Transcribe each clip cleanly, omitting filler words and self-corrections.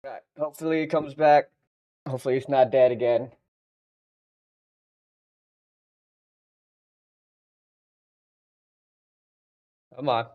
Right. Hopefully it comes back. Hopefully it's not dead again. Come on.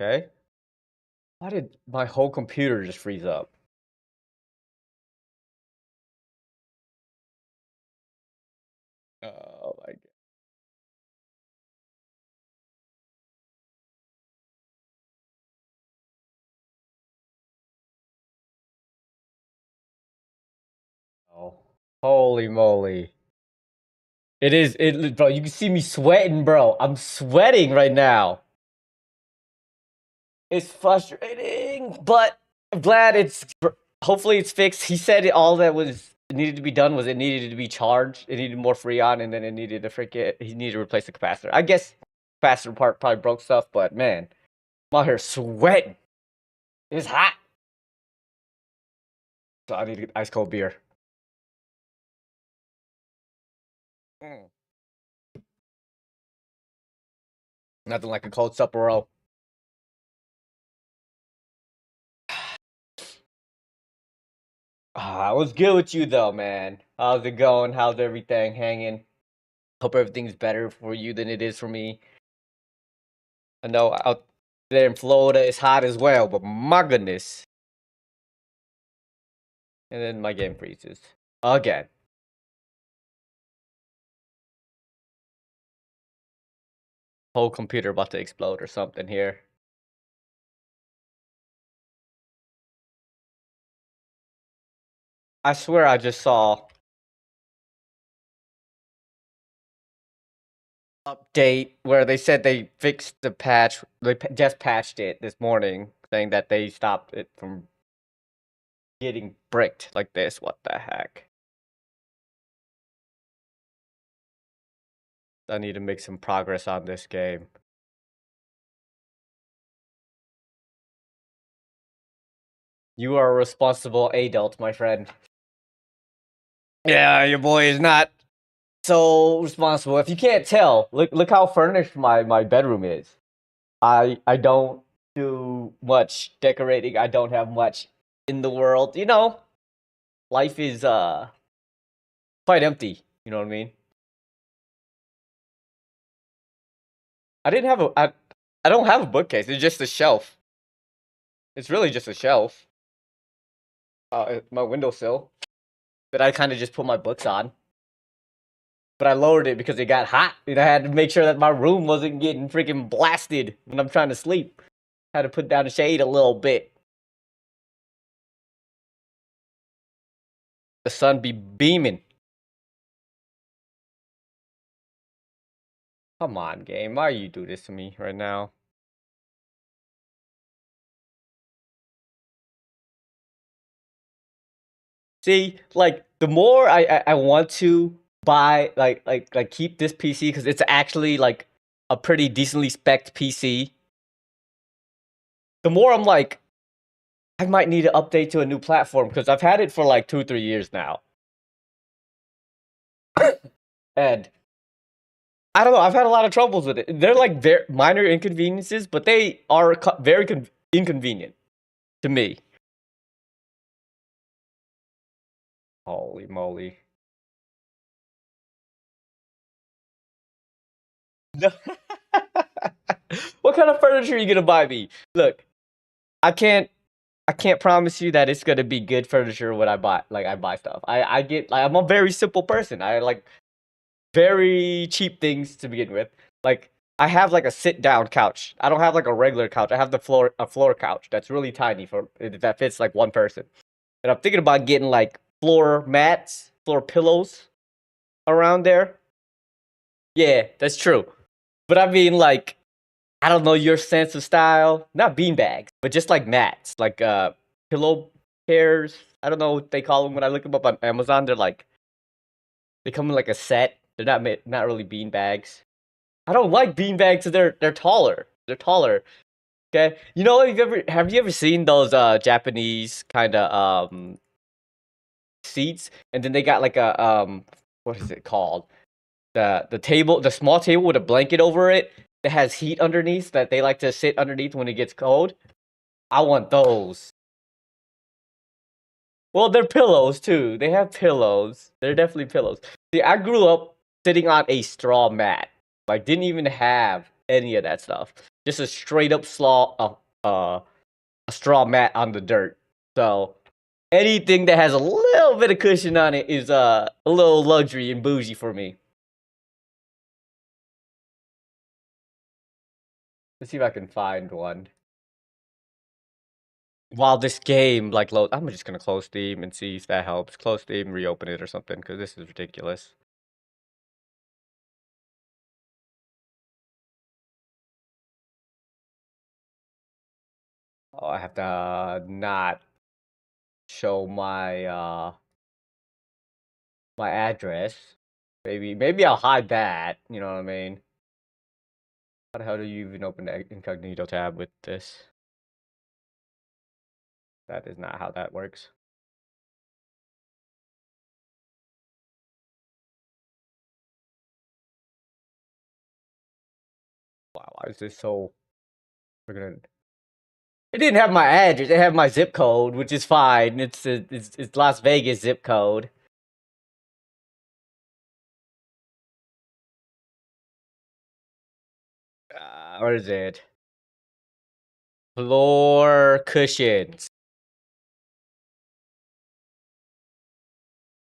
Okay. Why did my whole computer just freeze up? Oh my god. Oh. Holy moly. Bro, you can see me sweating, bro. I'm sweating right now. It's frustrating, but I'm glad hopefully it's fixed. He said all that was needed to be done was it needed to be charged. It needed more Freon, and then it needed to he needed to replace the capacitor. I guess capacitor part probably broke stuff, but man, I'm out here sweating. It's hot. So I need an ice cold beer. Mm. Nothing like a cold supper roll. What's good with you though, man? How's it going? How's everything hanging? Hope everything's better for you than it is for me. I know out there in Florida it's hot as well, but my goodness. And then my game freezes. Again. Whole computer about to explode or something here. I swear I just saw update where they said they fixed the patch. They just patched it this morning, saying that they stopped it from getting bricked like this. What the heck? I need to make some progress on this game. You are a responsible adult, my friend. Yeah, your boy is not so responsible. If you can't tell, look how furnished my bedroom is. I don't do much decorating. I don't have much in the world. You know, life is quite empty. You know what I mean? I didn't have a I don't have a bookcase. It's just a shelf. It's really just a shelf. My windowsill that I kind of just put my books on. But I lowered it because it got hot, and I had to make sure that my room wasn't getting freaking blasted when I'm trying to sleep. Had to put down the shade a little bit. The sun be beaming. Come on, game. Why you do this to me right now? See, like the more I want to buy like keep this PC because it's actually like a pretty decently spec'd PC. The more I'm like, I might need to update to a new platform because I've had it for like 2-3 years now, and I don't know. I've had a lot of troubles with it. They're like very minor inconveniences, but they are very inconvenient to me. Holy moly! What kind of furniture are you gonna buy me? Look, I can't. I can't promise you that it's gonna be good furniture when I buy I buy stuff. I get like I'm a very simple person. I like very cheap things to begin with. Like I have like a sit down couch. I don't have like a regular couch. I have the floor couch that's really tiny for that fits like one person. And I'm thinking about getting like floor mats, floor pillows around there. Yeah, that's true. But I mean like I don't know your sense of style. Not beanbags, but just like mats, like pillow pairs. I don't know what they call them when I look them up on Amazon. They come in like a set. They're not really beanbags. I don't like beanbags because they're taller. They're taller. Okay. You know, have you ever seen those Japanese kind of seats, and then they got like a what is it called? The table, the small table with a blanket over it that has heat underneath that they like to sit underneath when it gets cold. I want those. Well, they're pillows too. They have pillows. They're definitely pillows. See, I grew up sitting on a straw mat. Like, didn't even have any of that stuff. Just a straight up a straw mat on the dirt. So anything that has a little bit of cushion on it is a little luxury and bougie for me. Let's see if I can find one. While this game like load, I'm just gonna close Steam and see if that helps. Close Steam, reopen it or something, because this is ridiculous. Oh, I have to not show my address. Maybe I'll hide that. You know what I mean? How the hell do you even open the incognito tab with this? That is not how that works. Wow, why is this so? We're gonna. It didn't have my address. It had my zip code, which is fine. It's Las Vegas zip code. What is it? Floor cushions.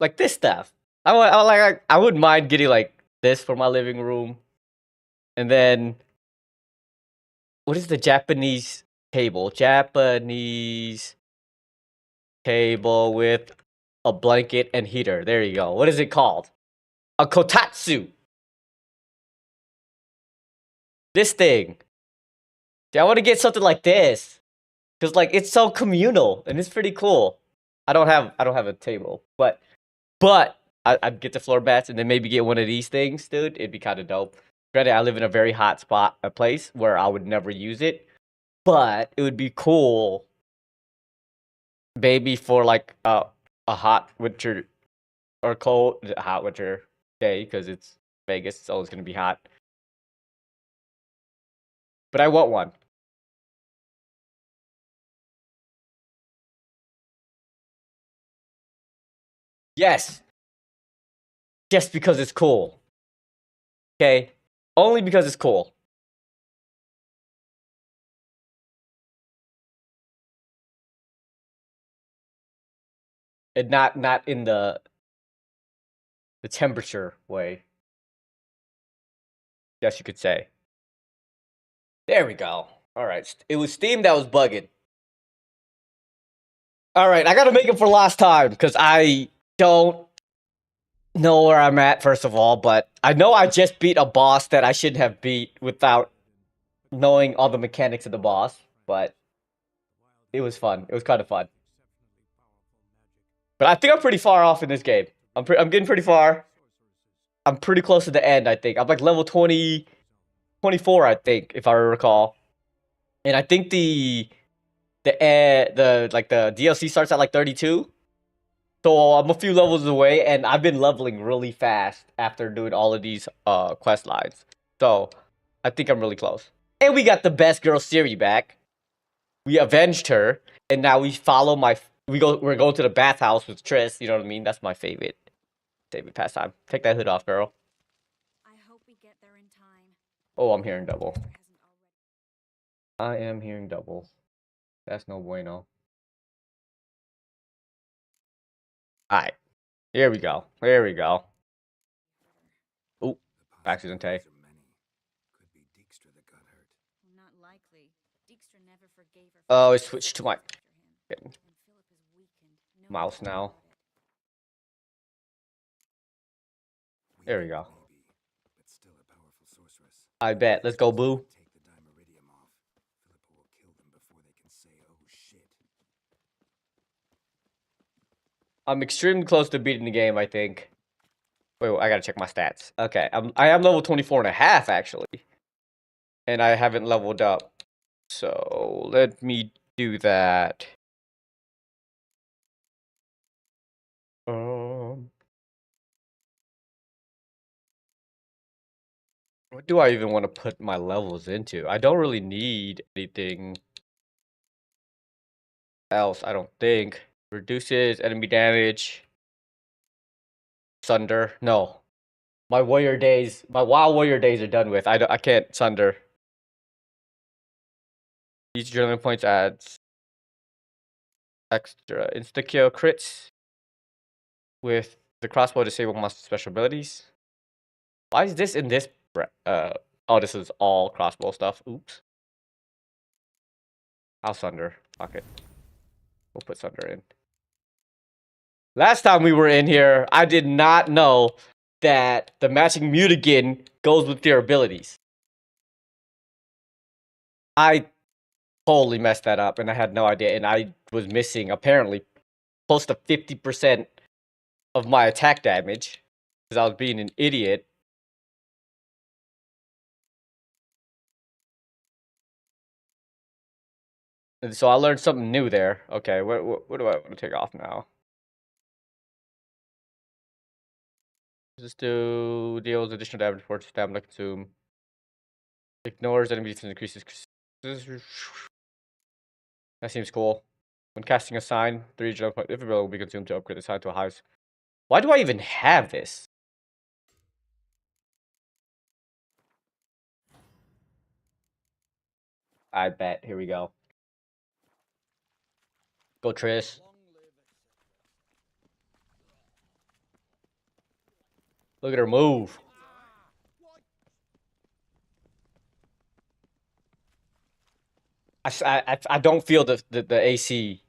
Like this stuff. I wouldn't mind getting like this for my living room, and then what is the Japanese table? Japanese table with a blanket and heater. There you go. What is it called? A kotatsu. This thing. See, I want to get something like this because like it's so communal and it's pretty cool. I don't have a table, but I'd get the floor mats and then maybe get one of these things, dude. It'd be kind of dope. Granted, I live in a very hot spot, a place where I would never use it, but it would be cool, maybe for like a hot winter or cold hot winter day because it's Vegas. It's always gonna be hot. But I want one. Yes, just because it's cool. Okay, only because it's cool. And not in the temperature way. Yes, you could say. There we go. All right, it was Steam that was bugging. All right, I gotta make it for last time because I don't know where I'm at. First of all, but I know I just beat a boss that I shouldn't have beat without knowing all the mechanics of the boss. But it was fun. It was kind of fun. But I think I'm pretty far off in this game. I'm getting pretty far. I'm pretty close to the end. I think I'm like level 20, 24. I think if I recall. And I think the DLC starts at like 32. So I'm a few levels away, and I've been leveling really fast after doing all of these quest lines. So I think I'm really close. And we got the best girl Ciris back. We avenged her, and now we follow my. We're going to the bathhouse with Triss. You know what I mean? That's my favorite pastime. Take that hood off, girl. I hope we get there in time. Oh, I'm hearing double. Hasn't already. I am hearing double. That's no bueno. Alright. Here we go. Here we go. Oop. Accident. Not likely. Dijkstra never forgave her. Oh, I switched to my And Philip is weakened. No mouse doubt now. about it. There we go. I bet. Let's go, boo. I'm extremely close to beating the game, I think. Wait, I gotta check my stats. Okay, I am level 24 and a half, actually. And I haven't leveled up. So, let me do that. What do I even want to put my levels into? I don't really need anything else, I don't think. Reduces enemy damage. Sunder. No. My warrior days, my wild warrior days are done with. I can't sunder. Each adrenaline points adds extra insta-kill crits with the crossbow disable monster special abilities. Why is this in this? Oh, this is all crossbow stuff. Oops. I'll sunder. Fuck it. We'll put sunder in. Last time we were in here, I did not know that the matching mutagen goes with your abilities. I totally messed that up, and I had no idea, and I was missing, apparently, close to 50% of my attack damage, because I was being an idiot. And so I learned something new there. Okay, what do I want to take off now? Just do deals additional damage for stamina consume. Ignores enemy defense increases. That seems cool. When casting a sign, 3 jump point if ability will be consumed to upgrade the sign to a highest. Why do I even have this? I bet. Here we go. Go, Triss. Look at her move. I don't feel the AC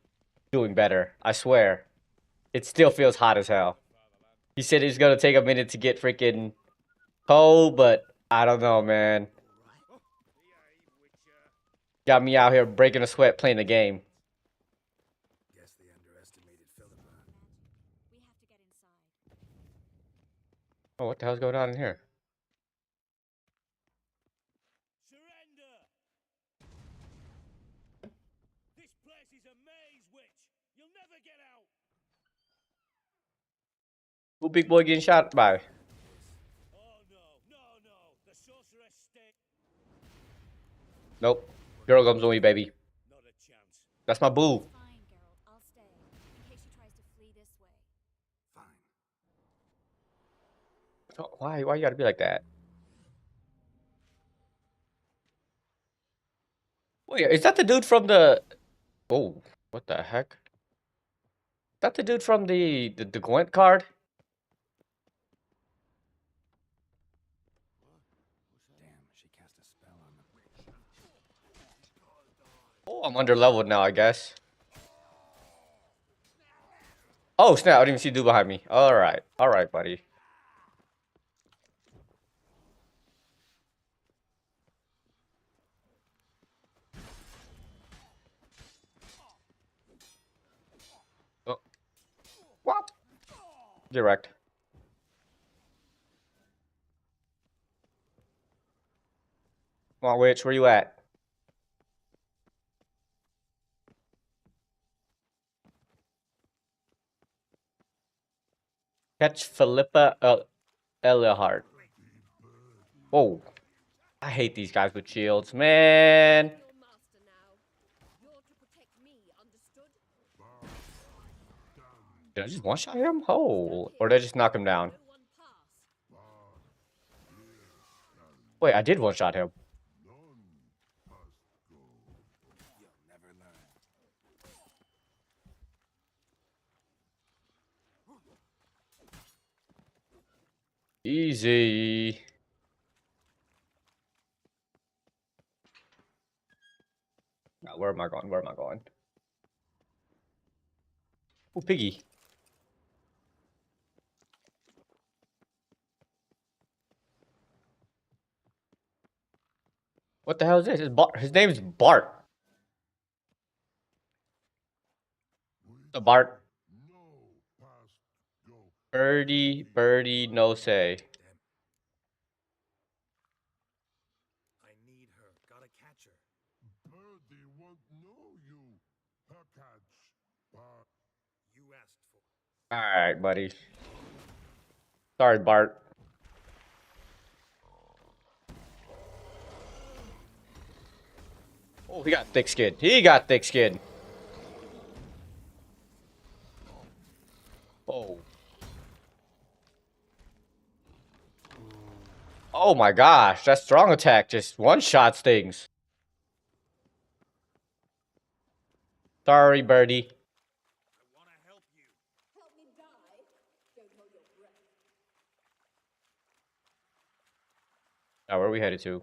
doing better. I swear. It still feels hot as hell. He said it's gonna take a minute to get freaking cold, but I don't know, man. Got me out here breaking a sweat playing the game. We have to get inside. Oh, what the hell's going on in here? Surrender! This place is a maze, witch! You'll never get out! Who big boy getting shot by? Oh no! The sorceress stayed. Nope. Girl comes on me, baby. Not a chance. That's my boo. Fine, Geralt. I'll stay. In case she tries to flee this way. Oh, why you gotta be like that? Wait, is that the dude from the... Oh, what the heck? Is that the dude from the Gwent card? Oh, I'm under leveled now, I guess. Oh, snap. I didn't even see dude behind me. Alright. Alright, buddy. Oh. What? Direct. Come on, witch. Where you at? Catch Philippa Elehart. Whoa. I hate these guys with shields, man. Did I just one-shot him? Oh. Or did I just knock him down? Wait, I did one-shot him. Easy. Now, where am I going? Where am I going? Oh, piggy. What the hell is this? His name's Bart. The Bart. Birdie, birdie, no say. I need her. Gotta catch her. Birdie won't know you. Her catch. But You asked for. Alright, buddy. Sorry, Bart. Oh, he got thick skin. He got thick skin. Oh. Oh my gosh, that strong attack just one-shots things. Sorry, birdie. I want to help you. Help me die? Don't hold your breath. Now, where are we headed to?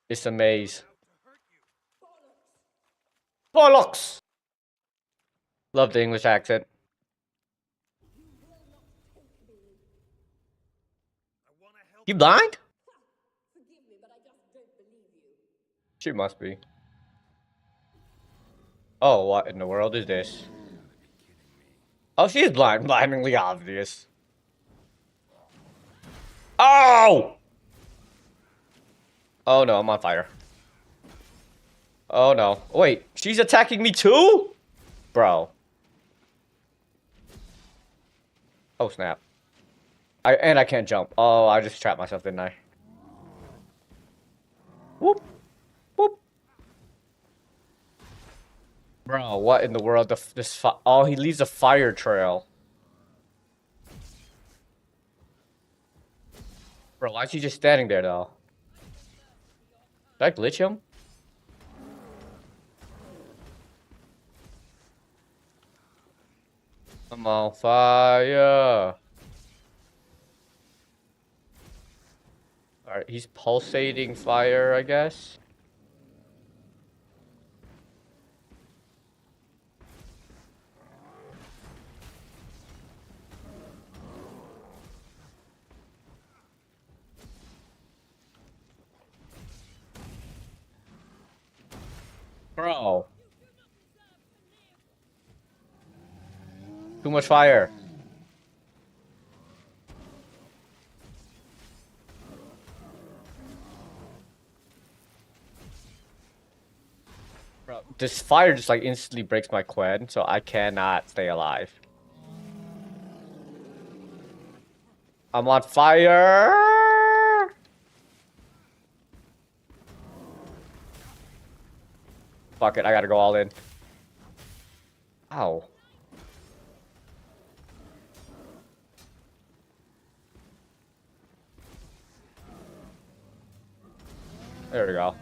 It's a maze. Out to hurt you. Bollocks! Love the English accent. I want to help You blind? Forgive me, but I just don't believe you. She must be. Oh, what in the world is this? Oh, she is blind. Blindingly obvious. Oh! Oh no, I'm on fire. Oh no. Wait, she's attacking me too? Bro. Oh snap. I can't jump. Oh, I just trapped myself, didn't I? Whoop. Whoop. Bro, what in the world? Oh, he leaves a fire trail. Bro, why is he just standing there though? Did I glitch him? I'm on fire. Alright, he's pulsating fire, I guess. Bro. Too much fire. Bro, this fire just like instantly breaks my quen, so I cannot stay alive. I'm on fire. Fuck it, I gotta go all in. Ow. There we go.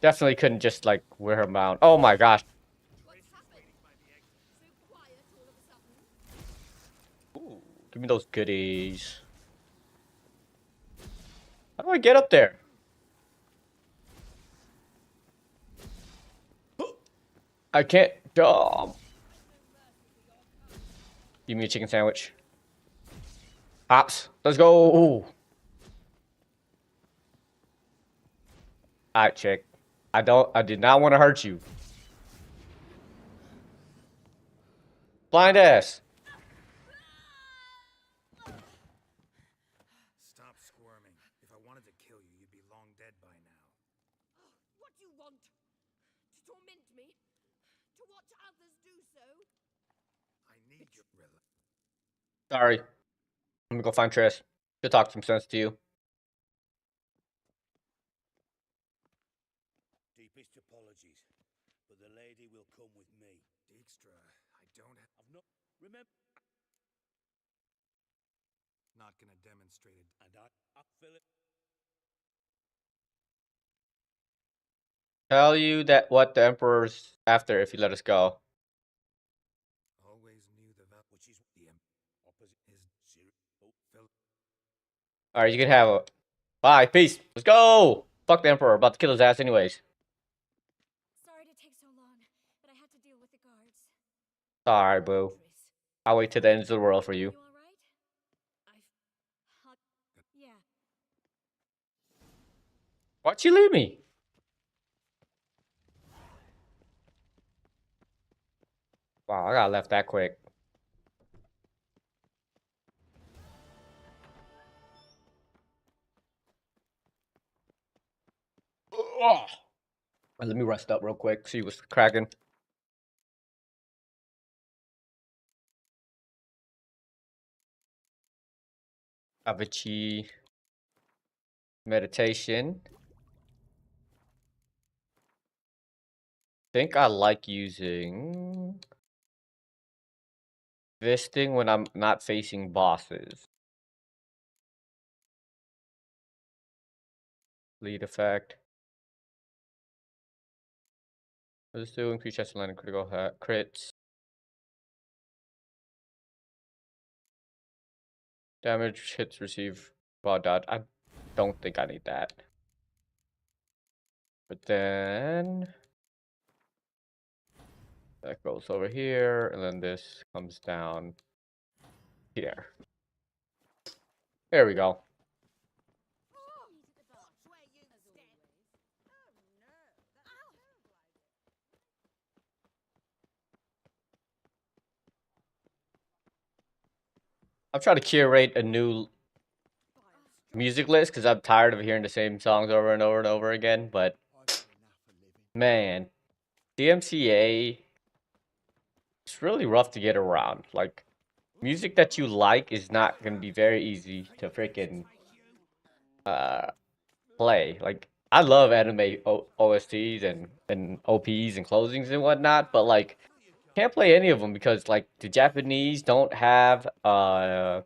Definitely couldn't just like wear him down. Oh my gosh. What's happened? So quiet all of a sudden. Ooh, give me those goodies. How do I get up there? I can't. Give me a chicken sandwich. Hops. Let's go. Alright, chick. I did not want to hurt you. Blind ass. Stop squirming. If I wanted to kill you, you'd be long dead by now. What do you want? To torment me? To watch others do so? I need your Sorry. Let me go find Trish. She'll talk some sense to you. Deepest apologies, but the lady will come with me. Dijkstra, I don't have. I've not. Remember. Not gonna demonstrate it. And I feel it. Tell you that what the Emperor's after if you let us go. Always knew the which is the opposite is Ciris. Alright, you can have a... Bye, peace. Let's go! Fuck the Emperor. About to kill his ass anyways. Sorry to take so long, but I had to deal with the guards. Alright, boo. I'll wait till the end of the world for you. You alright? Yeah. Why'd you leave me? Wow, I got left that quick. Ugh. Let me rest up real quick, see what's cracking. Avicii. Meditation. Think I like using fisting when I'm not facing bosses. Lead effect. Let's do increase chest and critical crits. Damage hits receive raw dodge. I don't think I need that. But then that goes over here, and then this comes down here. There we go. I'm trying to curate a new music list because I'm tired of hearing the same songs over and over and over again. But man, DMCA, it's really rough to get around. Like, music that you like is not gonna be very easy to freaking play. Like, I love anime OSTs and OPs and closings and whatnot, but like, can't play any of them because like the Japanese don't have the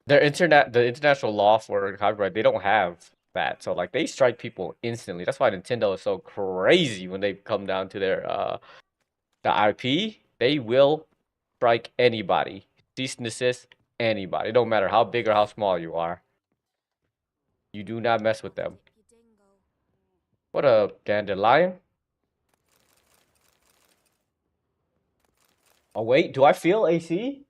international law for copyright. They don't have that, so like they strike people instantly. That's why Nintendo is so crazy when they come down to their the IP. They will strike anybody, cease and desist anybody. It don't matter how big or how small you are. You do not mess with them. What a dandelion. Oh wait, do I feel AC?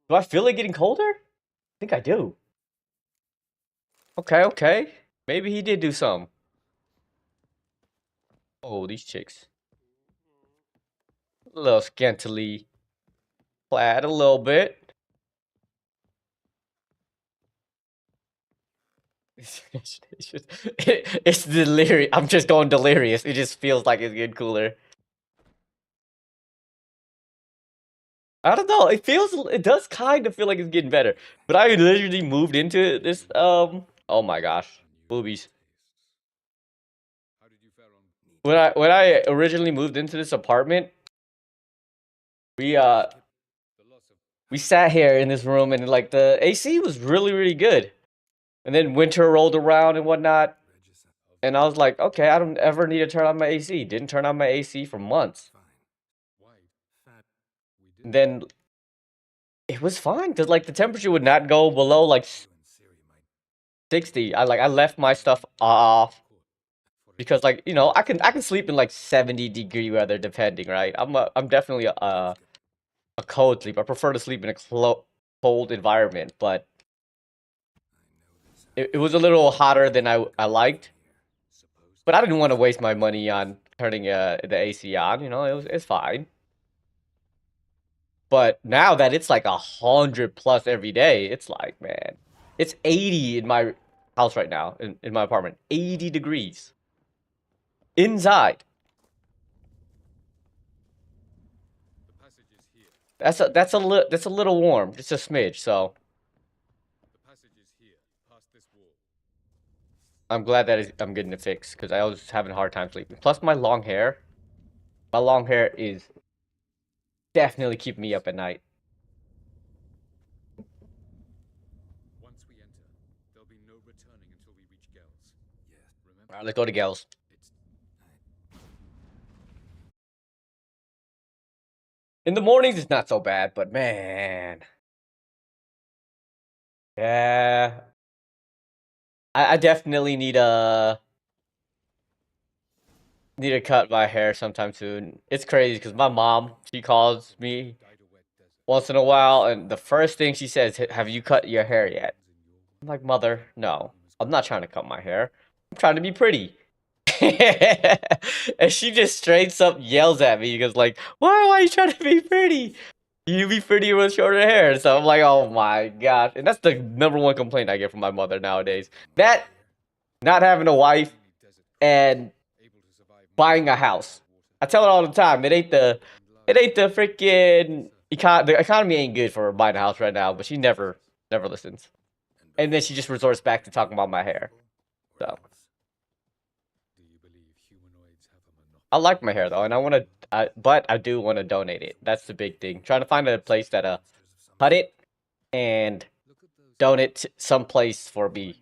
Do I feel it getting colder? I think I do. Okay, okay. Maybe he did do some. Oh, these chicks. A little scantily clad a little bit. It's delirious. I'm just going delirious. It just feels like it's getting cooler. I don't know. It does kind of feel like it's getting better. But I literally moved into this, oh my gosh. Boobies. When I originally moved into this apartment, we sat here in this room and like the AC was really, really good. And then winter rolled around and whatnot. And I was like, okay, I don't ever need to turn on my AC. Didn't turn on my AC for months. And then it was fine because like the temperature would not go below like 60. I left my stuff off because like, you know, I can sleep in like 70-degree weather depending, right? I'm definitely a cold sleep. I prefer to sleep in a cold environment, but it was a little hotter than I liked. But I didn't want to waste my money on turning the AC on, you know, it's fine. But now that it's like 100 plus every day, it's like, man, it's 80 in my house right now, in my apartment. 80 degrees. Inside. That's a little warm, just a smidge, so I'm glad that I'm getting it fixed because I was having a hard time sleeping. Plus my long hair is definitely keeping me up at night. Once we enter, there'll be no returning until we reach Gels. Yes. Alright, let's go to Gales. In the mornings, it's not so bad, but man. Yeah. I definitely need to cut my hair sometime soon. It's crazy because my mom, she calls me once in a while, and the first thing she says, "Have you cut your hair yet?" I'm like, "Mother, no. I'm not trying to cut my hair. I'm trying to be pretty." And she just straight up yells at me because like, why are you trying to be pretty? You be prettier with shorter hair. So I'm like, oh my gosh. And that's the number one complaint I get from my mother nowadays. That, not having a wife, and buying a house. I tell her all the time, it ain't the freaking the economy ain't good for buying a house right now, but she never listens. And then she just resorts back to talking about my hair. So I like my hair though, and but I do want to donate it. That's the big thing. Trying to find a place that cut it and donate to some place for me.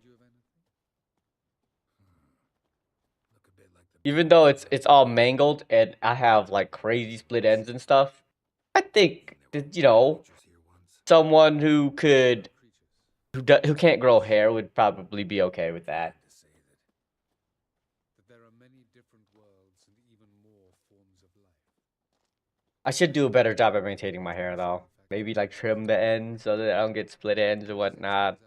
Even though it's all mangled and I have like crazy split ends and stuff, I think that, someone who who can't grow hair would probably be okay with that. I should do a better job at maintaining my hair though. Maybe like trim the ends so that I don't get split ends or whatnot.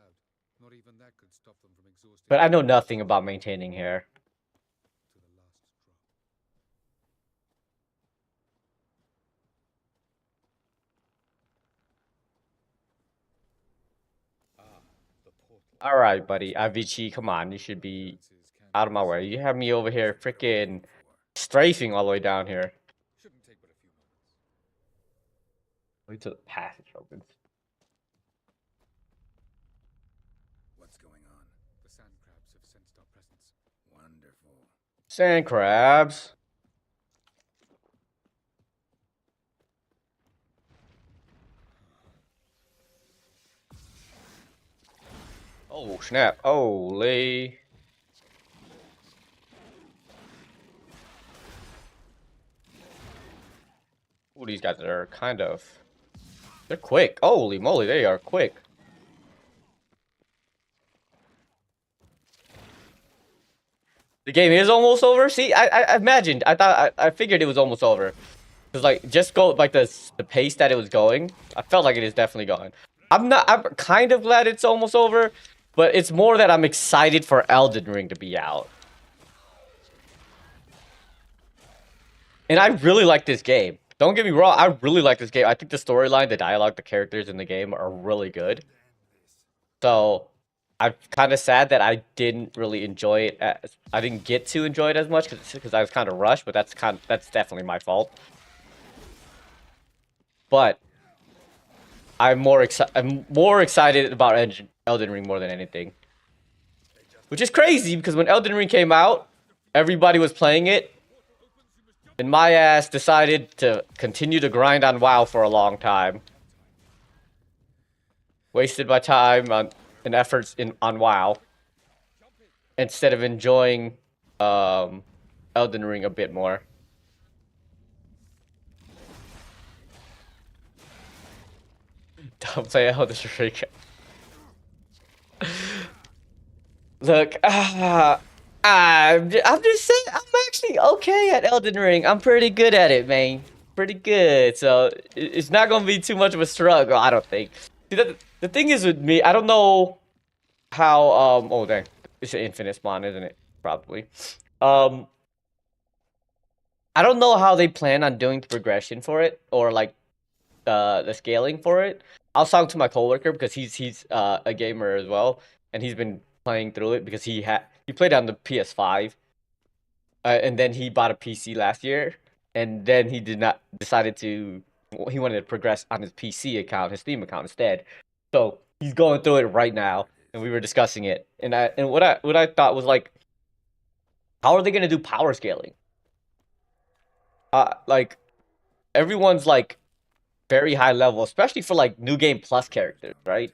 But I know nothing about maintaining hair. Alright, buddy. Avicii, come on. You should be out of my way. You have me over here freaking strafing all the way down here. Wait till the passage opens. What's going on? The sand crabs have sensed our presence. Wonderful. Sand crabs. Oh, snap. Holy. Ooh, these guys are kind of... They're quick. Holy moly, they are quick. The game is almost over? See, I imagined. I figured it was almost over. Cause like, just go, like, the pace that it was going, I felt like it is definitely going. I'm kind of glad it's almost over, but it's more that I'm excited for Elden Ring to be out. And I really like this game. Don't get me wrong, I really like this game. I think the storyline, the dialogue, the characters in the game are really good. So, I'm kind of sad that I didn't really enjoy it. I didn't get to enjoy it as much because I was kind of rushed, but that's definitely my fault. But I'm more excited about Elden Ring more than anything. Which is crazy because when Elden Ring came out, everybody was playing it. And my ass decided to continue to grind on WoW for a long time. Wasted my time and efforts on WoW. Instead of enjoying Elden Ring a bit more. Don't play Elden Ring. Look, I'm just saying, I'm actually okay at Elden Ring. I'm pretty good at it, man. Pretty good. So it's not gonna be too much of a struggle, I don't think. See, the thing is with me, I don't know how. Oh dang, it's an infinite spawn, isn't it? Probably. I don't know how they plan on doing the progression for it, or like the scaling for it. I was talking to my coworker because he's a gamer as well, and he's been playing through it because he played on the PS5, and then he bought a PC last year, and then he decided to he wanted to progress on his PC account, his Steam account instead. So he's going through it right now, and we were discussing it, and what I thought was like, how are they gonna do power scaling? Like everyone's like very high level, especially for like new game plus characters, right?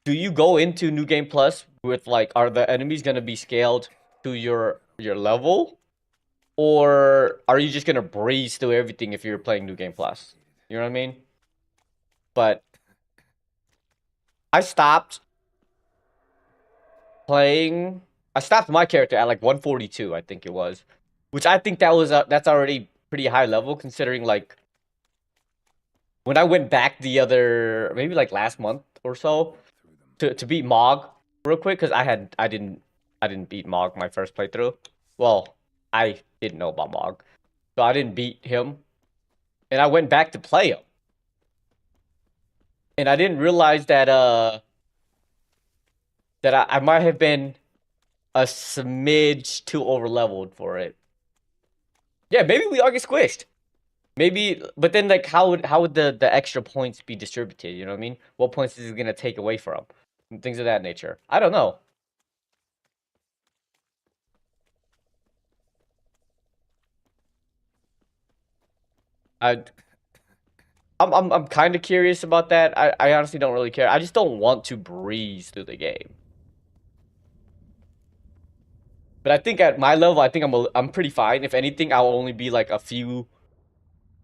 do you go into New Game Plus with like, are the enemies gonna be scaled to your level, or are you just gonna breeze through everything if you're playing New Game Plus? You know what I mean? But I stopped playing. I stopped my character at like 142, I think it was, which I think that's already pretty high level considering like when I went back the other maybe like last month or so to beat Mog real quick because I didn't beat Mog my first playthrough. Well, I didn't know about Mog, so I didn't beat him, and I went back to play him, and I didn't realize that I might have been a smidge too overleveled for it. Yeah, maybe we all get squished. Maybe, but then like how would the extra points be distributed? You know what I mean? What points is it gonna take away from? And things of that nature. I don't know. I I'm kind of curious about that. I honestly don't really care. I just don't want to breeze through the game. But I think at my level, I think I'm pretty fine. If anything, I'll only be like a few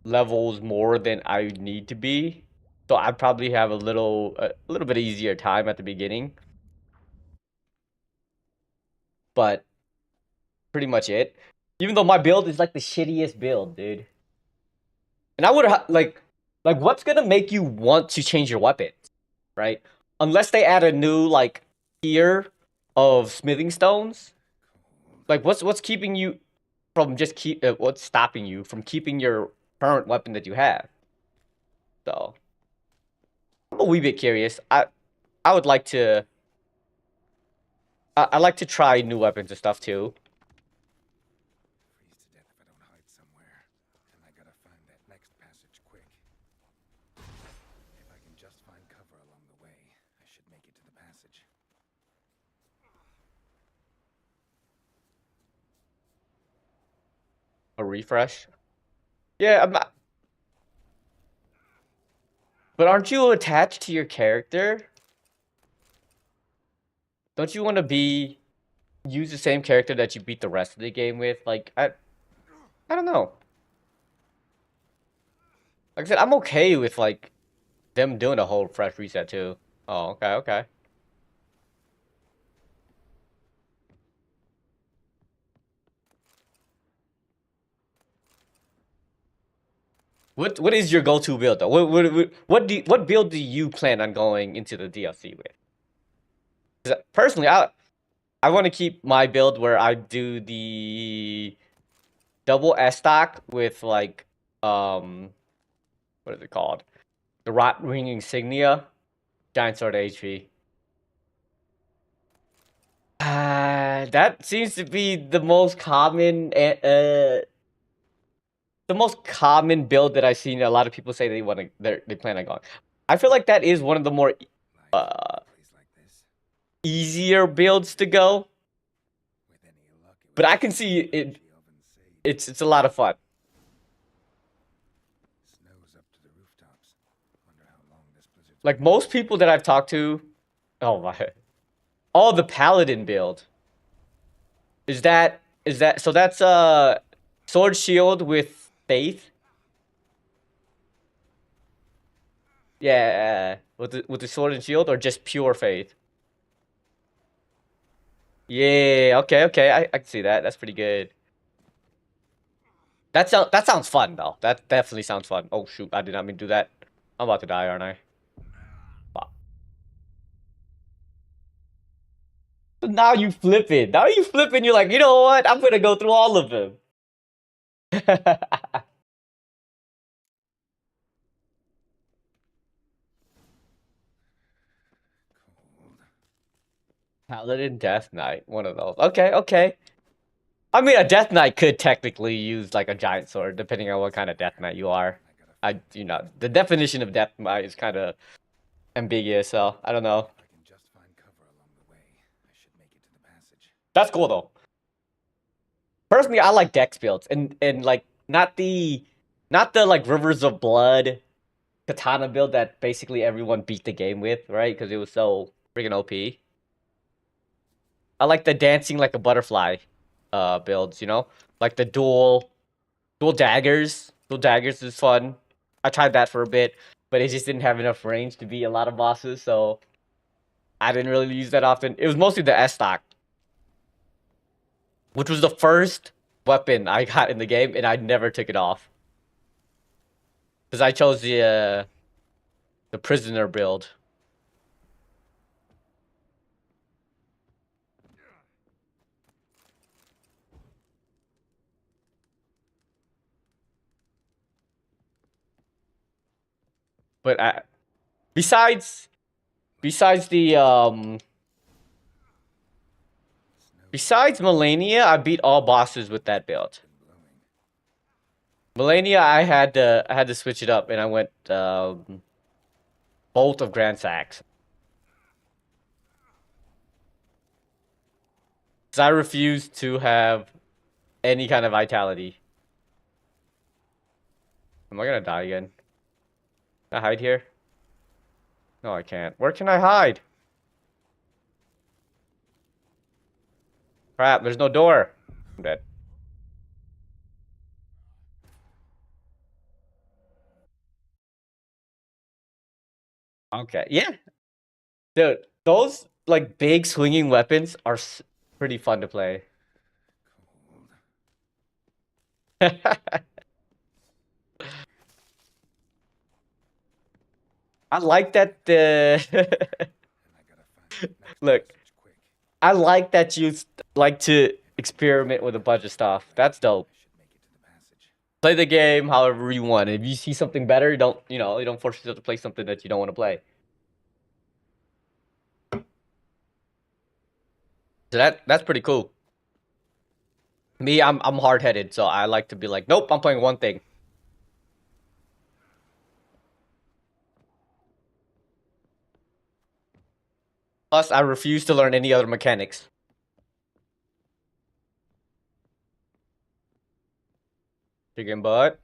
levels more than I need to be. So I'd probably have a little bit easier time at the beginning. But pretty much it. Even though my build is like the shittiest build, dude. And I would like what's gonna make you want to change your weapons, right? Unless they add a new like tier of smithing stones. Like what's keeping you from just what's stopping you from keeping your current weapon that you have? So I'm a wee bit curious. I would like to I like to try new weapons and stuff too. Freeze to death if I don't hide somewhere. And I gotta find that next passage quick. If I can just find cover along the way, I should make it to the passage. A refresh. Yeah, I'm not. But aren't you attached to your character? Don't you want to use the same character that you beat the rest of the game with? Like I don't know. Like I said, I'm okay with like them doing a whole fresh reset too. Oh, okay. What is your go-to build though? What build do you plan on going into the DLC with? 'Cause personally, I want to keep my build where I do the double S stock with like what is it called? The Rot Ring Insignia, Giant Sword HP. That seems to be the most common build that I've seen a lot of people say they plan on going. I feel like that is one of the more easier builds to go. But I can see it it's a lot of fun. Like most people that I've talked to, oh my, oh the Paladin build. Is that so that's sword shield with faith? Yeah, with the sword and shield or just pure faith? Yeah, okay, I can see that. That's pretty good. That sounds fun though. That definitely sounds fun. Oh shoot, I did not mean to do that. I'm about to die, aren't I? Wow. So now you flip it. Now you flip it and you're like, you know what? I'm gonna go through all of them. Paladin Death Knight, one of those. Okay. I mean, a Death Knight could technically use like a giant sword, depending on what kind of Death Knight you are. The definition of Death Knight is kind of ambiguous, so I don't know. That's cool though. Personally, I like Dex builds and like not the like Rivers of Blood katana build that basically everyone beat the game with, right? Because it was so Freaking OP. I like the dancing like a butterfly builds, you know? Like the dual daggers. Dual daggers is fun. I tried that for a bit, but it just didn't have enough range to beat a lot of bosses, so I didn't really use that often. It was mostly the S stock, which was the first weapon I got in the game, and I never took it off. Because I chose the prisoner build. But besides the besides Melania, I beat all bosses with that build. Melania, I had to switch it up, and I went Bolt of Grand Sax. Because I refuse to have any kind of vitality. Am I gonna die again? Can I hide here? No, I can't. Where can I hide? Crap, there's no door. I'm dead. Okay, yeah. Dude, those, like, big swinging weapons are pretty fun to play. I like that the... Look, I like that you like to experiment with a bunch of stuff. That's dope. Play the game however you want. If you see something better, you don't force yourself to play something that you don't want to play. So that's pretty cool. Me, I'm hard-headed, so I like to be like, nope, I'm playing one thing. Plus, I refuse to learn any other mechanics. Chicken butt.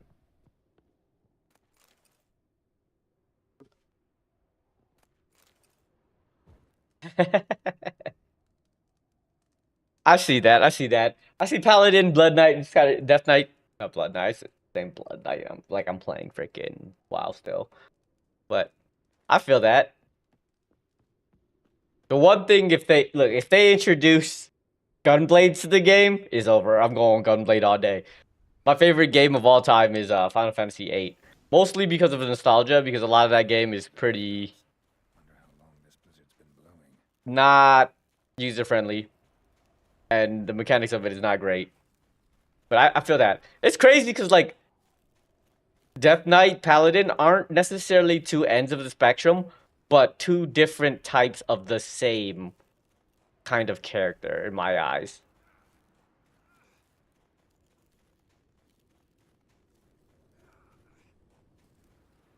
I see that. I see that. I see Paladin, Blood Knight, and Death Knight. Not Blood Knight. Same Blood Knight. I'm playing freaking WoW still. But I feel that. The one thing, if they introduce Gunblades to the game, is over. I'm going Gunblade all day. My favorite game of all time is Final Fantasy VIII. Mostly because of the nostalgia, because a lot of that game is pretty not user-friendly. And the mechanics of it is not great. But I feel that. It's crazy because, like, Death Knight, Paladin aren't necessarily two ends of the spectrum, but two different types of the same kind of character in my eyes.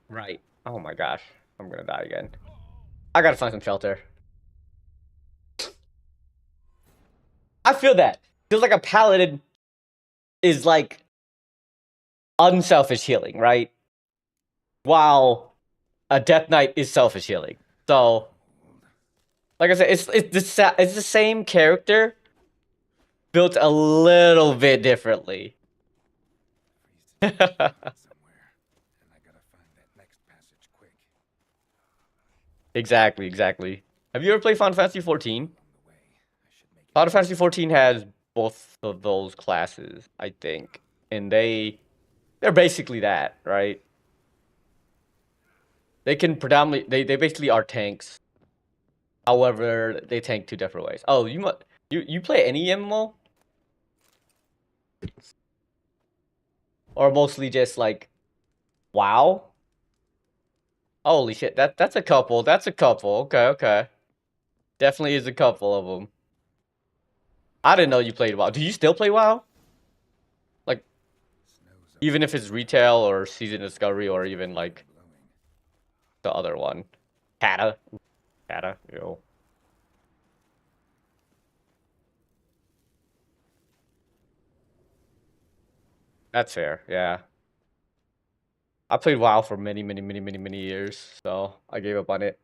Right. Oh my gosh. I'm gonna die again. I gotta find some shelter. I feel that. Feels like a paladin is like unselfish healing, right? While a Death Knight is selfish healing. So, like I said, it's the same character built a little bit differently. Exactly, exactly. Have you ever played Final Fantasy 14? Final Fantasy 14 has both of those classes, I think. And they're basically that, right? They can predominantly they basically are tanks. However, they tank two different ways. Oh, you play any MMO? Or mostly just like WoW? Holy shit, that's a couple. That's a couple. Okay, okay. Definitely is a couple of them. I didn't know you played WoW. Do you still play WoW? Like, even if it's retail or season discovery or even like the other one. Kata. Kata, yo. That's fair, yeah. I played WoW for many years, so I gave up on it.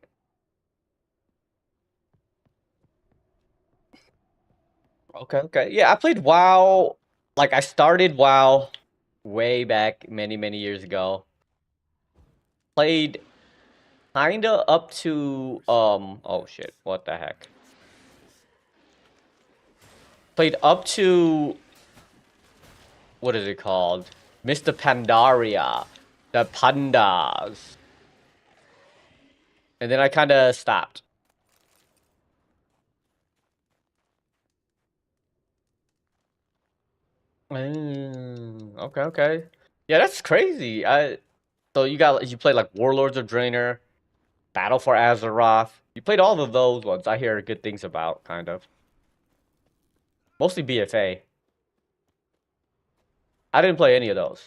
Okay. Yeah, I played WoW. Like I started WoW way back many years ago. Played kinda up to oh shit, what the heck? Played up to what is it called? Mr. Pandaria. The Pandas. And then I kinda stopped. Okay. Yeah, that's crazy. So you played like Warlords of Draenor, Battle for Azeroth. You played all of those ones. I hear good things about, kind of. Mostly BFA. I didn't play any of those.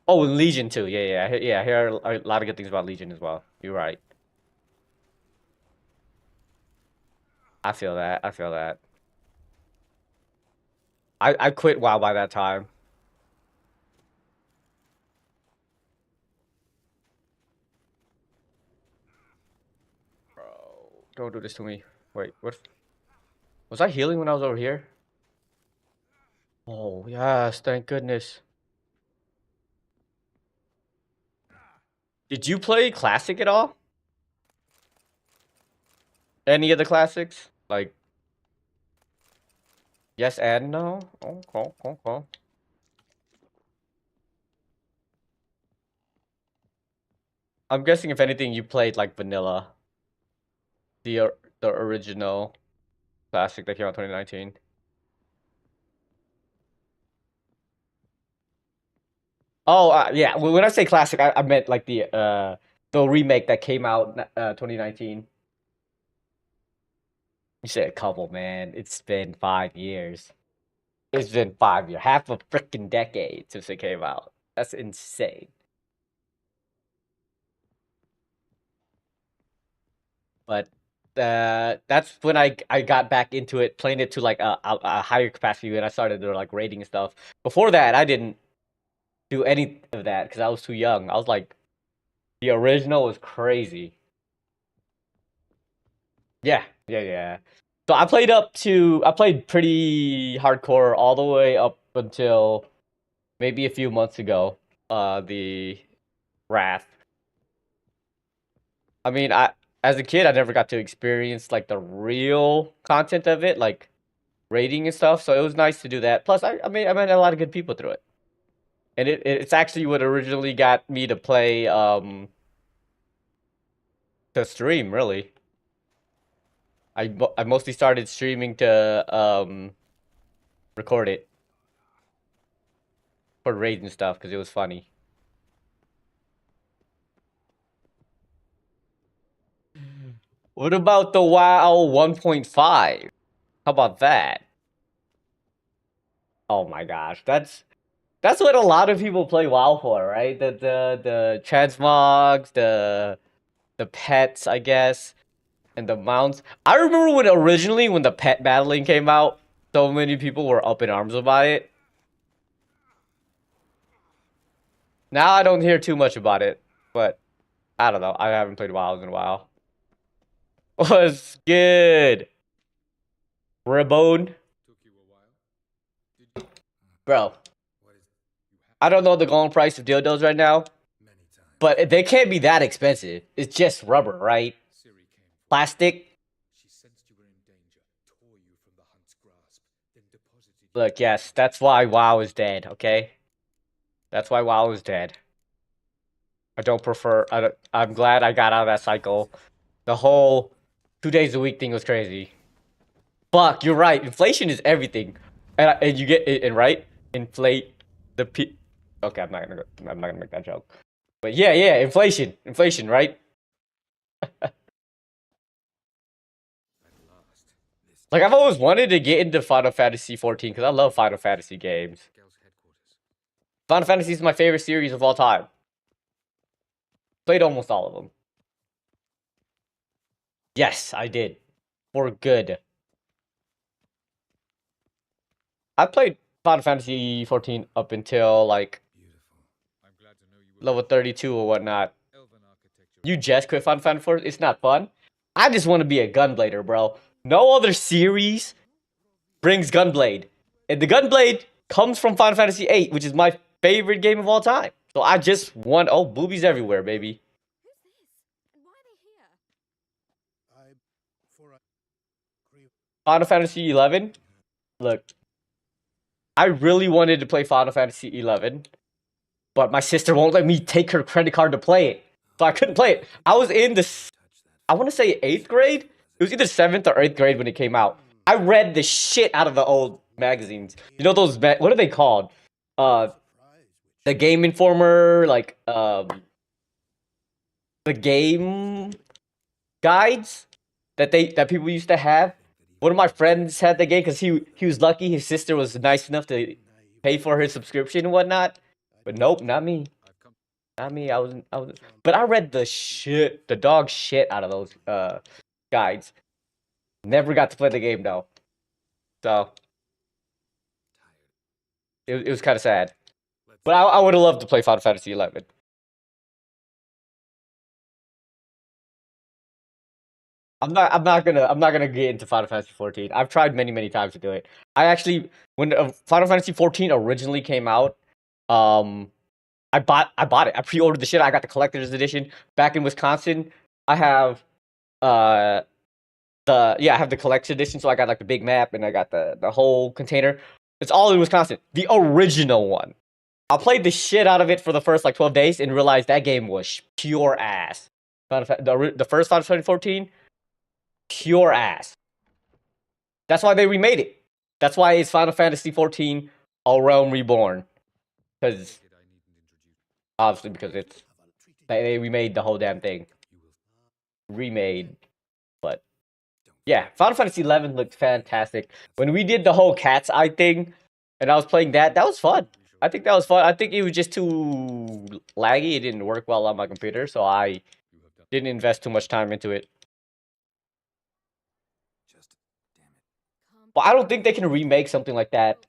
Oh, and Legion too. Yeah. I hear a lot of good things about Legion as well. You're right. I feel that. I quit WoW by that time. Bro, don't do this to me. Wait, what? Was I healing when I was over here? Oh, yes, thank goodness. Did you play Classic at all? Any of the classics? Like, yes and no? Okay. I'm guessing if anything, you played like Vanilla. The original classic that came out 2019. Oh, yeah. When I say classic, I meant like the remake that came out 2019. You said a couple, man. It's been 5 years. It's been 5 years, half a freaking decade since it came out. That's insane. But that's when I got back into it, playing it to like a higher capacity, and I started to like rating and stuff. Before that, I didn't do any of that because I was too young. I was like, the original was crazy. Yeah. So I played pretty hardcore all the way up until maybe a few months ago. The Wrath. I mean, as a kid, I never got to experience like the real content of it, like rating and stuff. So it was nice to do that. Plus, I met a lot of good people through it, and it's actually what originally got me to play to stream. Really, I mostly started streaming to record it for raids and stuff because it was funny. What about the WoW 1.5? How about that? Oh my gosh, that's what a lot of people play WoW for, right? The transmogs, the pets, I guess, and the mounts. I remember when the pet battling came out, so many people were up in arms about it. Now I don't hear too much about it, but I don't know. I haven't played WoW in a while. Was good, Rabone, Took you a while. Did you? bro. What is it? You have I don't know the going price of dildos right now, many times. but they can't be that expensive. It's just rubber, right? Ciri came for Plastic. She sensed you were in danger, tore you from the hunt's grasp, then deposited you. Look, yes, that's why WoW is dead, okay? That's why WoW is dead. I'm glad I got out of that cycle. The whole 2 days a week thing was crazy. Fuck, you're right. Inflation is everything. And you get it, and right? Inflate the p. Okay, I'm not gonna make that joke. But yeah, inflation, right? At last, this Like I've always wanted to get into Final Fantasy 14 because I love Final Fantasy games. Gel's headquarters. Final Fantasy is my favorite series of all time. Played almost all of them. Yes, I did. For good. I played Final Fantasy 14 up until like Beautiful. I'm glad to know you were level 32 or whatnot. Elven architecture. You just quit Final Fantasy 14? It's not fun. I just want to be a gunblader, bro. No other series brings Gunblade. And the Gunblade comes from Final Fantasy VIII, which is my favorite game of all time. So I just want... Oh, boobies everywhere, baby. Who's this? And why are they here? Final Fantasy XI. Look, I really wanted to play Final Fantasy XI, but my sister won't let me take her credit card to play it. So I couldn't play it. I was in this, I want to say 8th grade. It was either 7th or 8th grade when it came out. I read the shit out of the old magazines. You know those, what are they called? The Game Informer, like, the game guides that people used to have. One of my friends had the game because he was lucky. His sister was nice enough to pay for his subscription and whatnot. But nope, not me. Not me. I was. But I read the dog shit out of those guides. Never got to play the game though. So it was kind of sad. But I would have loved to play Final Fantasy XI. I'm not gonna get into Final Fantasy 14. I've tried many times to do it. I actually, when Final Fantasy 14 originally came out, I bought it. I pre-ordered the shit. I got the collector's edition. Back in Wisconsin, I have I have the collector's edition, so I got like the big map and I got the whole container. It's all in Wisconsin. The original one. I played the shit out of it for the first like 12 days and realized that game was pure ass. The first Final Fantasy 14, pure ass. That's why they remade it. That's why it's Final Fantasy 14 A Realm Reborn. Because obviously because they remade the whole damn thing. Remade. But yeah, Final Fantasy 11 looked fantastic. When we did the whole cat's eye thing and I was playing that was fun. I think that was fun. I think it was just too laggy. It didn't work well on my computer, so I didn't invest too much time into it. But I don't think they can remake something like that.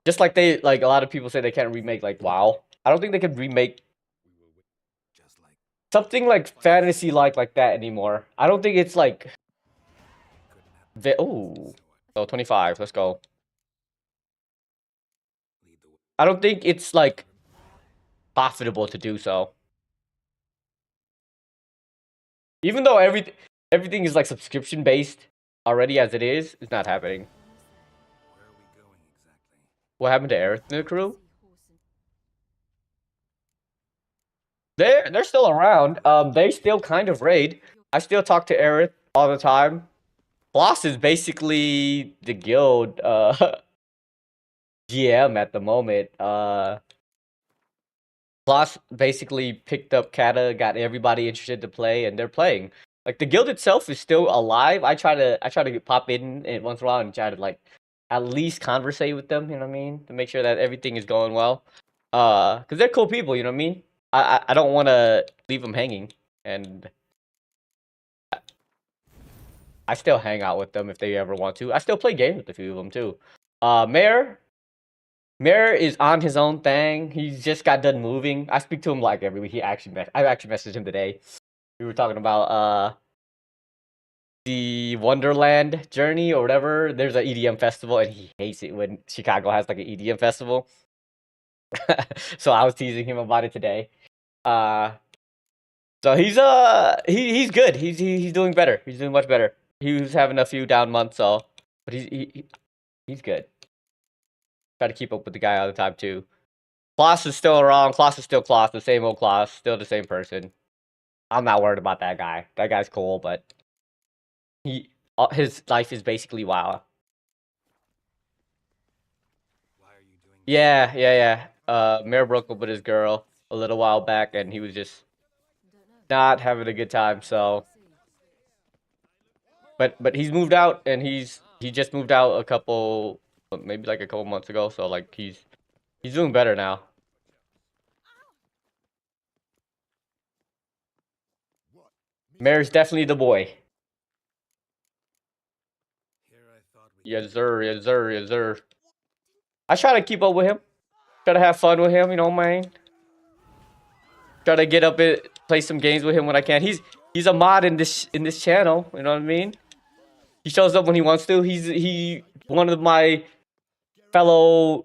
Just like a lot of people say they can't remake like WoW. I don't think they can remake something like fantasy like that anymore. I don't think it's like oh, 25. Let's go. I don't think it's like profitable to do so. Even though everything is like subscription based already as it is, it's not happening. Where are we going exactly? What happened to Aerith and the crew? They're still around. They still kind of raid. I still talk to Aerith all the time. Floss is basically the guild GM at the moment. Floss basically picked up Kata, got everybody interested to play, and they're playing. Like the guild itself is still alive. I try to pop in once in a while and try to like at least conversate with them. You know what I mean? To make sure that everything is going well. Cause they're cool people. You know what I mean? I don't want to leave them hanging, and I still hang out with them if they ever want to. I still play games with a few of them too. Mayor is on his own thing. He's just got done moving. I speak to him like every week. I actually messaged him today. We were talking about the Wonderland journey or whatever. There's an EDM festival and he hates it when Chicago has like an EDM festival. So I was teasing him about it today. So he's good. He's doing better. He's doing much better. He was having a few down months, so but he's good. Try to keep up with the guy all the time too. Kloss is still around. Kloss is still Kloss, the same old Kloss, still the same person. I'm not worried about that guy. That guy's cool, but his life is basically WoW. Why are you doing Yeah. Mayor broke up with his girl a little while back, and he was just not having a good time. So, but he's moved out, and he just moved out maybe like a couple months ago. So like he's doing better now. Mayor's definitely the boy. Here I thought we Yes sir. I try to keep up with him. Try to have fun with him, you know, man. Try to get up it, play some games with him when I can. He's a mod in this channel. You know what I mean? He shows up when he wants to. He one of my fellow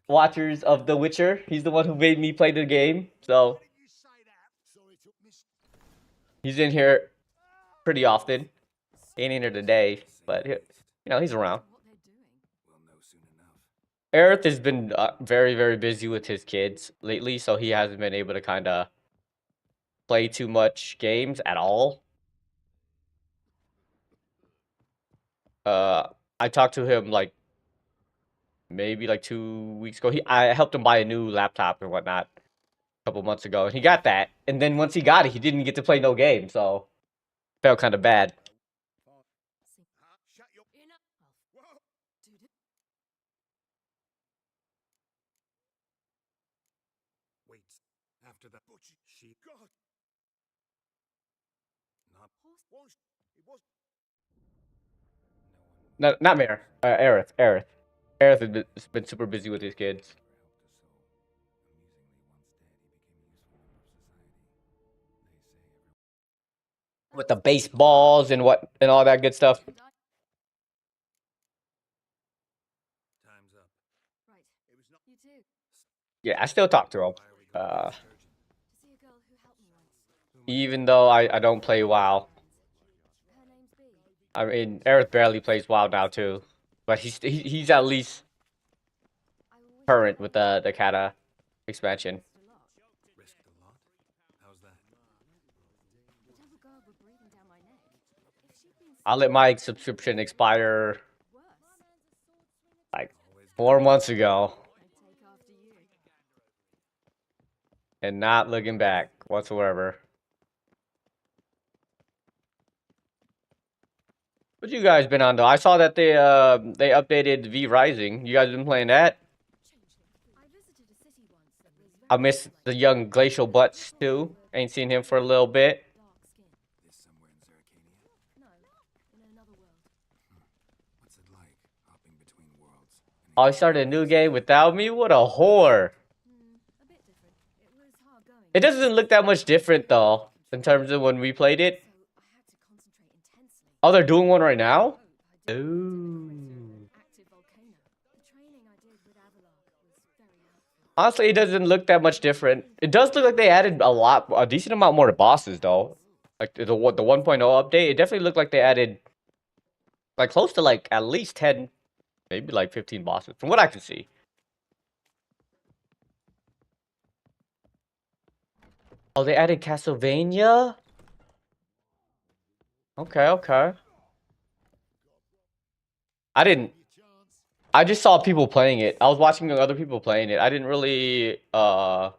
watchers of The Witcher. He's the one who made me play the game. So he's in here pretty often. He ain't in here today, but you know he's around. Aerith has been very, very busy with his kids lately, so he hasn't been able to kind of play too much games at all. I talked to him like maybe like 2 weeks ago. I helped him buy a new laptop and whatnot a couple months ago, and he got that. And then once he got it, he didn't get to play no game, so felt kind of bad. Wait, after the butcher, she God. Not Mare. Aerith. Aerith has been super busy with his kids. With the baseballs and all that good stuff. Time's up. Right. It was not you too. Yeah, I still talk to him. To see a girl who helped me once. Even though I don't play WoW. Her name's B. I mean, Aerith barely plays WoW now too, but he's at least I always current with the Kata expansion. risked a lot. Risked a lot? How's that? The devil guard were breathing down my neck. If she'd been I'll let my subscription expire worse, like 4 months ago, I'd take after you. and not looking back whatsoever. What you guys been on though? I saw that they updated V Rising. You guys been playing that? I visited a city once that was very I miss the young Glacial Butts too. Ain't seen him for a little bit. dark skin. This somewhere in Zeracania? No, in another world. What's it like, hopping between worlds? Oh, he started a new game without me? What a whore. A bit different. It was hard going. It doesn't look that much different though, in terms of when we played it. So I had to concentrate intensely. Oh, they're doing one right now? I did Ooh. active volcano. The training I did with Avalok was very helpful. Honestly, it doesn't look that much different. It does look like they added a decent amount more to bosses though. Like the 1.0 update, it definitely looked like they added like close to like at least 10, maybe like 15 bosses from what I can see. Oh, they added Castlevania? Okay. I just saw people playing it. I was watching other people playing it. I didn't really Sure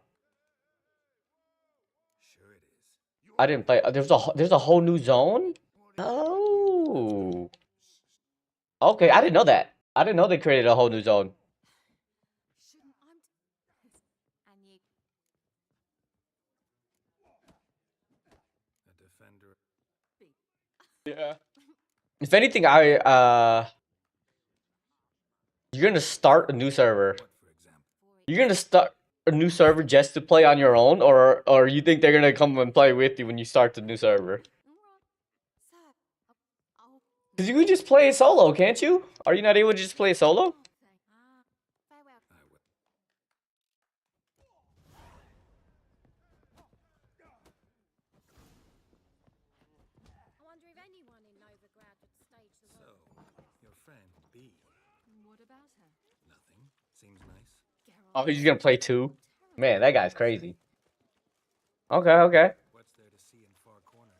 it is. I didn't play. There's a whole new zone? Oh. Okay, I didn't know that. I didn't know they created a whole new zone. Shouldn't and you A defender. Yeah. If anything, you're gonna start a new server. What, for example? You're gonna start a new server just to play on your own, or you think they're gonna come and play with you when you start the new server? Sir, I'll Cause you can just play it solo, can't you? Are you not able to just play it solo? farewell. I will. I wonder if anyone in Novigrad would stage the So, your friend, B. What about her? Nothing. Seems nice. Oh, he's gonna play too? Man, that guy's crazy. Okay. What's there to see in Far Corners?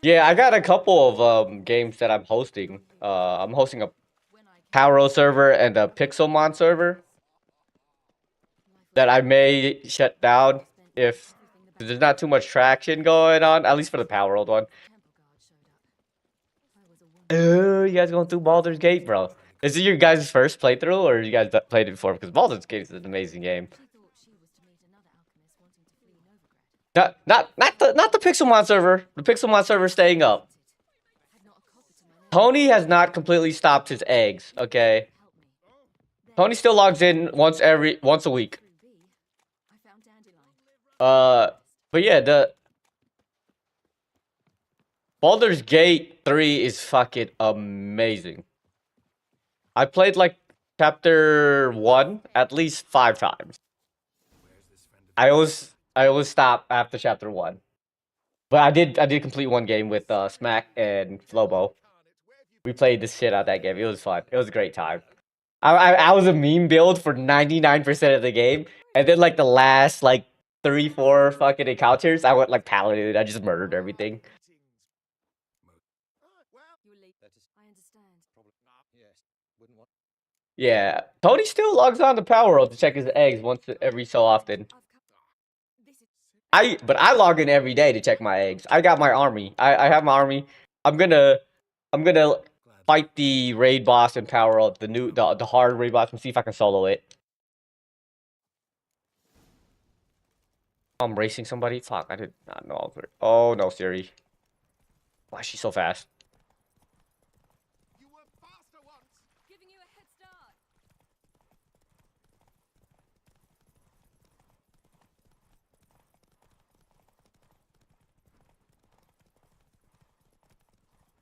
Yeah, I got a couple of games that I'm hosting. I'm hosting a When I Power server and a Pixelmon server that I may shut down if there's not too much traction going on, at least for the Power World one. temple guard showed up. I was a woman. Oh, you guys going through Baldur's Gate, bro? Is it your guys' first playthrough, or you guys played it before? Because Baldur's Gate is an amazing game. She thought she was to meet another alchemist wanting to flee Novigrad. Not the Pixelmon server. The Pixelmon server staying up. Had not a copper to my name. Tony has not completely stopped his eggs. Okay, Help me. Tony still logs in once a week. Through B, I found Dandelion. But yeah, Baldur's Gate 3 is fucking amazing. I played like chapter 1 at least 5 times. I always stop after chapter 1. But I did complete one game with Smack and Flobo. We played the shit out of that game. It was fun. It was a great time. I was a meme build for 99% of the game, and then like the last like 3-4 fucking encounters, I went like paladin. I just murdered everything. Yeah, Tony still logs on to Power Roll to check his eggs once every so often. But I log in every day to check my eggs. I got my army. I have my army. I'm gonna fight the raid boss in Power Roll, the hard raid boss, and see if I can solo it. I'm racing somebody. Fuck, I did not know. Oh no, Siri. Why is she so fast? You were faster once. Giving you a head start.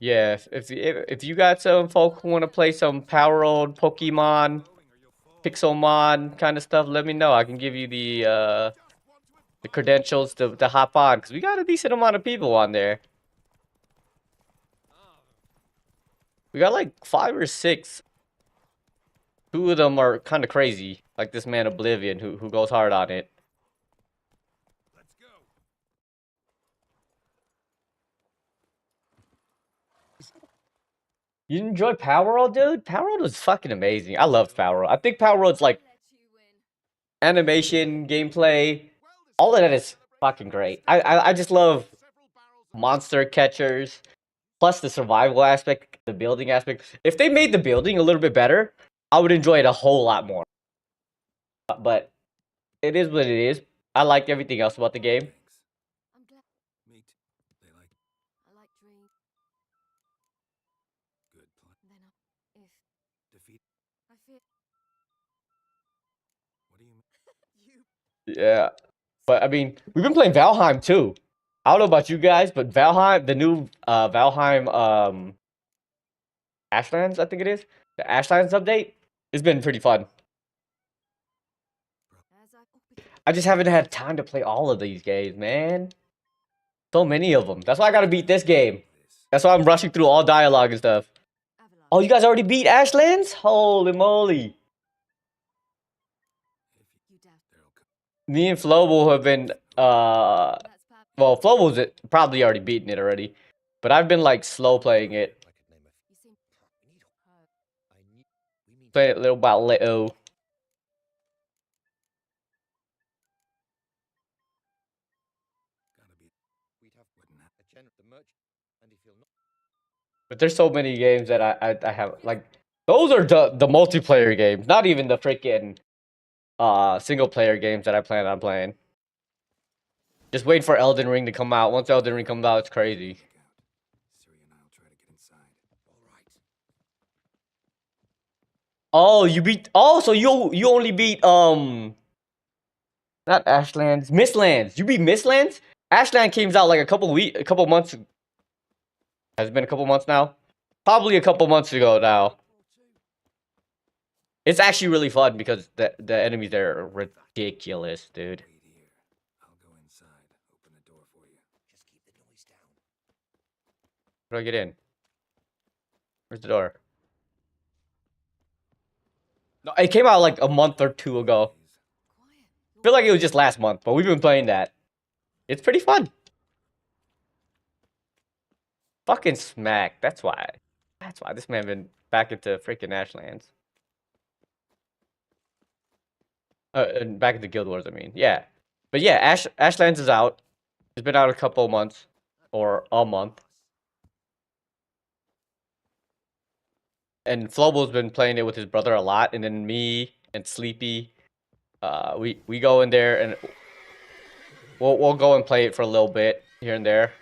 Yeah, if you got some folk who want to play some Power Roll, Pokemon, Pixelmon kind of stuff, let me know. I can give you the credentials to hop on, because we got a decent amount of people on there. We got like 5 or 6. 2 of them are kind of crazy, like this man Oblivion who goes hard on it. Let's go. You enjoy Power Roll, dude? Power Roll was fucking amazing. I love Power Roll. I think Power Roll's like Let you win. animation, gameplay, all of that is fucking great. I just love monster catchers, plus the survival aspect, the building aspect. If they made the building a little bit better, I would enjoy it a whole lot more. But it is what it is. I like everything else about the game. Thanks. I'm glad. Meat. They like I like dreams. good plan. Then if Defeat. I fear What do you mean? You. Yeah. But I mean, we've been playing Valheim too. I don't know about you guys, but Valheim, the new Valheim Ashlands, I think it is. The Ashlands update. It's been pretty fun. as I just haven't had time to play all of these games, man. So many of them. That's why I gotta beat this game. This. That's why I'm rushing through all dialogue and stuff. Avalanche. Oh, you guys already beat Ashlands? Holy moly. If You doubt. there'll come. Me and Flobo have been, That's bad. well, Flobo's probably already beaten it already. But I've been, like, slow playing it. You seem. Playing it little by little. Gotta be. Wouldn't that. But there's so many games that I have, like, those are the multiplayer games. Not even the freaking single player games that I plan on playing. Just wait for Elden Ring to come out. Once Elden Ring comes out, it's crazy. Look out. Siri and I'll try to get inside. All right. Oh, you beat. Oh, so you only beat not Ashlands, Mistlands. You beat Mistlands. Ashland came out like a couple months. Has it been a couple months now? Probably a couple months ago now. It's actually really fun because the enemies there are ridiculous, dude. Wait here. I'll go inside. Open the door for you. Just keep the noise down. How do I get in? Where's the door? No, it came out like a month or 2 ago. Quiet. I feel like it was just last month, but we've been playing that. It's pretty fun. Fucking smack. That's why. That's why this man been back into freaking Ashlands. And back into Guild Wars, I mean. Yeah. But yeah, Ashlands is out. It's been out a couple months. Or a month. And Flobo's been playing it with his brother a lot. And then me and Sleepy. We go in there and we'll go and play it for a little bit here and there.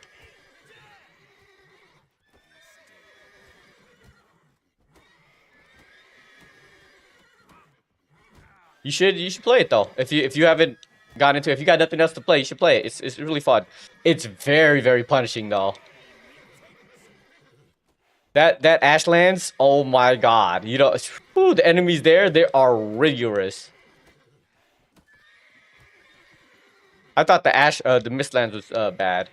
You should play it though. If you haven't gotten into it, if you got nothing else to play, you should play it. It's really fun. It's very punishing though. That Ashlands, oh my god. You know, whew, the enemies there, they are rigorous. I thought the Mistlands was bad.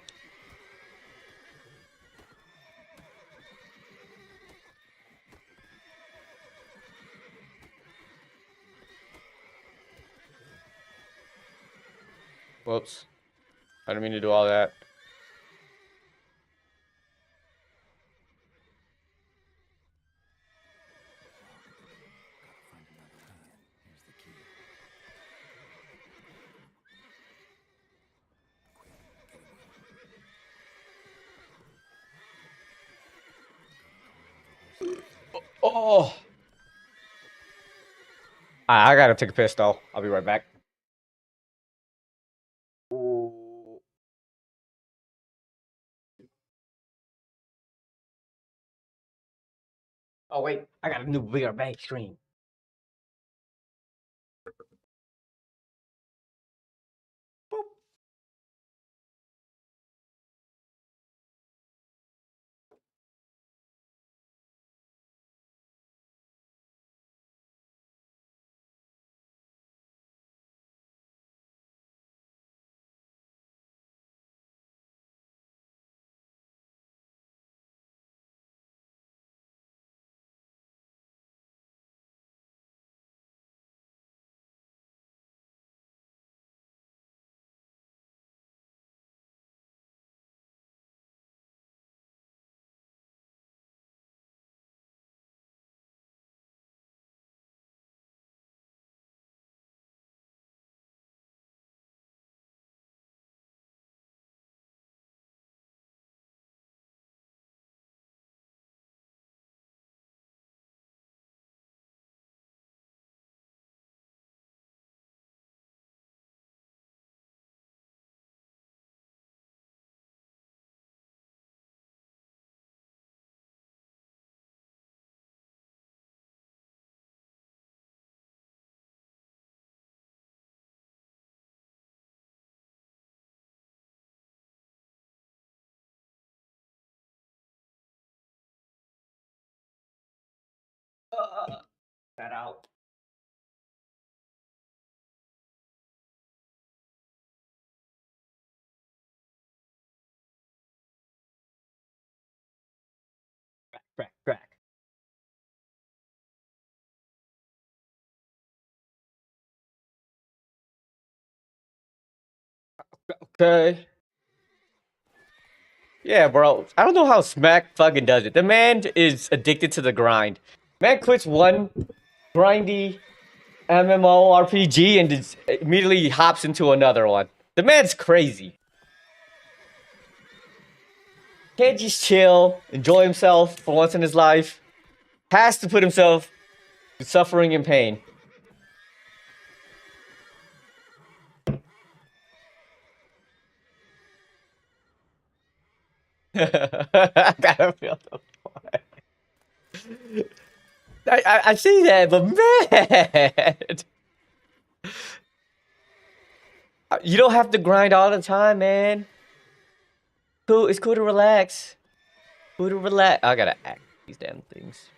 Whoops. I didn't mean to do all that. Find another way in. Here's the key. Oh. I gotta take a piss though. I'll be right back. Ooh. Oh wait, I got a new bigger bank screen. Boop. That out. Crack. Okay. Yeah, bro. I don't know how Smack fucking does it. The man is addicted to the grind. Man quits one grindy MMORPG and just immediately hops into another one. The man's crazy. Can't just chill, enjoy himself for once in his life. Has to put himself to suffering and pain. I gotta feel the I see that, but man, you don't have to grind all the time, man. Cool, it's cool to relax. Cool to relax. I gotta act these damn things.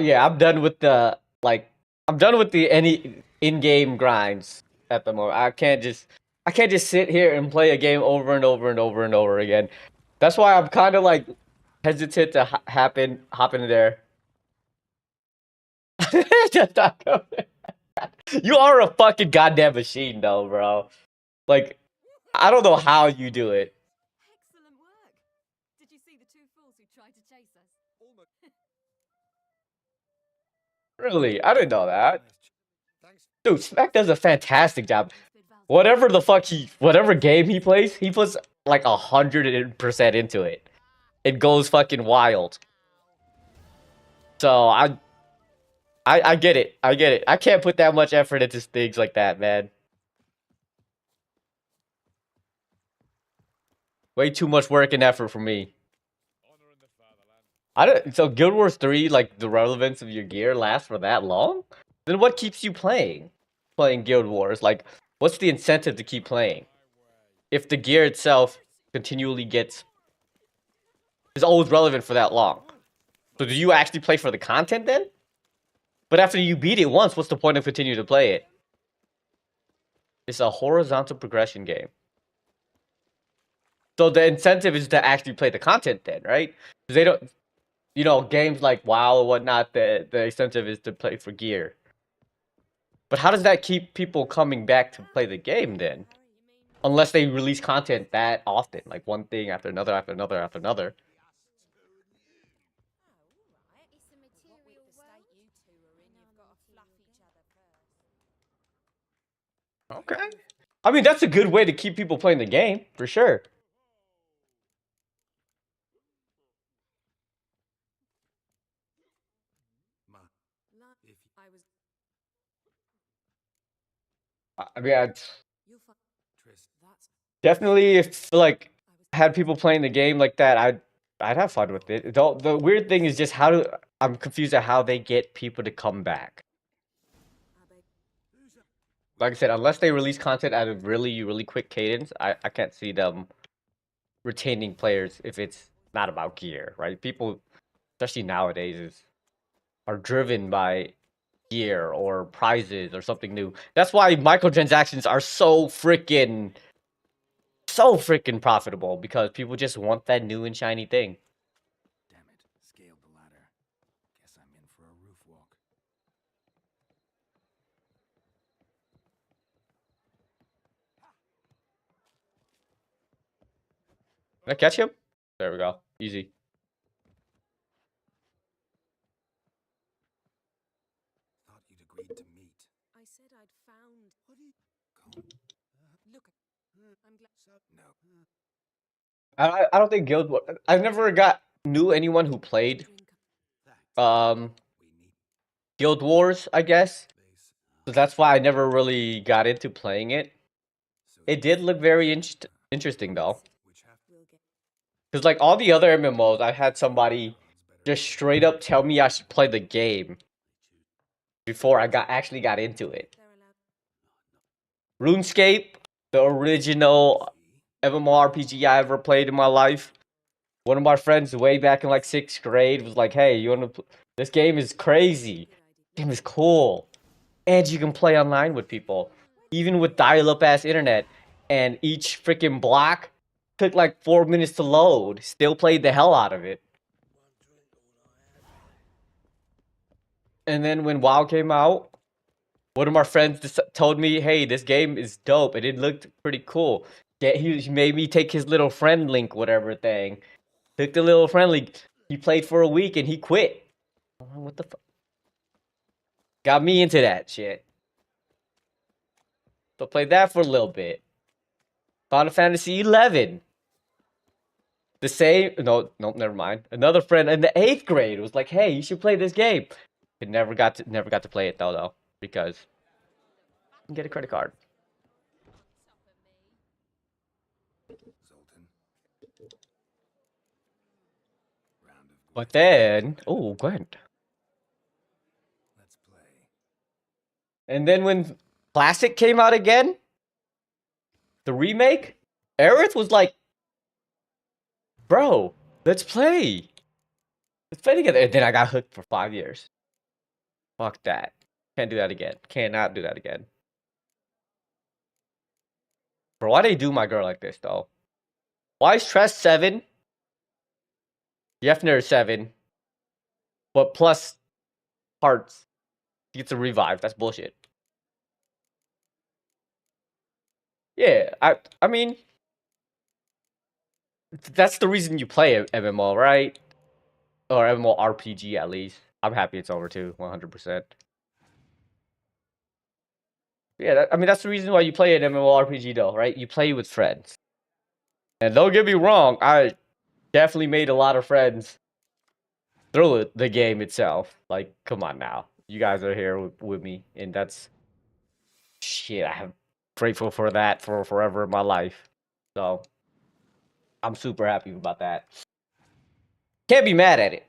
Yeah, I'm done with the I'm done with the any in-game grinds at the moment. I can't just sit here and play a game over and over and over and over again. That's why I'm kind of like hesitant to hop in there. Just talk over it. You are a fucking goddamn machine, though, bro. Like, I don't know how you do it. Excellent work. Did you see the two fools who tried to chase us? Really, I didn't know that. Thanks. Dude, Smack does a fantastic job. Whatever the fuck whatever game he plays, he puts like 100% into it. It goes fucking wild. So I get it. I get it. I can't put that much effort into things like that, man. Way too much work and effort for me. Honor in the fatherland. I don't. So Guild Wars 3, like the relevance of your gear lasts for that long? Then what keeps you playing? Playing Guild Wars, like what's the incentive to keep playing? If the gear itself continually is always relevant for that long. So do you actually play for the content then? But after you beat it once, what's the point of continuing to play it? It's a horizontal progression game. So the incentive is to actually play the content then, right? Because they don't, games like WoW or whatnot, the incentive is to play for gear. But how does that keep people coming back to play the game then? Unless they release content that often, like one thing after another, after another, after another. Okay. I mean, that's a good way to keep people playing the game, for sure. I mean, definitely, if like had people playing the game like that, I'd have fun with it. The weird thing is just I'm confused at how they get people to come back. Like I said, unless they release content at a really, really quick cadence, I can't see them retaining players if it's not about gear, right? People, especially nowadays, are driven by gear or prizes or something new. That's why microtransactions are so freaking profitable, because people just want that new and shiny thing. Damn it, scaled the ladder. Guess I'm in for a roof walk. Did I catch him? There we go. Easy. Thought you'd agreed to meet. I said I'd found. What do you... Look, I'm glad. No. I don't think Guild Wars. I never knew anyone who played Guild Wars, I guess. So that's why I never really got into playing it. It did look very interesting though. Because like all the other MMOs, I had somebody just straight up tell me I should play the game before I actually got into it. RuneScape, the original MMORPG I ever played in my life. One of my friends way back in like 6th grade was like, "Hey, you wanna? This game is crazy. This game is cool, and you can play online with people, even with dial-up ass internet. And each freaking block took like 4 minutes to load. Still played the hell out of it." And then when WoW came out, one of my friends told me, "Hey, this game is dope, and it looked pretty cool." He made me take his little friend link, whatever thing. Took the little friend link. He played for a week and he quit. What the fuck? Got me into that shit. So played that for a little bit. Final Fantasy 11. The same. No, never mind. Another friend in the 8th grade was like, "Hey, you should play this game." It never got to play it though, because I can get a credit card. Zoltan. Round of But then, oh, Gwent. Let's play. And then when Classic came out again, the remake, Aerith was like, "Bro, let's play. Let's play together." And then I got hooked for 5 years. Fuck that. Can't do that again. Cannot do that again. Bro, why they do my girl like this, though? Why is Tress 7? Yefner 7. But plus hearts. He gets a revive. That's bullshit. Yeah, I mean, that's the reason you play MMO, right? Or MMORPG at least. I'm happy it's over too, 100%. Yeah, I mean, that's the reason why you play an MMORPG though, right? You play with friends. And don't get me wrong, I definitely made a lot of friends through the game itself. Like, come on now. You guys are here with me, and that's shit. I'm grateful for that for forever in my life. So, I'm super happy about that. Can't be mad at it.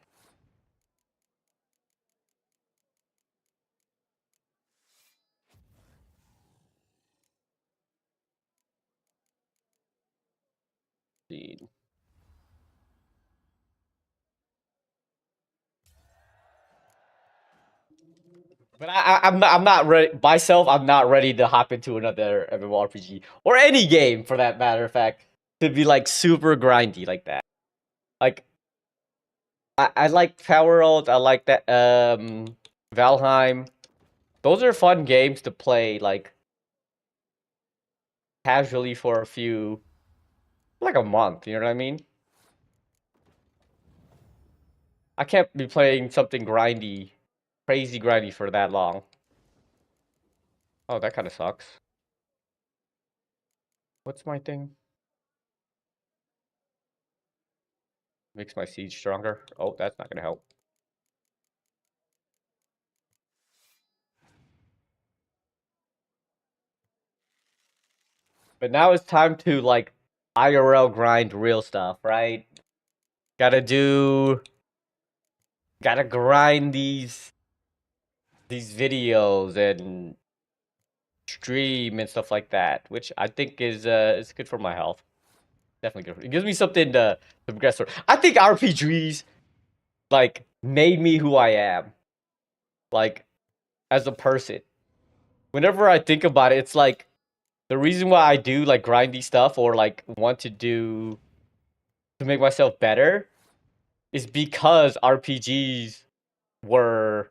But I'm not ready myself. I'm not ready to hop into another MMORPG or any game for that matter of fact to be like super grindy like that. Like I like Power World. I like that Valheim. Those are fun games to play like casually for a few like a month. You know what I mean? I can't be playing something grindy, crazy grindy for that long. Oh, that kind of sucks. What's my thing? Makes my siege stronger. Oh, that's not gonna help. But now it's time to like IRL grind real stuff, right? Gotta grind these videos and stream and stuff like that, which I think is good for my health. Definitely good. It gives me something to progress through. I think RPGs like made me who I am, like as a person. Whenever I think about it, it's like the reason why I do like grindy stuff or like want to do to make myself better is because RPGs were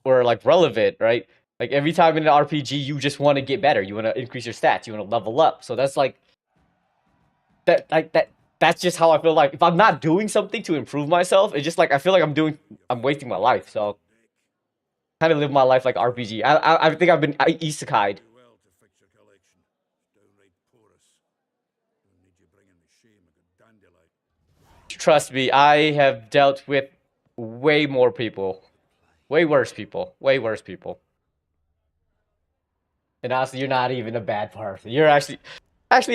like relevant, right? Like every time in an RPG, you just want to get better. You want to increase your stats. You want to level up. So that's like that. Like that. That's just how I feel. Like if I'm not doing something to improve myself, it's just like I feel like I'm wasting my life. So kind of live my life like RPG. I think I've been isekai'd. Do well to fix your collection. It's downright porous. Don't need you bringing me shame a good dandelion. Trust me, I have dealt with way more people, way worse people, way worse people. And honestly, you're not even a bad person. You're actually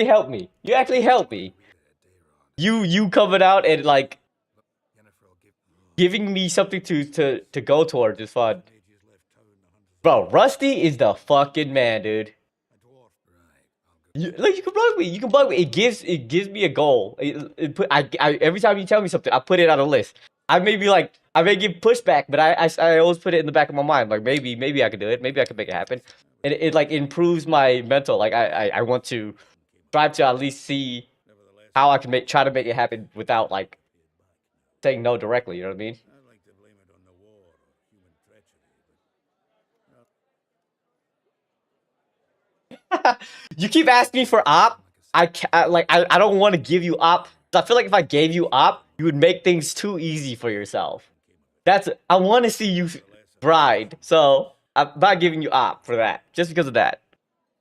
helped me. You actually helped me. You coming out and like giving me something to go towards is fun. Bro, Rusty is the fucking man, dude. Like you can bug me. You can bug me. It gives me a goal. I every time you tell me something, I put it on a list. I may give pushback, but I always put it in the back of my mind. Like maybe I could do it. Maybe I could make it happen. And it like improves my mental. Like I want to strive to at least see how I can try to make it happen without like saying no directly. You know what I mean? I like to blame it on the war or human treachery, You keep asking me for op. I don't want to give you op. I feel like if I gave you op, you would make things too easy for yourself. I want to see you bride, so I'm not giving you op for that, just because of that.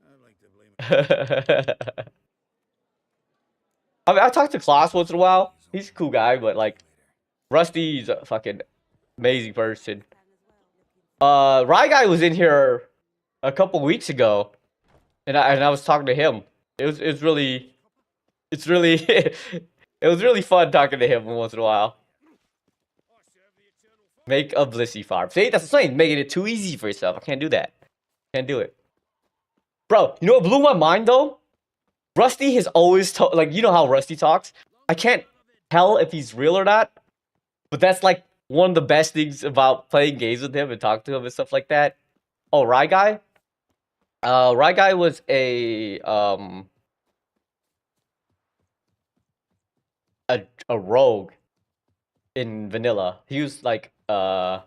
I like to blame it. I mean, I talk to Klaus once in a while. He's a cool guy, but like Rusty's a fucking amazing person. Rye Guy was in here a couple weeks ago, and I was talking to him. It's really it was really fun talking to him once in a while. Make a Blissey farm. See, that's the thing. Making it too easy for yourself. I can't do that. Can't do it. Bro, you know what blew my mind though? Rusty has always like you know how Rusty talks. I can't tell if he's real or not, but that's like one of the best things about playing games with him and talking to him and stuff like that. Oh, Rye Guy. Rye Guy was a rogue in vanilla. He was like one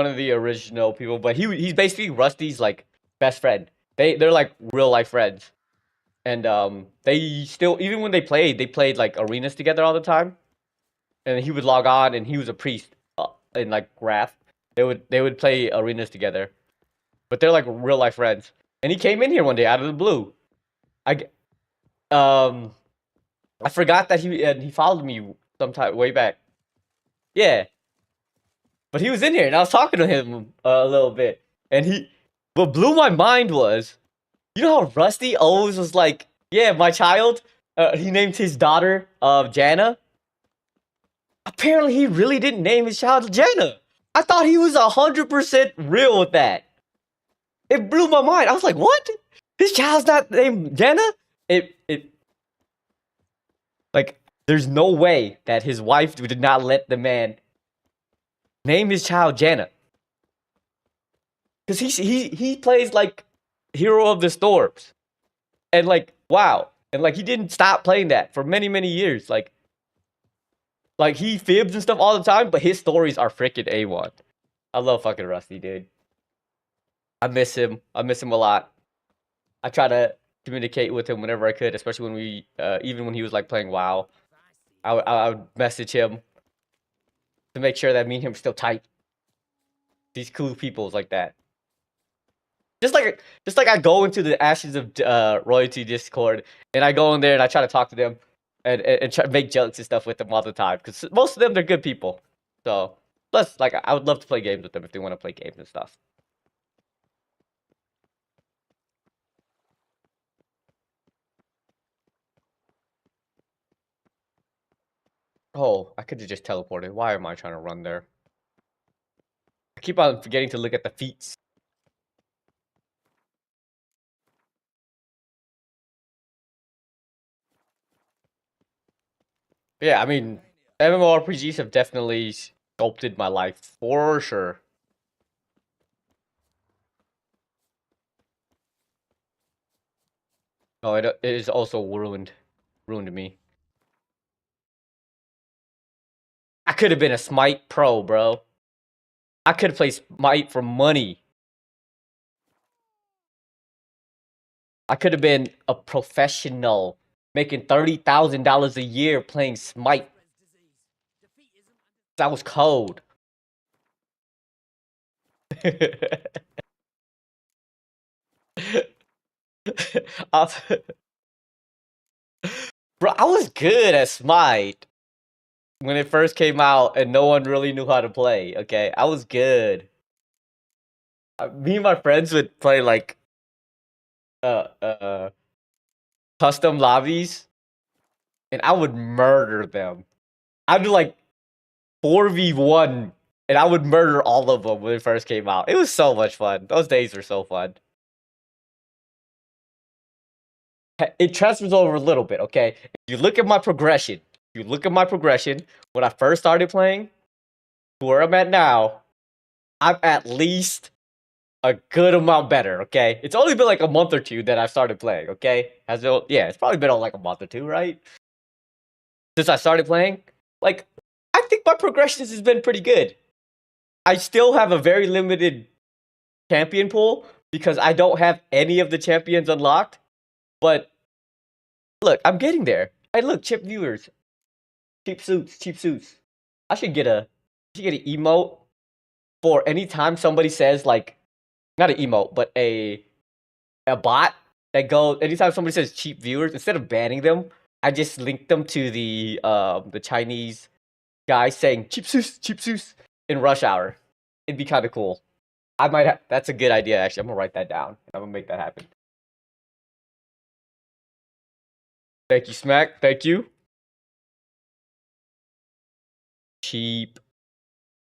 of the original people, but he's basically Rusty's like best friend. They're like real life friends. And they still even when they played like arenas together all the time. And he would log on and he was a priest in like Wrath. They would play arenas together. But they're like real life friends. And he came in here one day out of the blue. I forgot that he followed me sometime way back. Yeah. But he was in here and I was talking to him a little bit. And what blew my mind was, you know how Rusty always was like, yeah, my child. He named his daughter Jana. Apparently he really didn't name his child Jana. I thought he was 100% real with that. It blew my mind. I was like, what? His child's not named Jana? Like, there's no way that his wife did not let the man Name his child Janet. Cause he plays like Hero of the Storms. And like, wow. And like he didn't stop playing that for many, many years. Like he fibs and stuff all the time, but his stories are freaking A1. I love fucking Rusty, dude. I miss him. I miss him a lot. I try to communicate with him whenever I could, especially when we, even when he was like playing WoW. I would message him to make sure that me and him are still tight. These cool peoples like that. Just like I go into the Ashes of Royalty Discord and I go in there and I try to talk to them and try to make jokes and stuff with them all the time because most of them they're good people. So plus like I would love to play games with them if they want to play games and stuff. Oh, I could have just teleported. Why am I trying to run there? I keep on forgetting to look at the feats. Yeah, I mean, MMORPGs have definitely sculpted my life for sure. Oh, it is also ruined me. I could have been a Smite pro, bro. I could have played Smite for money. I could have been a professional, making $30,000 a year playing Smite. That was cold. Bro, I was good at Smite when it first came out and no one really knew how to play, okay? I was good. Me and my friends would play like uh uh custom lobbies and I would murder them. I'd do like 4v1 and I would murder all of them when it first came out. It was so much fun. Those days were so fun. It transfers over a little bit, okay? If you look at my progression, when I first started playing to where I'm at now, I'm at least a good amount better, okay? It's only been like a month or two that I've started playing, okay? Yeah, it's probably been like a month or two, right? Since I started playing. Like, I think my progressions has been pretty good. I still have a very limited champion pool because I don't have any of the champions unlocked. But look, I'm getting there. Hey, look, chip viewers, cheap suits. I should get an emote for anytime somebody says like, not an emote, but a bot that goes anytime somebody says cheap viewers. Instead of banning them, I just link them to the Chinese guy saying cheap suits in rush hour. It'd be kind of cool. I might have. That's a good idea, actually. I'm gonna write that down. I'm gonna make that happen. Thank you, Smack. Thank you. Cheap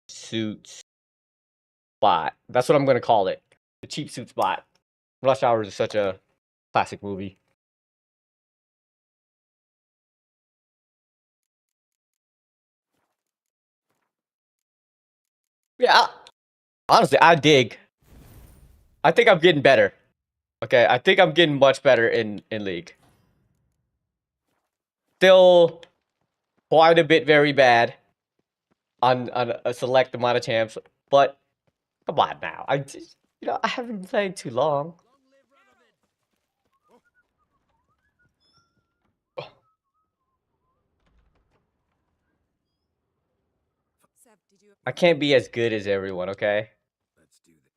suits bot. That's what I'm gonna call it. The cheap suits bot. Rush Hour is such a classic movie. Yeah, honestly, I dig. I think I'm getting better. Okay, I think I'm getting much better in League. Still quite a bit very bad on a select amount of champs, but come on now. I just, I haven't been playing too long. I can't be as good as everyone, okay? Let's do this.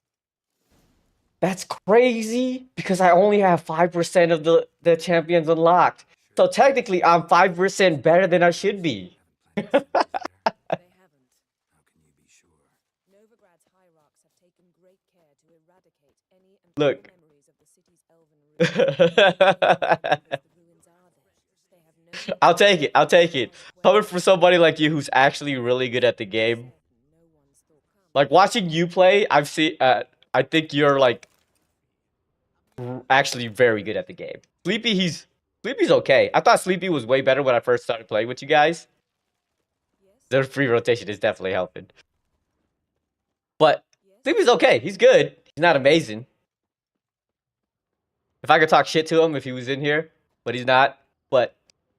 That's crazy because I only have 5% of the champions unlocked. So technically, I'm 5% better than I should be. They haven't. How can you be sure? Novigrad's hierarchs have taken great care to eradicate any and Look. all memories of the city's elven ruins. The ruins are there. They have no I'll take it. I'll take it. Coming from somebody like you who's actually really good at the game. no one's thought come. Like watching you play, I've seen. I think you're like actually very good at the game. Sleepy's okay. I thought Sleepy was way better when I first started playing with you guys. Yes? Their free rotation is definitely helping. But Sleepy's okay. He's good. He's not amazing. If I could talk shit to him if he was in here, but he's not. But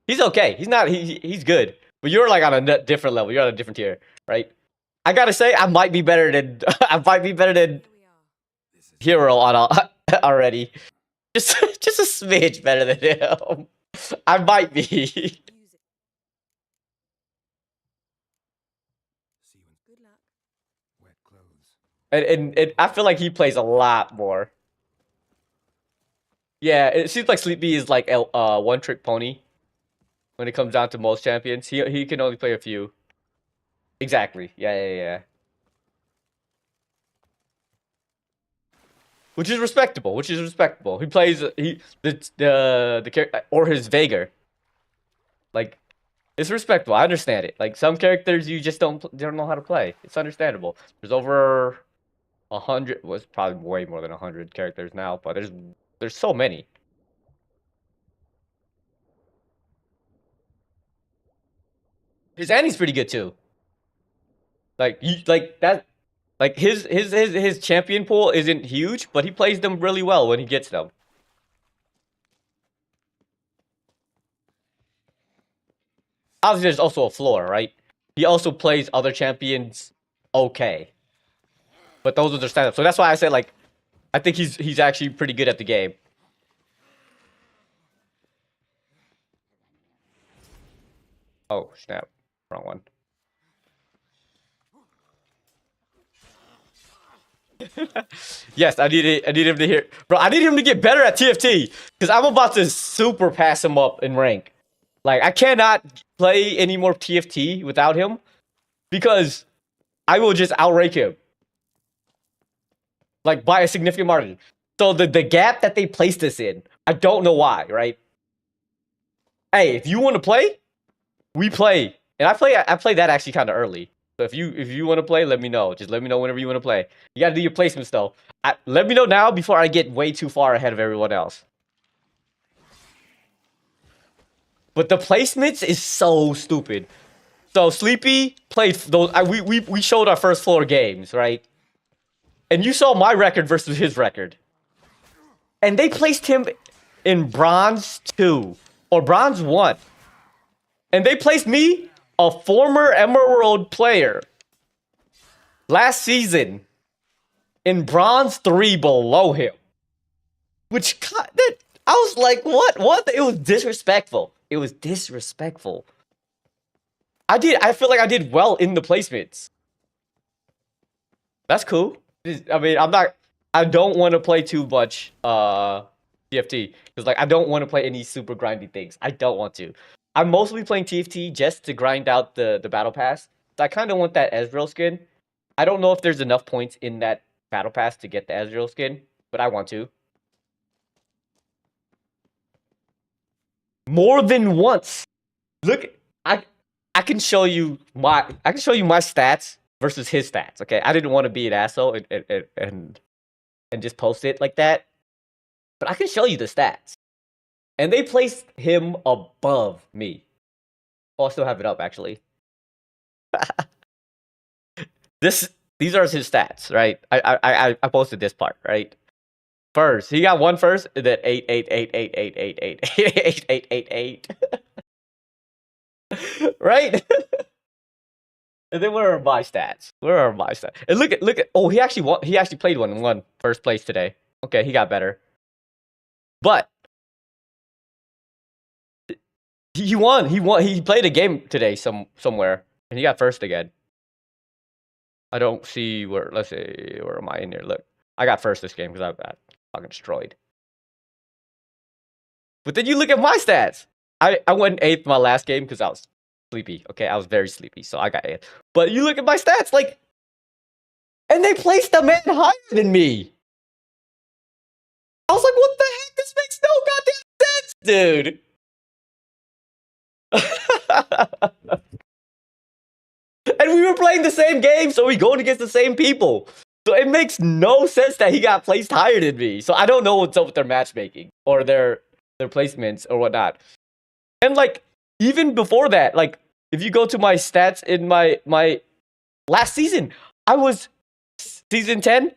he's okay. He's not. He's good. But you're like on a different level. You're on a different tier, right? I gotta say, I might be better than Hero already. Just a smidge better than him. I might be. Good luck. Wet clothes. And I feel like he plays a lot more. Yeah, it seems like Sleepy is like a one-trick pony when it comes down to most champions. He can only play a few. Exactly. Yeah. Which is respectable. He plays the character or his Veigar. Like, it's respectable. I understand it. Like, some characters you just don't know how to play. It's understandable. There's over 100. Was probably way more than 100 characters now, but there's so many. His Annie's pretty good too. Like his champion pool isn't huge, but he plays them really well when he gets them. Obviously, there's also a floor, right? He also plays other champions okay, but those are the stand-up. So that's why I say like, I think he's actually pretty good at the game. Oh snap! Wrong one. Yes, I need him to hear, bro. I need him to get better at TFT because I'm about to super pass him up in rank. Like, I cannot play any more TFT without him because I will just outrank him, like, by a significant margin. So the gap that they placed us in, I don't know why, right? Hey, if you want to play, we play, and I play that actually kind of early. So if you want to play, let me know. Just let me know whenever you want to play. You gotta do your placements though. Let me know now before I get way too far ahead of everyone else. But the placements is so stupid. So Sleepy played those. We showed our first floor games, right? And you saw my record versus his record. And they placed him in bronze 2 or bronze 1. And they placed me, a former Emerald player, last season, in bronze 3 below him. Which I was like, what? It was disrespectful. It was disrespectful. I feel like I did well in the placements. That's cool. I mean, I don't want to play too much TFT because like I don't want to play any super grindy things. I don't want to. I'm mostly playing TFT just to grind out the battle pass. So I kind of want that Ezreal skin. I don't know if there's enough points in that battle pass to get the Ezreal skin, but I want to. More than once. Look, I can show you my stats versus his stats. Okay, I didn't want to be an asshole and just post it like that, but I can show you the stats, and they placed him above me. Oh, I still have it up actually. These are his stats, right? I posted this part, right? First, he got one first, and then 8. Right? And then where are my stats? And look at oh, he actually played one and won first place today. Okay, he got better. But he won. He played a game today somewhere and he got first again. I don't see where, let's see, where am I in here? Look, I got first this game because I got fucking destroyed. But then you look at my stats. I went 8th my last game because I was sleepy. Okay, I was very sleepy, so I got 8th. But you look at my stats, like, and they placed a man higher than me. I was like, what the heck? This makes no goddamn sense, dude. And we were playing the same game, so we going against the same people. So it makes no sense that he got placed higher than me. So I don't know what's up with their matchmaking or their placements or whatnot. And like, even before that, like, if you go to my stats in my last season, I was Season 10,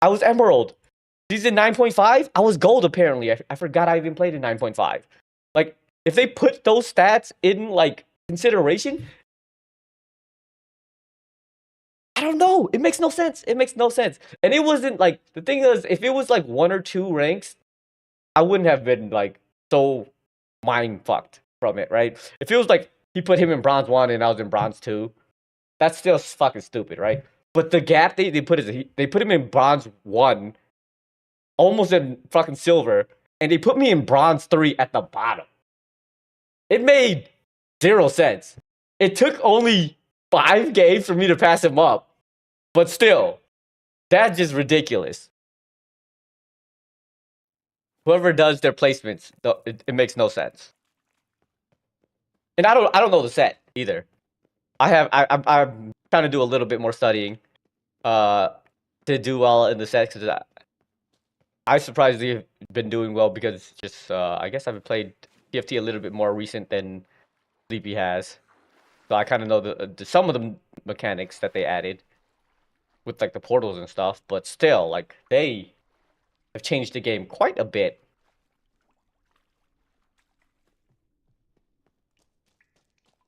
I was Emerald. Season 9.5, I was Gold, apparently. I forgot I even played in 9.5. Like, if they put those stats in, like, consideration, I don't know. It makes no sense. It makes no sense. And it wasn't, like, the thing is, if it was, like, 1 or 2 ranks, I wouldn't have been, like, so mind-fucked from it, right? If it was, like, he put him in Bronze 1 and I was in Bronze 2, that's still fucking stupid, right? But the gap they put is, they put him in Bronze 1, almost in fucking Silver, and they put me in Bronze 3 at the bottom. It made 0 sense. It took only 5 games for me to pass him up. But still, that's just ridiculous. Whoever does their placements, it makes no sense. And I don't know the set either. I'm trying to do a little bit more studying to do well in the set, because I surprisingly have been doing well because just I guess I've played TFT a little bit more recent than Sleepy has. So I kind of know the some of the mechanics that they added with like the portals and stuff, but still, like, they have changed the game quite a bit.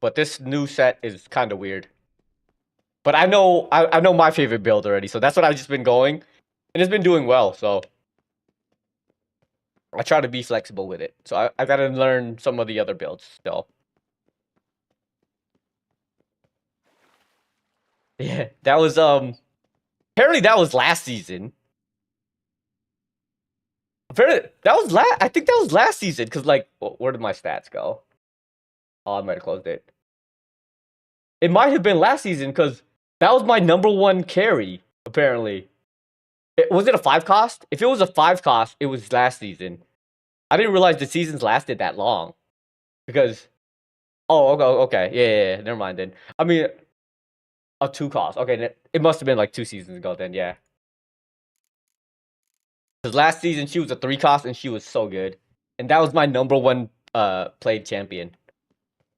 But this new set is kind of weird. But I know my favorite build already, so that's what I've just been going, and it's been doing well. So I try to be flexible with it. So I gotta learn some of the other builds still. Yeah, that was apparently that was last season. Apparently that was I think that was last season, because, like, where did my stats go? Oh, I might have closed it. It might have been last season, because that was my #1 carry, apparently. Was it a 5 cost? If it was a 5 cost, it was last season. I didn't realize the seasons lasted that long. Because, oh, okay, yeah, never mind then. I mean, a 2 cost. Okay, it must have been like 2 seasons ago then, yeah. Because last season she was a 3 cost and she was so good. And that was my #1 played champion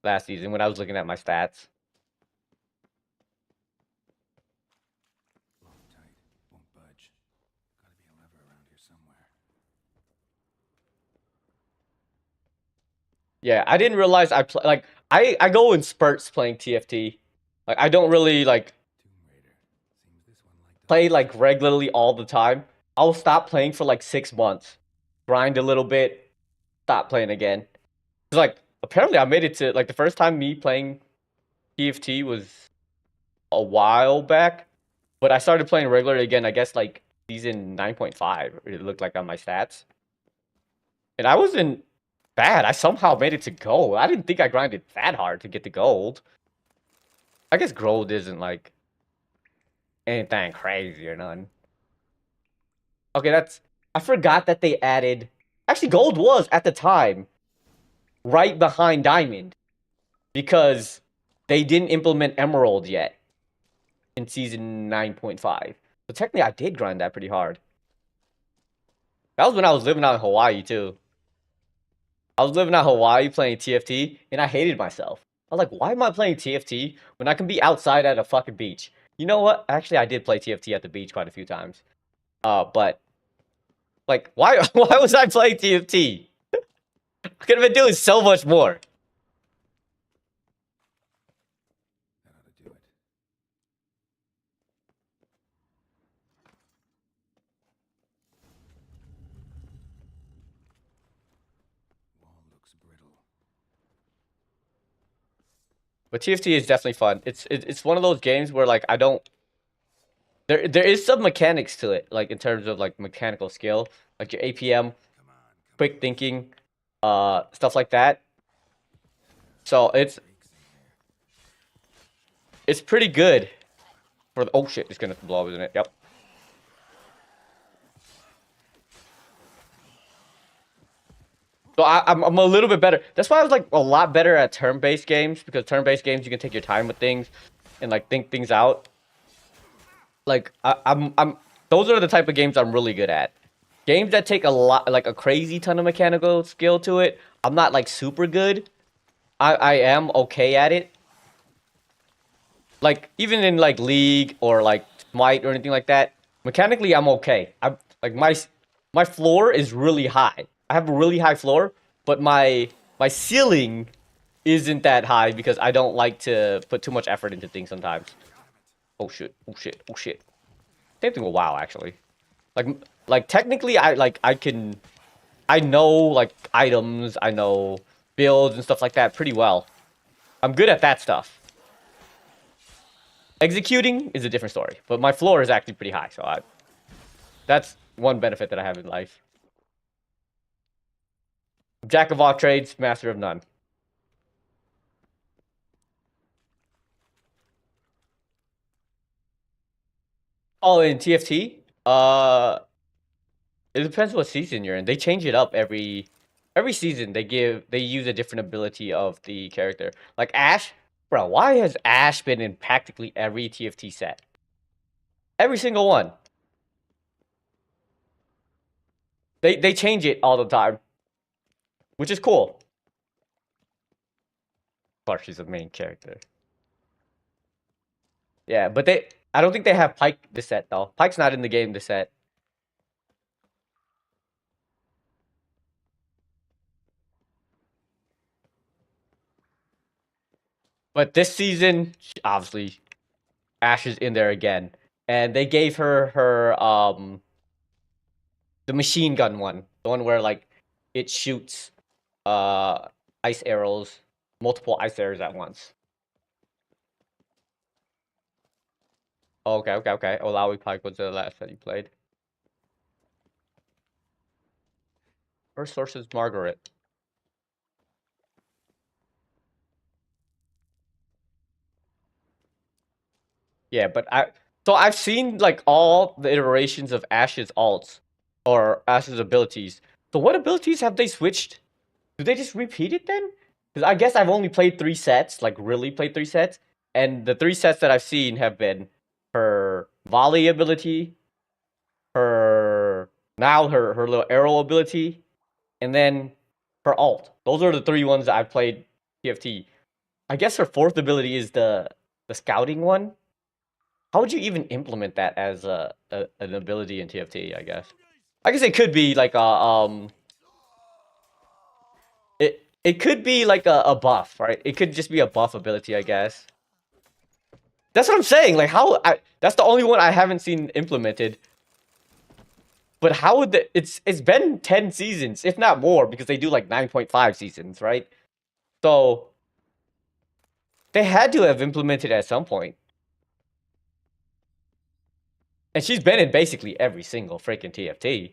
last season when I was looking at my stats. Lock tight. Won't budge. Gotta be a lever around here somewhere. Yeah, I didn't realize I go in spurts playing TFT. Like, I don't really like Tomb Raider. Seems this one liked play like regularly all the time. I'll stop playing for like 6 months, grind a little bit, stop playing again. It's like, apparently I made it to, like, the first time me playing TFT was a while back, but I started playing regularly again, I guess, like, season 9.5, it looked like on my stats. And I wasn't bad. I somehow made it to gold. I didn't think I grinded that hard to get to gold. I guess gold isn't, like, anything crazy or none. Okay, I forgot that they added... Actually, gold was, at the time, right behind diamond. Because they didn't implement emerald yet in season 9.5. So technically, I did grind that pretty hard. That was when I was living out in Hawaii, too. I was living out in Hawaii playing TFT, and I hated myself. I was like, why am I playing TFT when I can be outside at a fucking beach? You know what? Actually, I did play TFT at the beach quite a few times. But, like, why was I playing TFT? I could have been doing so much more. That ought to do it. Wall looks brittle. But TFT is definitely fun. It's one of those games where, like, I don't... There is some mechanics to it, like, in terms of, like, mechanical skill. Like your APM, quick thinking, stuff like that. So it's pretty good for the... Oh shit, it's gonna blow up, isn't it? Yep. So I'm a little bit better. That's why I was, like, a lot better at turn-based games, because turn-based games you can take your time with things and, like, think things out. Like, I'm those are the type of games I'm really good at. Games that take a lot, like, a crazy ton of mechanical skill to it, I'm not, like, super good. I am okay at it. Like, even in, like, League or, like, smite or anything like that. Mechanically, I'm okay. I'm like my floor is really high. I have a really high floor, but my ceiling isn't that high because I don't like to put too much effort into things sometimes. Oh shit! Oh shit! Oh shit! Same thing with WoW actually. Like technically, I know like items, I know builds and stuff like that pretty well. I'm good at that stuff. Executing is a different story, but my floor is actually pretty high, so that's one benefit that I have in life. Jack of all trades, master of none. Oh, in TFT? It depends what season you're in. They change it up every season. They use a different ability of the character. Like Ashe, bro, why has Ashe been in practically every TFT set? Every single one. They change it all the time, which is cool. But she's the main character. Yeah, but I don't think they have Pyke this set though. Pyke's not in the game this set. But this season, obviously, Ashe is in there again, and they gave her the machine gun one, the one where like it shoots ice arrows, multiple ice arrows at once. Oh, okay. Olawi Pyke was the last that you played. First source is Margaret. Yeah, but I've seen like all the iterations of Ashe's alts or Ashe's abilities. So what abilities have they switched? Do they just repeat it then? Because I guess I've only played 3 sets, like really played 3 sets, and the 3 sets that I've seen have been her volley ability, her little arrow ability, and then her alt. Those are the 3 ones that I've played TFT. I guess her 4th ability is the scouting one. How would you even implement that as an ability in TFT? I guess it could be like a it could be like a buff, right? It could just be a buff ability, I guess. That's what I'm saying. Like that's the only one I haven't seen implemented. But how would it's been 10 seasons, if not more, because they do like 9.5 seasons, right? So they had to have implemented at some point. And she's been in basically every single freaking TFT.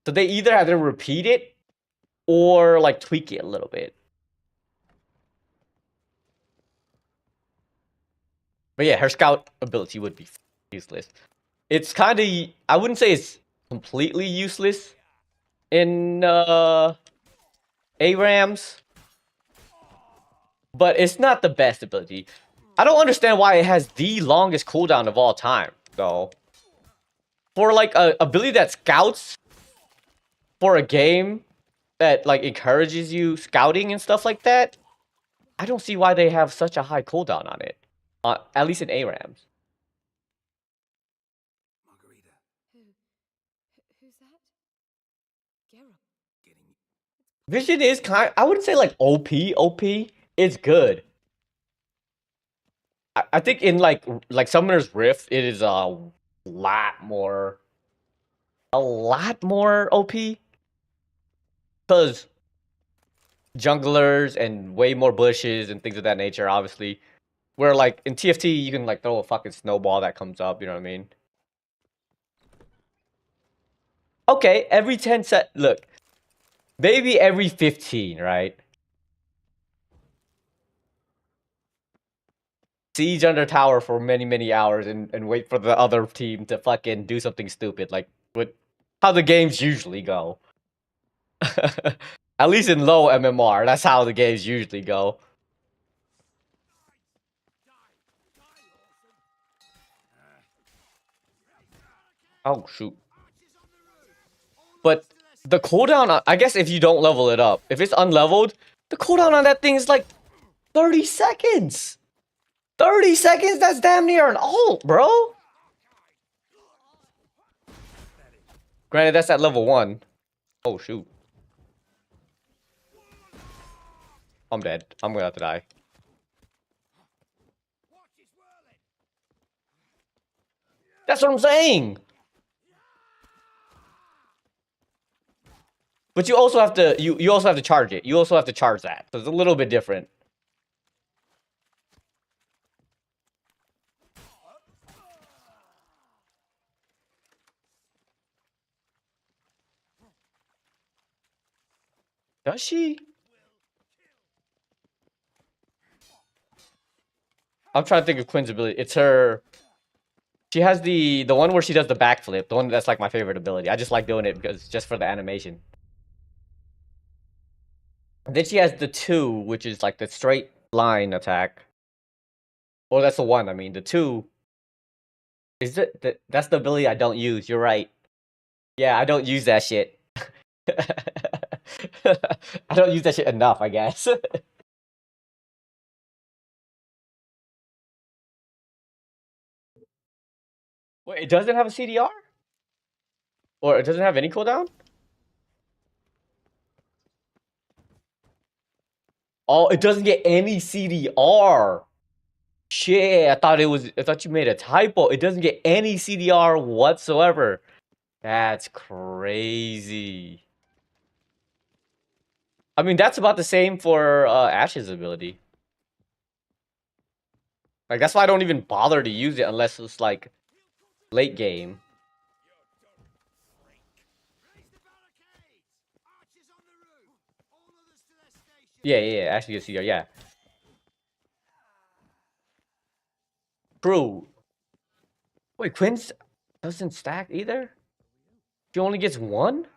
So they either have to repeat it or like tweak it a little bit. But yeah, her scout ability would be useless. It's kind of, I wouldn't say it's completely useless in ARAMs, but it's not the best ability. I don't understand why it has the longest cooldown of all time, though. For like a ability that scouts for a game that like encourages you scouting and stuff like that, I don't see why they have such a high cooldown on it. At least in ARAMs. Margarita, Who's that? Geralt. getting Vision is I wouldn't say like OP. It's good. I think in like Summoner's Rift, it is a lot more OP. Because junglers and way more bushes and things of that nature, obviously. Where like in TFT, you can like throw a fucking snowball that comes up, you know what I mean? Okay, every 10 set, look, maybe every 15, right? Siege under tower for many hours and wait for the other team to fucking do something stupid, like how the games usually go. At least in low MMR, that's how the games usually go. Oh shoot. But the cooldown, I guess if you don't level it up, if it's unleveled, the cooldown on that thing is like 30 seconds. 30 seconds? That's damn near an ult, bro. Granted, that's at level 1. Oh, shoot. I'm dead. I'm gonna have to die. That's what I'm saying! But you also have to you also have to charge it. You also have to charge that. So it's a little bit different. Does she? I'm trying to think of Quinn's ability. It's her. She has the one where she does the backflip. The one that's like my favorite ability. I just like doing it because just for the animation. And then she has the 2, which is like the straight line attack. Or that's the 1. I mean, the 2 is it. That's the ability I don't use. You're right. Yeah, I don't use that shit. I don't use that shit enough, I guess. Wait, it doesn't have a CDR? Or it doesn't have any cooldown? Oh, it doesn't get any CDR. Shit, I thought you made a typo. It doesn't get any CDR whatsoever. That's crazy. I mean, that's about the same for Ash's ability. Like, that's why I don't even bother to use it unless it's like late game. Yeah, Ash gets CDR, yeah. True. Wait, Quinn's doesn't stack either? She only gets 1?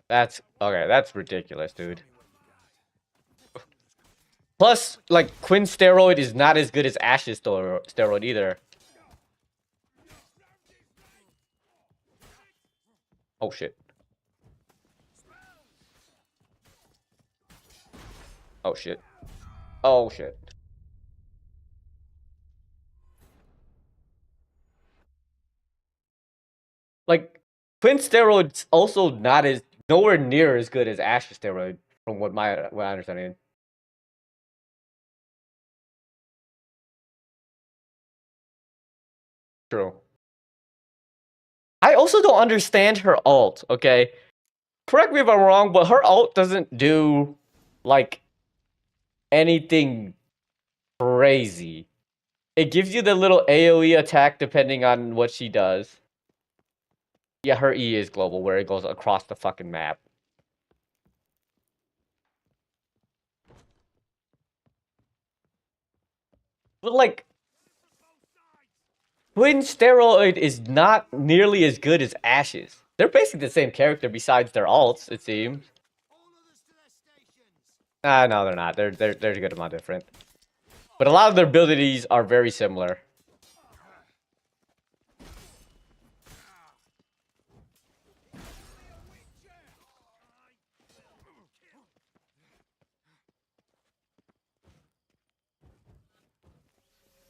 That's okay, that's ridiculous, dude. Plus, like, Quinn's steroid is not as good as Ash's steroid either. Oh shit. Oh shit. Oh shit. Like, Quinn's steroid's also nowhere near as good as Ash's steroid, from what I understand. True. I also don't understand her ult, okay? Correct me if I'm wrong, but her ult doesn't do, like, anything crazy. It gives you the little AoE attack depending on what she does. Yeah, her E is global, where it goes across the fucking map. But, like, Twin Steroid is not nearly as good as Ash's. They're basically the same character besides their alts, it seems. No, they're not. They're a good amount different. But a lot of their abilities are very similar.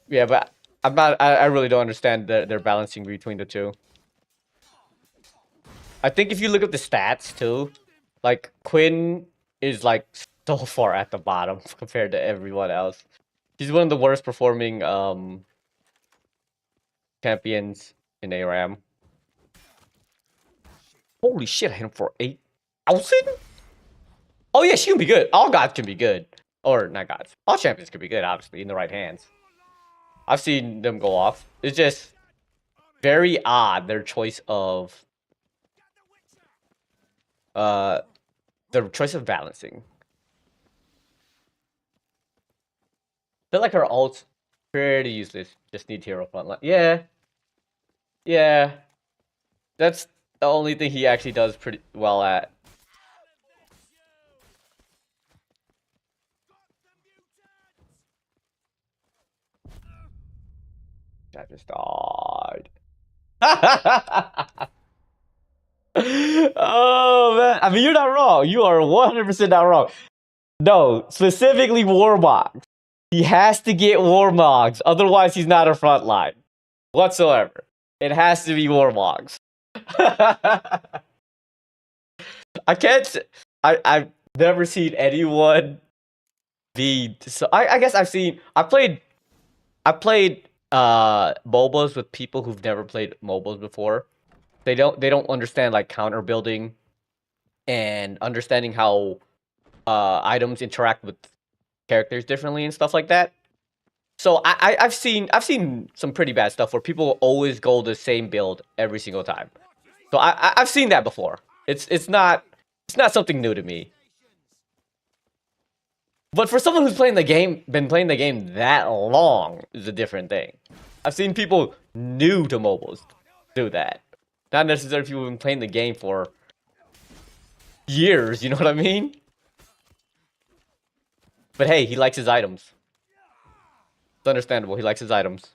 Yeah, but I really don't understand their balancing between the two. I think if you look at the stats too, like, Quinn is like so far at the bottom compared to everyone else. She's one of the worst performing champions in ARAM. Holy shit, I hit him for 8,000? Oh yeah, she can be good. All gods can be good. Or not gods. All champions can be good, obviously, in the right hands. I've seen them go off. It's just very odd, their choice of balancing. I feel like her ult's pretty useless. Just need hero frontline. Yeah. That's the only thing he actually does pretty well at. I just died. Oh man, I mean, you're not wrong. You are 100% not wrong. No, specifically Warmogs. He has to get Warmogs, otherwise he's not a frontline whatsoever. It has to be Warmogs. I can't. I've never seen anyone be. So I guess I've seen. I played MOBAs with people who've never played MOBAs before. They don't understand like counter building and understanding how items interact with characters differently and stuff like that. So I've seen some pretty bad stuff where people always go the same build every single time. So I've seen that before. It's not something new to me. But for someone who's been playing the game that long, is a different thing. I've seen people new to mobiles do that. Not necessarily people who've been playing the game for years, you know what I mean? But hey, he likes his items. It's understandable, he likes his items.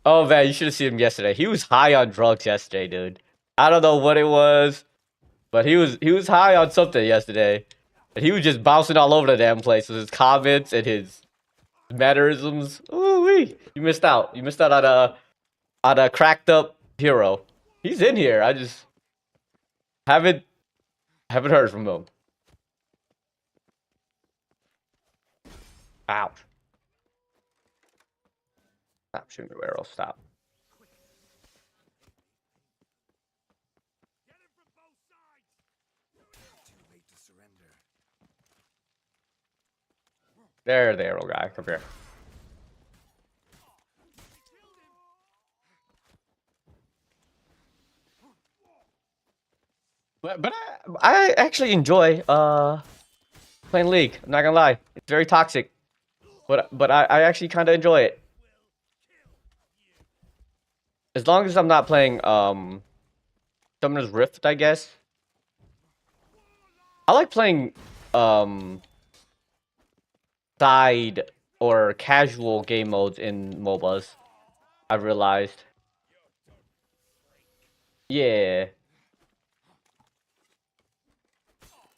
Oh man, you should have seen him yesterday. He was high on drugs yesterday, dude. I don't know what it was, but he was high on something yesterday. And he was just bouncing all over the damn place with his comments and his mannerisms. Ooh-wee. You missed out. You missed out on a cracked up hero. He's in here. I just haven't heard from him. Ouch. Stop shooting your arrows. Stop. Too late to surrender. There, the arrow guy. Come here. But I actually enjoy playing League. I'm not gonna lie. It's very toxic. But I actually kind of enjoy it. As long as I'm not playing Summoner's Rift, I guess. I like playing side or casual game modes in MOBAs. I've realized. Yeah.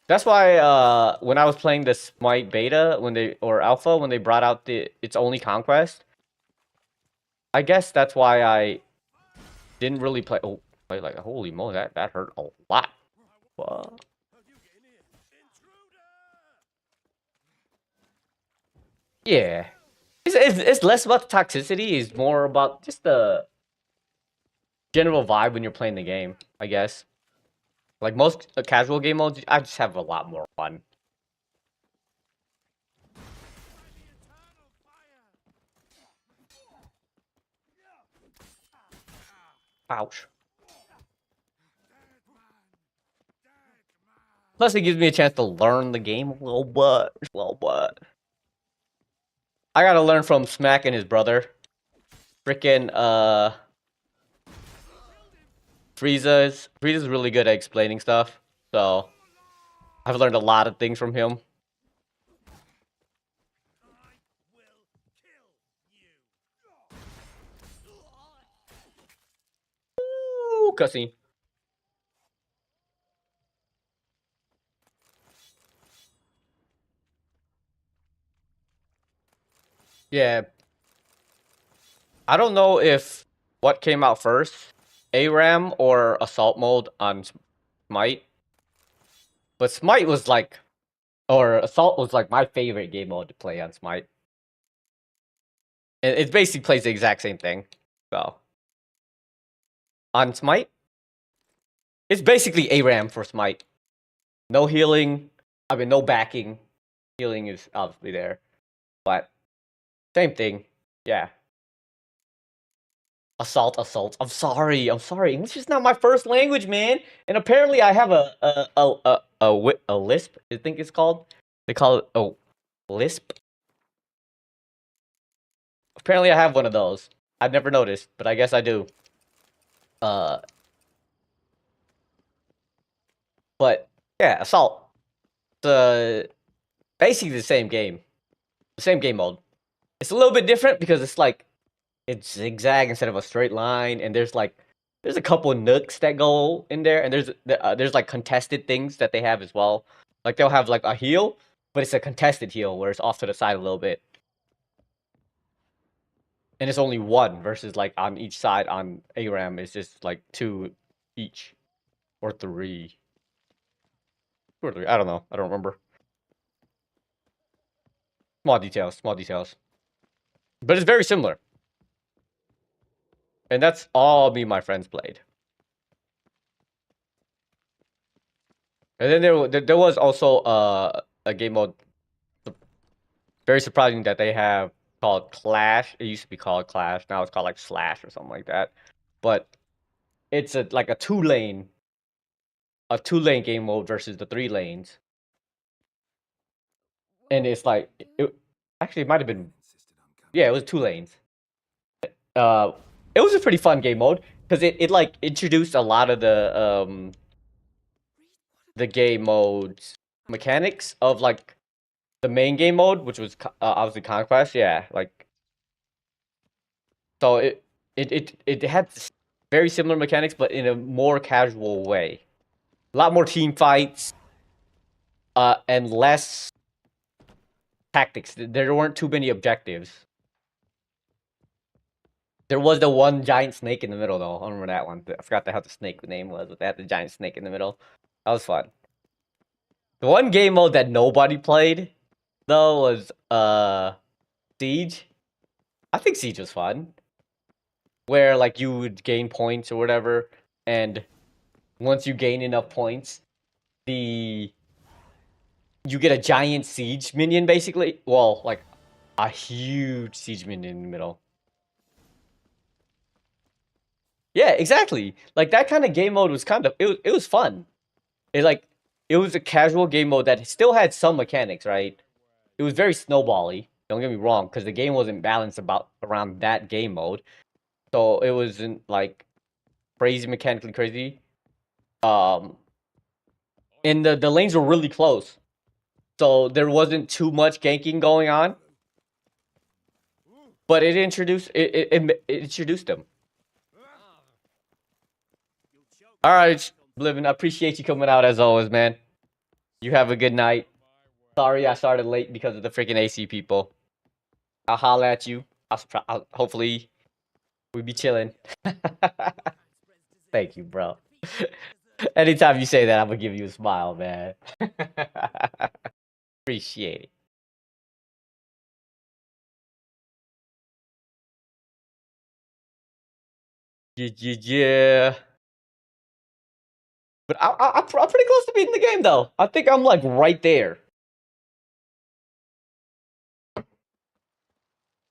That's why when I was playing the Smite beta or alpha when they brought out its only conquest, I guess that's why I didn't really play. Oh, like holy moly, that hurt a lot. What? Yeah, it's less about the toxicity. It's more about just the general vibe when you're playing the game. I guess. Like most casual game modes, I just have a lot more fun. Ouch. Plus, it gives me a chance to learn the game a little bit. I gotta learn from Smack and his brother. Frickin' Frieza's really good at explaining stuff. So I've learned a lot of things from him. Ooh, cutscene. Yeah. I don't know if what came out first, ARAM or Assault Mode on Smite. But Smite was like, or Assault was like my favorite game mode to play on Smite. And it basically plays the exact same thing. So on Smite, it's basically ARAM for Smite. No healing. I mean, no backing. Healing is obviously there. But same thing. Yeah. Assault. I'm sorry. English is not my first language, man. And apparently, I have a lisp. I think it's called. They call it a lisp. Apparently, I have one of those. I've never noticed, but I guess I do. But yeah, Assault. It's basically the same game. The same game mode. It's a little bit different because it's like it's zigzag instead of a straight line, and there's a couple nooks that go in there, and there's like contested things that they have as well. Like they'll have like a heal, but it's a contested heal where it's off to the side a little bit. And it's only one versus like on each side on ARAM it's just like 2 each. Or 3. 2 or 3. I don't know. I don't remember. Small details, small details. But it's very similar. And that's all me and my friends played. And then there was also a game mode very surprising that they have called Clash. It used to be called Clash. Now it's called like Slash or something like that. But it's like a 2-lane game mode versus the 3 lanes. And it's like actually it might have been yeah, it was 2 lanes. It was a pretty fun game mode because it like introduced a lot of the game modes mechanics of like the main game mode, which was obviously Conquest. Yeah, like so it had very similar mechanics, but in a more casual way. A lot more team fights, and less tactics. There weren't too many objectives. There was the one giant snake in the middle, though. I remember that one. I forgot how the snake name was, but they had the giant snake in the middle. That was fun. The one game mode that nobody played, though, was Siege. I think Siege was fun. Where like you would gain points or whatever, and once you gain enough points, you get a giant siege minion, basically. Well, like a huge siege minion in the middle. Yeah, exactly. Like that kind of game mode was kind of it was fun. It was a casual game mode that still had some mechanics, right? It was very snowbally. Don't get me wrong, because the game wasn't balanced around that game mode, so it wasn't like crazy mechanically crazy. And the lanes were really close, so there wasn't too much ganking going on. But it introduced them. All right, Bliven, I appreciate you coming out as always, man. You have a good night. Sorry I started late because of the freaking AC people. I'll holla at you. Hopefully we be chilling. Thank you, bro. Anytime you say that, I'm gonna give you a smile, man. Appreciate it. Yeah. But I'm pretty close to beating the game, though. I think I'm like right there.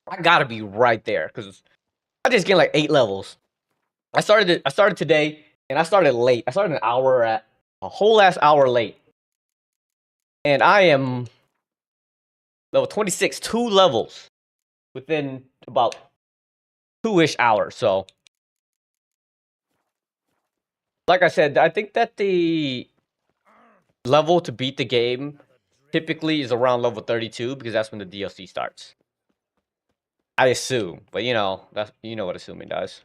I gotta be right there because I just gained like 8 levels. I started today, and I started late. I started a whole ass hour late, and I am level 26, 2 levels within about 2-ish hours. So, like I said, I think that the level to beat the game typically is around level 32 because that's when the DLC starts. I assume, but you know what assuming does.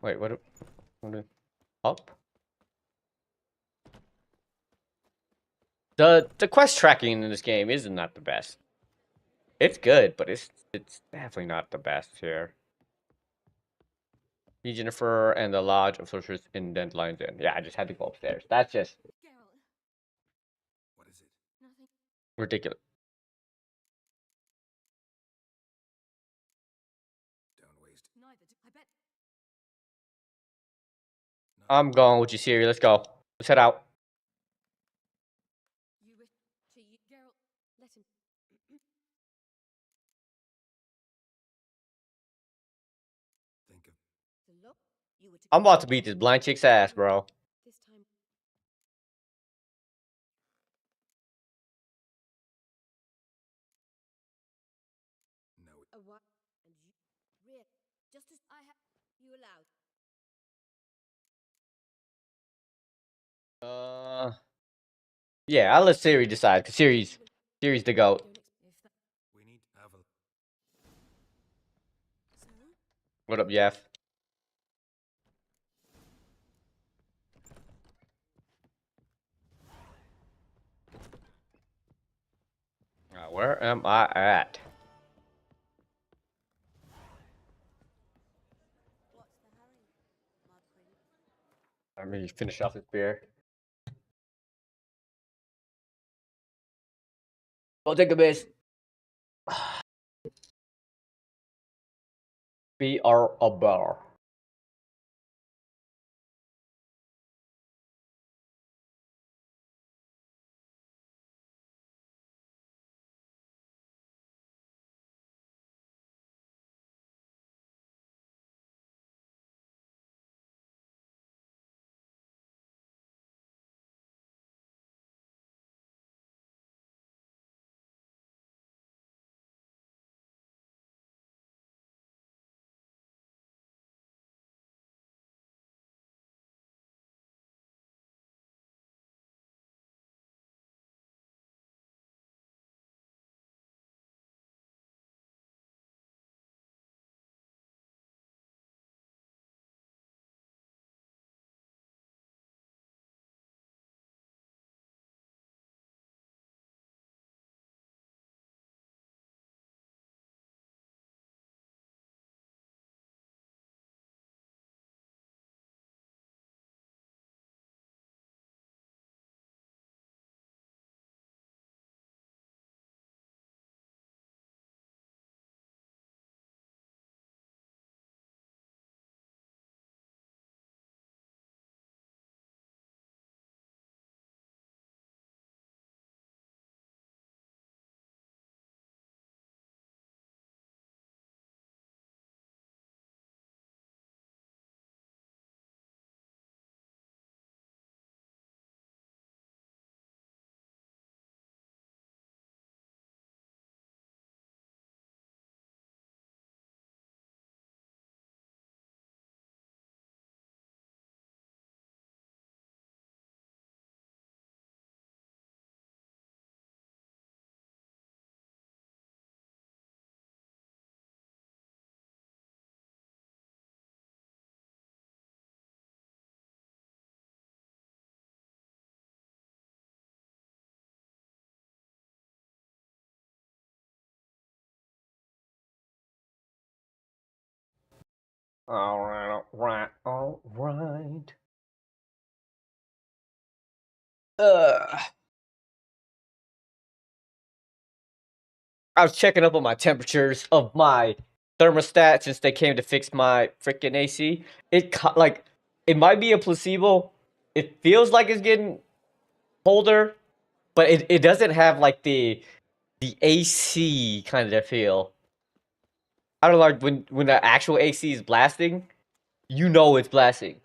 Wait, what up? The quest tracking in this game is not the best. It's good, but it's definitely not the best here. Me, Jennifer, and the Lodge of Sorcerers in Dandelions Inn. Yeah, I just had to go upstairs. That's just What is it? Nothing. ridiculous. Don't waste. Neither. I bet. I'm going with you, Siri. Let's go. Let's head out. You wish to you, Geralt. Let him. Think of The look you were to. I'm about to beat this blind chick's ass, bro. This time. no. A what? And you. Real. Just as I have. You allowed. Yeah, I'll let Siri decide, because Siri's the GOAT. Don't if that. We need to have a. So. What up, Jeff? am I at? What's the hurry, my prince? Let me finish off this beer. Go take a piss. Be a bar. Alright. I was checking up on my temperatures of my thermostat since they came to fix my freaking AC. Like it might be a placebo. It feels like it's getting colder, but it doesn't have like the AC kind of feel. I don't know, like when the actual AC is blasting, you know it's blasting.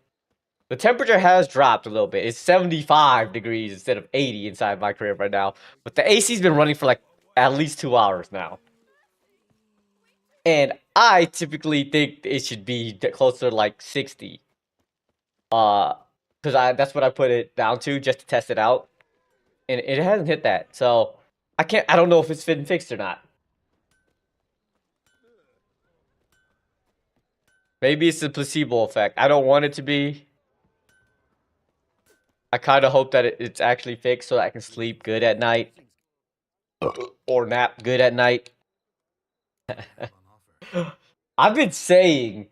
The temperature has dropped a little bit. It's 75 degrees instead of 80 inside my crib right now. But the AC's been running for like at least 2 hours now. And I typically think it should be closer to like 60. Because that's what I put it down to just to test it out. And it hasn't hit that. So I don't know if it's been fixed or not. Maybe it's the placebo effect. I don't want it to be. I kind of hope that it's actually fixed so that I can sleep good at night. Or nap good at night. I've been saying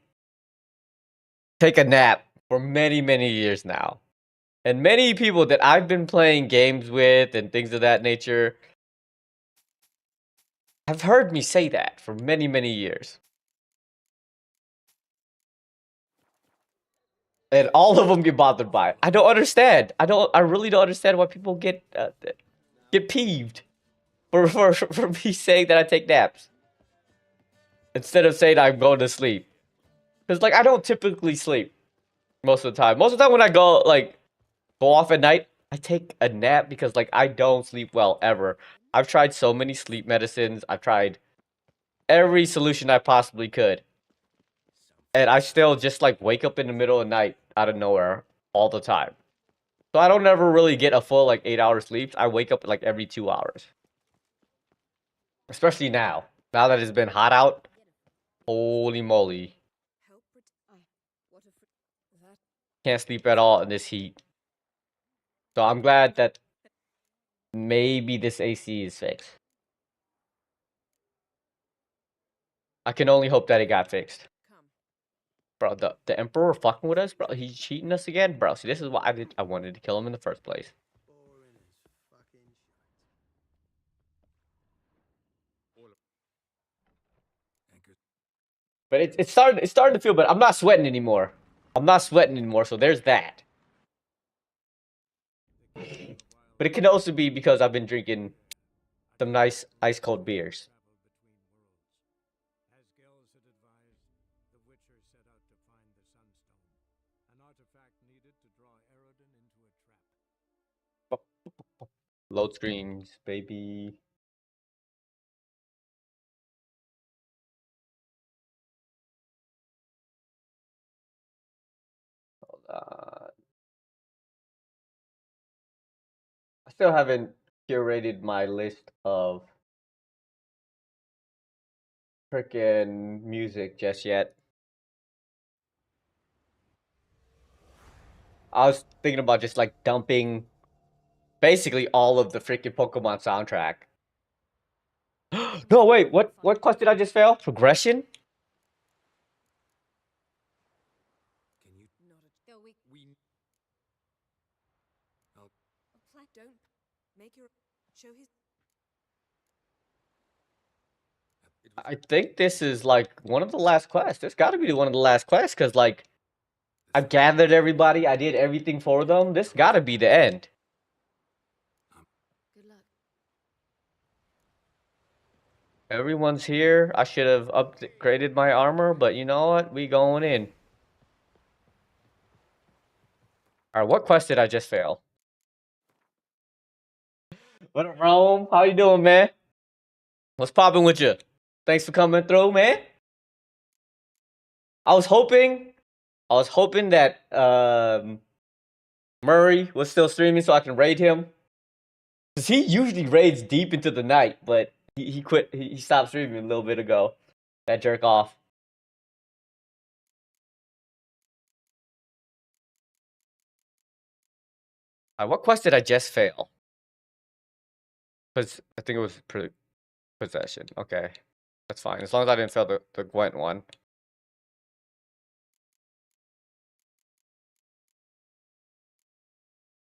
take a nap for many, many years now. And many people that I've been playing games with and things of that nature have heard me say that for many, many years. And all of them get bothered by it. I don't understand. I really don't understand why people get peeved for me saying that I take naps. Instead of saying I'm going to sleep. Because like I don't typically sleep most of the time. Most of the time when I go off at night, I take a nap because like I don't sleep well ever. I've tried so many sleep medicines. I've tried every solution I possibly could. And I still just like wake up in the middle of the night out of nowhere all the time. So I don't ever really get a full like 8 hour sleep. I wake up like every 2 hours. Especially now. Now that it's been hot out. Holy moly. What a that Can't sleep at all in this heat. So I'm glad that maybe this AC is fixed. I can only hope that it got fixed. Come. Bro, the Emperor fucking with us, bro. He's cheating us again, bro. See, this is why I wanted to kill him in the first place. Boring as fucking shit. Anchors. But it's starting to feel better. I'm not sweating anymore. So there's that. But it can also be because I've been drinking some nice ice cold beers. As Gels had advised, the Witcher set out to find the Sunstone, an artifact needed to draw Eredin into a trap. Load screens, baby. Hold on. I still haven't curated my list of freaking music just yet. I was thinking about just like dumping basically all of the freaking Pokemon soundtrack. No, wait, what quest did I just fail? Progression? Can you? Not a still we I'll. don't make your show his It was. I think this is like one of the last quests. This got to be one of the last quests because like I've gathered everybody. I did everything for them. This got to be the end. good luck. Everyone's here. I should have upgraded my armor, but you know what? We going in. Alright, what quest did I just fail? What up, Rome? How you doing, man? What's popping with you? Thanks for coming through, man. I was hoping that Murray was still streaming so I can raid him. Cause he usually raids deep into the night, but he quit. He stopped streaming a little bit ago. That jerk off. What quest did I just fail? Cause I think it was possession. Okay, that's fine. As long as I didn't fail the Gwent one.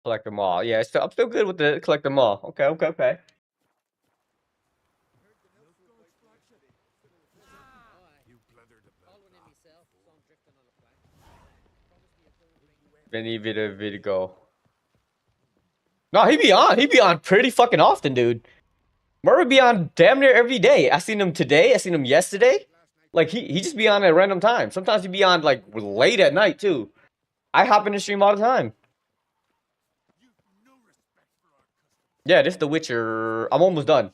Collect them all. Yeah, I'm still good with the collect them all. Okay. You blethered about. Vinny Vidigo. No, he be on pretty fucking often, dude. Murray be on damn near every day. I seen him today. I seen him yesterday. Like he just be on at random times. Sometimes he be on like late at night too. I hop in the stream all the time. Yeah, this is The Witcher. I'm almost done.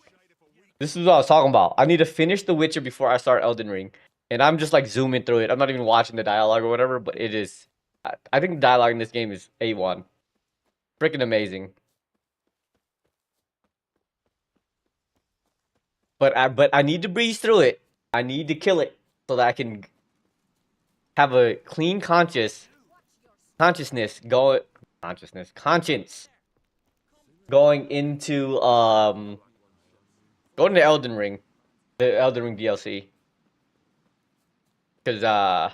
This is what I was talking about. I need to finish The Witcher before I start Elden Ring. And I'm just like zooming through it. I'm not even watching the dialogue or whatever, but it is. I think the dialogue in this game is A1. Freaking amazing. But I need to breeze through it. I need to kill it so that I can have a clean conscience going into going to Elden Ring, the Elden Ring DLC. Cause I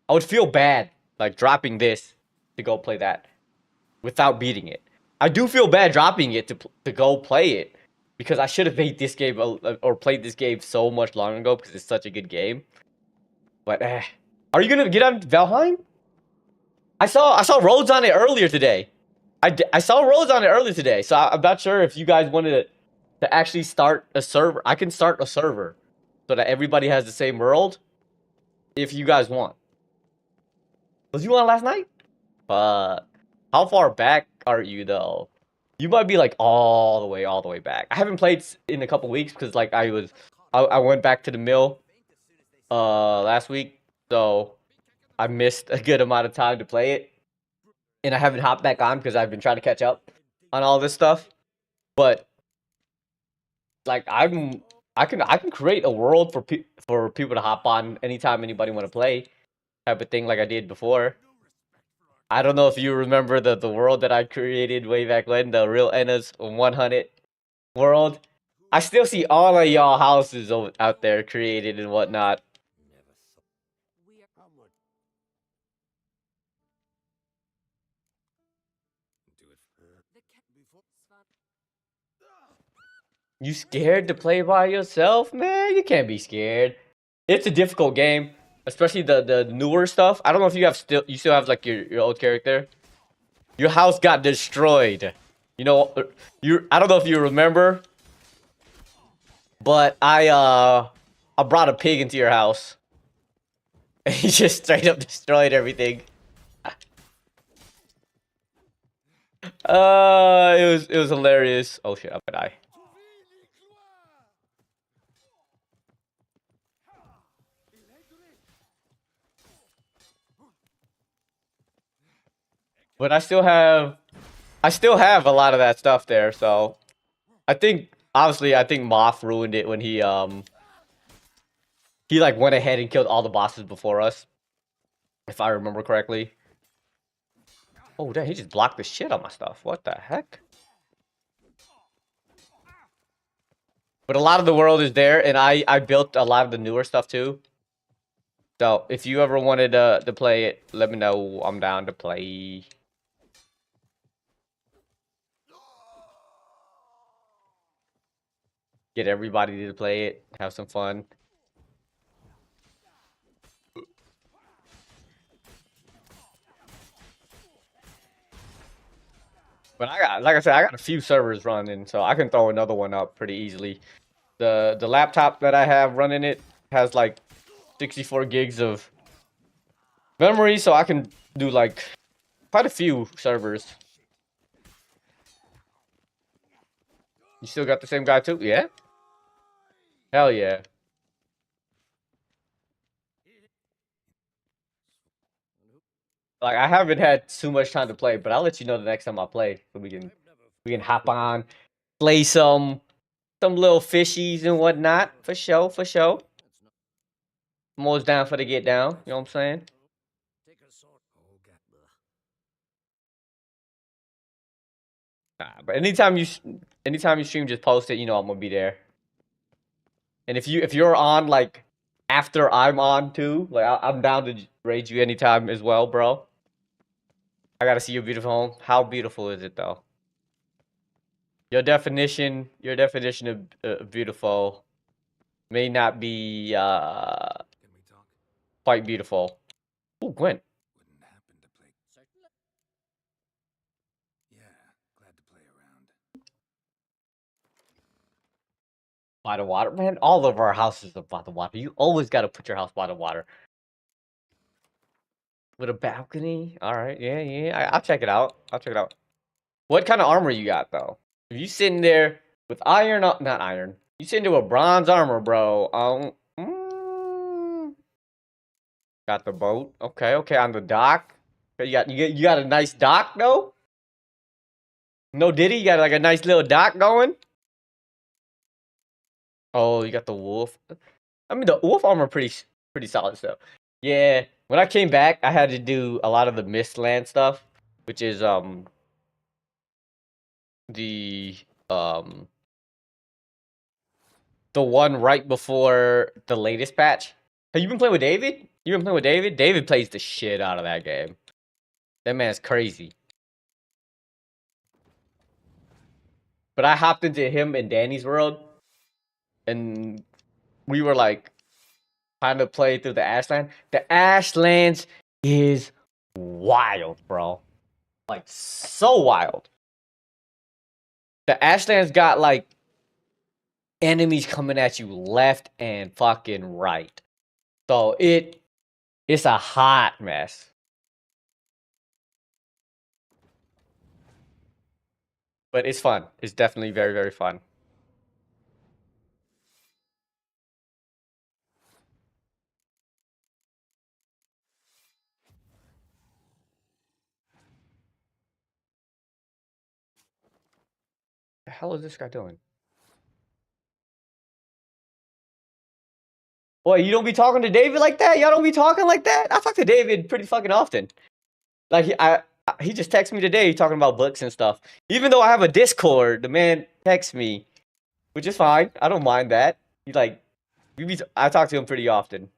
would feel bad like dropping this to go play that without beating it. I do feel bad dropping it to go play it. Because I should have made this game or played this game so much long ago because it's such a good game. But are you gonna get on Valheim? I saw Rhodes on it earlier today. I saw Rhodes on it earlier today, so I'm not sure if you guys wanted to actually start a server. I can start a server so that everybody has the same world. If you guys want. Was you on last night? How far back are you though? You might be like all the way back. I haven't played in a couple weeks because like I went back to the mill last week, so I missed a good amount of time to play it. And I haven't hopped back on because I've been trying to catch up on all this stuff. But like I can create a world for people to hop on anytime anybody want to play type of thing like I did before. I don't know if you remember the world that I created way back when, the real Enna's 100 world. I still see all of y'all houses out there created and whatnot. We are How much? Do it. the Before. You scared to play by yourself, man? You can't be scared. It's a difficult game, especially the newer stuff. I don't know if you still have like your old character. Your house got destroyed. You know, I don't know if you remember, but I brought a pig into your house. And he just straight up destroyed everything. It was hilarious. Oh shit, I'm gonna die. But I still have a lot of that stuff there, so I think honestly I think Moth ruined it when he like went ahead and killed all the bosses before us. If I remember correctly. Oh damn, he just blocked the shit out of my stuff. What the heck? But a lot of the world is there, and I built a lot of the newer stuff too. So if you ever wanted to play it, let me know. I'm down to play. Get everybody to play it. Have some fun. But like I said, I got a few servers running, so I can throw another one up pretty easily. The laptop that I have running it has like 64 gigs of memory, so I can do like quite a few servers. You still got the same guy too? Yeah? Hell yeah. Like I haven't had too much time to play, but I'll let you know the next time I play, so we can hop on, play some little fishies and whatnot. For sure, for sure. I'm always down for the get down. You know what I'm saying? Take a sword. Oh, God. Nah, but anytime you stream, just post it. You know I'm gonna be there. And if you're on like after I'm on too, like I'm down to raid you anytime as well, bro. I gotta see your beautiful home. How beautiful is it though? Your definition of beautiful may not be Can we talk? quite beautiful. Ooh, Gwen. Wouldn't happen to play. Yeah, glad to play around. By the water, man. All of our houses are by the water. You always gotta put your house by the water. With a balcony? Alright, yeah. I'll check it out. What kind of armor you got though? If you sitting there with iron, not iron. You sitting there with bronze armor, bro. Got the boat. Okay, on the dock. You got a nice dock though. No Diddy, you got like a nice little dock going. Oh, you got the wolf. I mean, the wolf armor pretty solid stuff. Yeah, when I came back, I had to do a lot of the Mistland stuff, which is the the one right before the latest patch. Have you been playing with David? You been playing with David? David plays the shit out of that game. That man's crazy. But I hopped into him and Danny's world, and we were like trying to play through the Ashland. The Ashlands is wild, bro. Like so wild. The Ashlands got like enemies coming at you left and fucking right. So it's a hot mess. But it's fun. It's definitely very, very fun. The hell is this guy doing? Boy, you don't be talking to David like that? Y'all don't be talking like that? I talk to David pretty fucking often. Like he just texted me today talking about books and stuff. Even though I have a Discord, the man texts me which is fine. I don't mind that. I talk to him pretty often.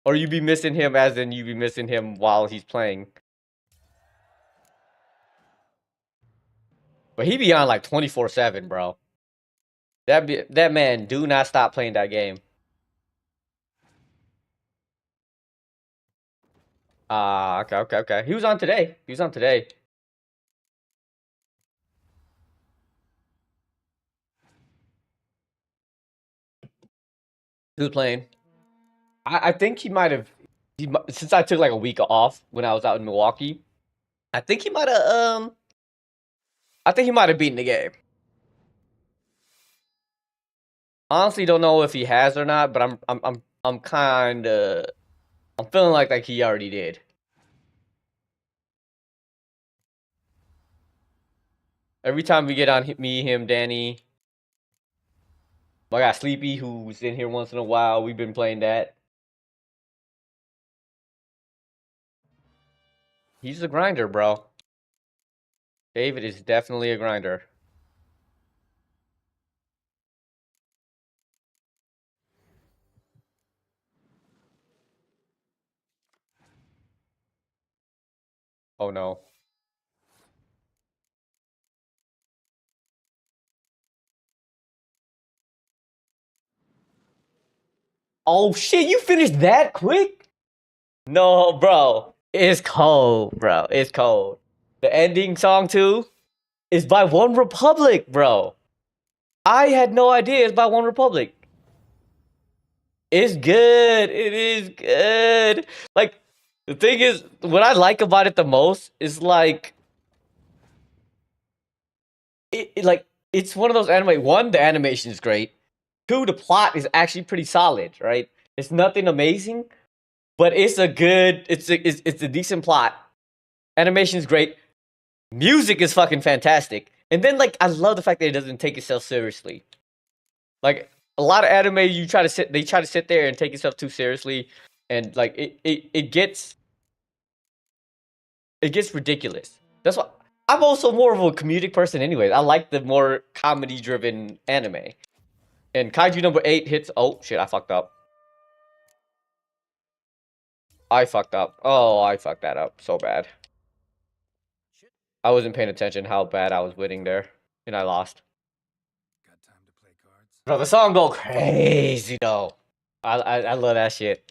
Or you be missing him as in you be missing him while he's playing. But he be on like 24/7, bro. That man do not stop playing that game. Okay. He was on today. He was playing. I think he might have. Since I took like a week off when I was out in Milwaukee, I think he might have. I think he might have beaten the game. Honestly, don't know if he has or not, but I'm feeling like he already did. Every time we get on me, him, Danny, I got Sleepy who's in here once in a while. We've been playing that. He's a grinder, bro. David is definitely a grinder. Oh no. Oh shit, you finished that quick? No, bro. It's cold, bro. It's cold. The ending song too is by One Republic, bro. I had no idea it's by One Republic. It's good. It is good. Like, the thing is, what I like about it the most is like it's one of those anime. One, the animation is great. Two, the plot is actually pretty solid, right? It's nothing amazing, but it's a decent plot. Animation is great. Music is fucking fantastic. And then like I love the fact that it doesn't take itself seriously. Like a lot of anime they try to sit there and take itself too seriously, and like it gets ridiculous. That's why I'm also more of a comedic person anyways. I like the more comedy driven anime. And Kaiju number 8 hits. Oh shit, I fucked up. Oh, I fucked that up so bad. I wasn't paying attention how bad I was winning there, and I lost. Got time to play cards? Bro, the song go crazy though. I love that shit.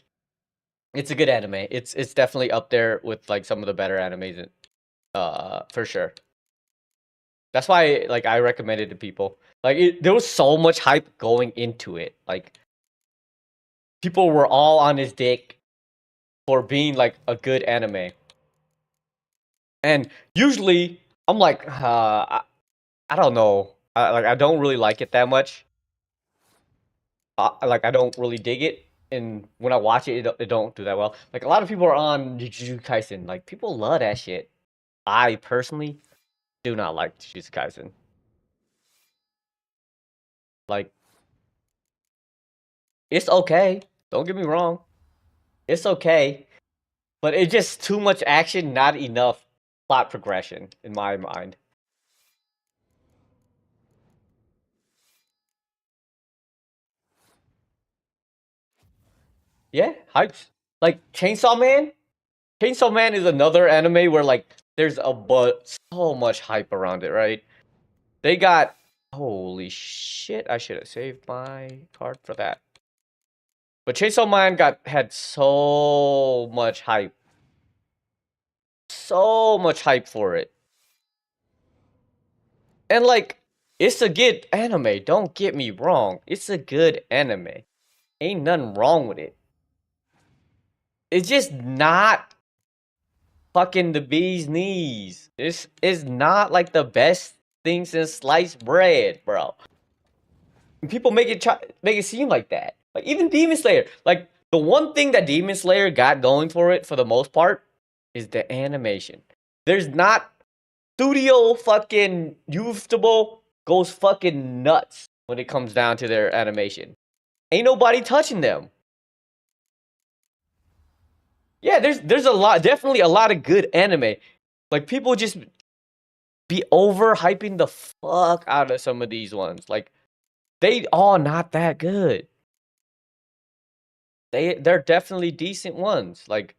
It's a good anime. It's definitely up there with like some of the better animes, for sure. That's why like I recommend it to people. Like there was so much hype going into it. Like people were all on his dick for being like a good anime. And usually I'm like, I don't know. I don't really like it that much. I don't really dig it, and when I watch it, it don't do that well. Like a lot of people are on Jujutsu Kaisen. Like people love that shit. I personally do not like Jujutsu Kaisen. Like it's okay. Don't get me wrong. It's okay, but it's just too much action, not enough plot progression in my mind. Yeah, hypes. Like Chainsaw Man. Chainsaw Man is another anime where like there's so much hype around it, right? They got holy shit, I should have saved my card for that. But Chainsaw Man had so much hype. So much hype for it. And like it's a good anime, don't get me wrong. It's a good anime. Ain't nothing wrong with it. It's just not fucking the bee's knees. This is not like the best thing since sliced bread, bro. And people make it seem like that. Like even Demon Slayer, like the one thing that Demon Slayer got going for it for the most part is the animation. There's not Studio fucking Ufotable goes fucking nuts when it comes down to their animation. Ain't nobody touching them. Yeah, there's a lot, definitely a lot of good anime. Like people just be overhyping the fuck out of some of these ones. Like they all not that good. They're definitely decent ones. Like,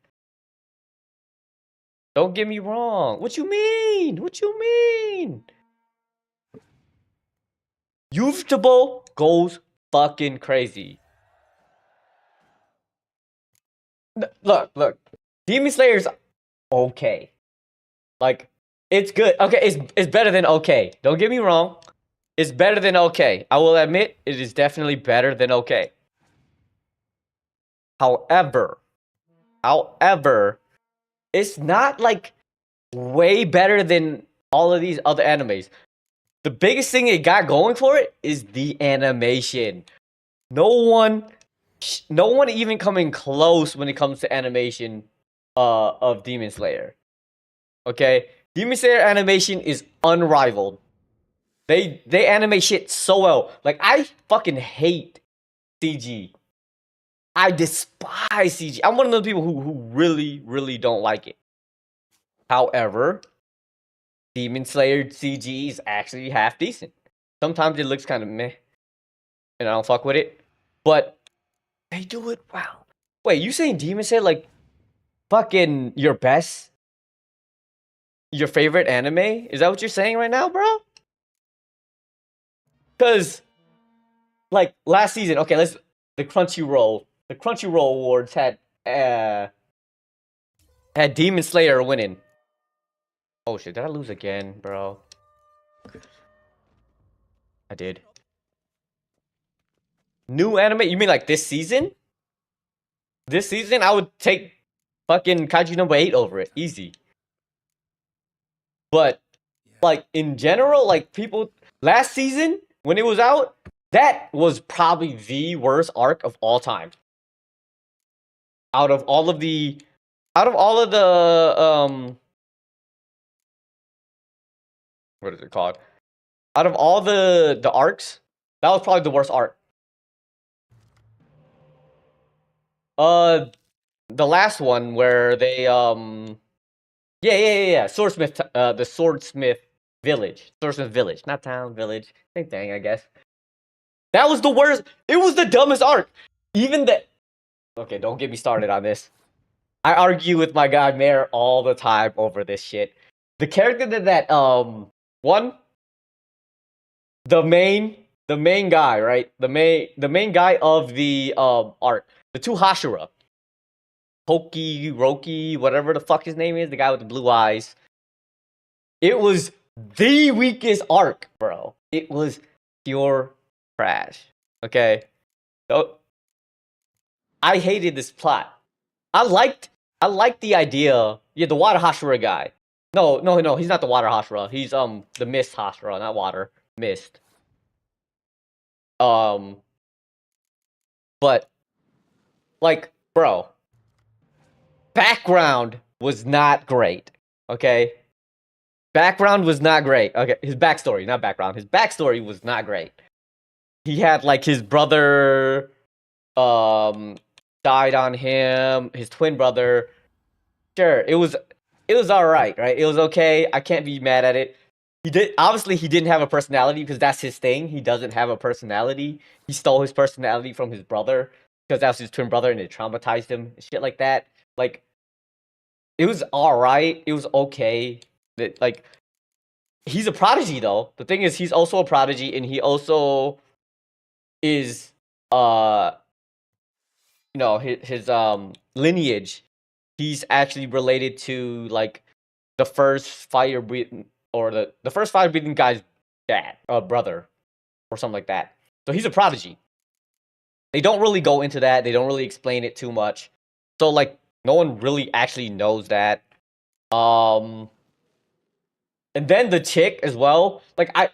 don't get me wrong. What you mean? What you mean? Ufotable goes fucking crazy. Look. Demon Slayer's okay. Like, it's good. Okay, it's better than okay. Don't get me wrong. It's better than okay. I will admit it is definitely better than okay. However, it's not like way better than all of these other animes. The biggest thing it got going for it is the animation. No one even coming close when it comes to animation of Demon Slayer. Okay? Demon Slayer animation is unrivaled. They animate shit so well. Like, I fucking hate CG. I despise CG. I'm one of those people who really, really don't like it. However, Demon Slayer CG is actually half decent. Sometimes it looks kind of meh, and I don't fuck with it. But they do it well. Wait, you saying Demon Slayer like fucking your favorite anime? Is that what you're saying right now, bro? Cause like last season, okay, the Crunchyroll Awards had Demon Slayer winning. Oh shit, did I lose again, bro? I did. New anime? You mean like this season? This season, I would take fucking Kaiju number 8 over it. Easy. But, like, in general, like, people... Last season, when it was out, that was probably the worst arc of all time. Out of all of the... what is it called? Out of all the arcs, that was probably the worst arc. The last one where they yeah. Swordsmith, the Swordsmith Village, not town, village, same thing, I guess. That was the worst. It was the dumbest arc. Even the okay, don't get me started on this. I argue with my guy Mayor all the time over this shit. The character that one, the main guy, right? The main guy of the arc, the two Hashira. Poki, Roki, whatever the fuck his name is, the guy with the blue eyes. It was the weakest arc, bro. It was pure trash. Okay? So, I hated this plot. I liked the idea. Yeah, the water Hashira guy. No, he's not the water Hashira. He's the mist Hashira, not water. Mist. But like, bro, background was not great. Okay? Background was not great. Okay, his backstory, not background. His backstory was not great. He had like his brother died on him, his twin brother. Sure, it was alright, right? It was okay. I can't be mad at it. He didn't have a personality because that's his thing. He doesn't have a personality. He stole his personality from his brother because that was his twin brother and it traumatized him. Shit like that. Like, it was alright. It was okay. Like, he's a prodigy though. The thing is, he's also a prodigy, and he also is his lineage. He's actually related to like the first fire breathing guy's dad, brother, or something like that. So he's a prodigy. They don't really go into that. They don't really explain it too much. So like, no one really actually knows that. And then the chick as well. Like I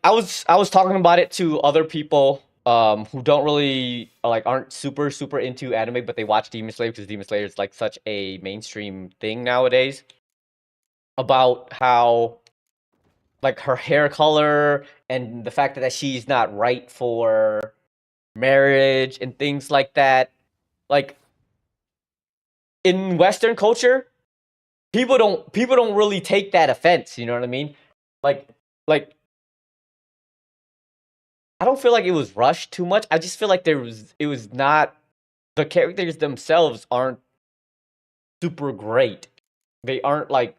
was talking about it to other people who don't really aren't super into anime, but they watch Demon Slayer because Demon Slayer is like such a mainstream thing nowadays. About how like her hair color and the fact that she's not right for marriage and things like that. Like, in Western culture, people don't really take that offense, you know what I mean? Like I don't feel like it was rushed too much. I just feel like it was not, the characters themselves aren't super great. They aren't like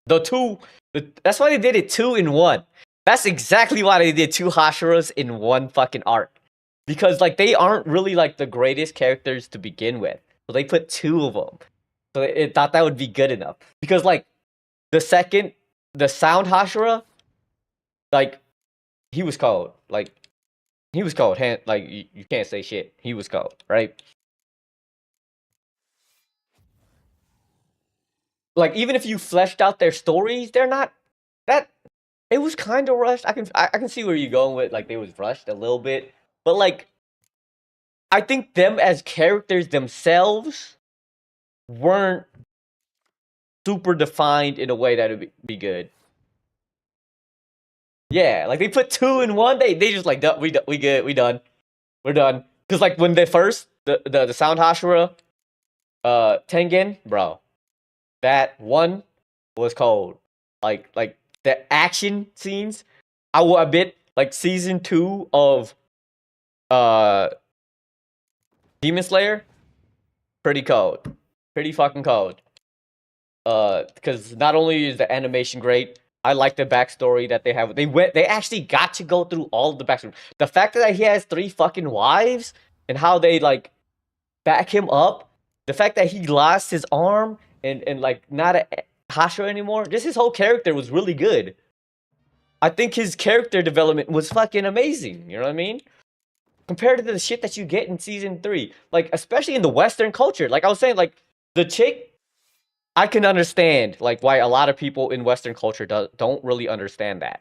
that's why they did it 2 in 1. That's exactly why they did 2 Hashiras in one fucking arc. Because like they aren't really like the greatest characters to begin with. So they put 2 of them. So it thought that would be good enough. Because like the sound Hashira, like he was cold. Like he was cold. Like you can't say shit. He was cold, right? Like even if you fleshed out their stories, they're not that. It was kind of rushed. I can see where you're going with, like they was rushed a little bit, but like I think them as characters themselves weren't super defined in a way that would be good. Yeah, like they put 2 in 1. They just like we good, we done, we're done. Cause like when they first the Sound Hashira, Tengen, bro, that one was cold. Like the action scenes, I will admit, like season 2 of Demon Slayer, pretty cold, pretty fucking cold. Because not only is the animation great, I like the backstory that they have. They actually got to go through all of the backstory. The fact that he has 3 fucking wives and how they like back him up. The fact that he lost his arm and like not a Hashira anymore. Just his whole character was really good. I think his character development was fucking amazing. You know what I mean? Compared to the shit that you get in season 3, like especially in the Western culture. Like I was saying, like the chick. I can understand like why a lot of people in Western culture don't really understand that.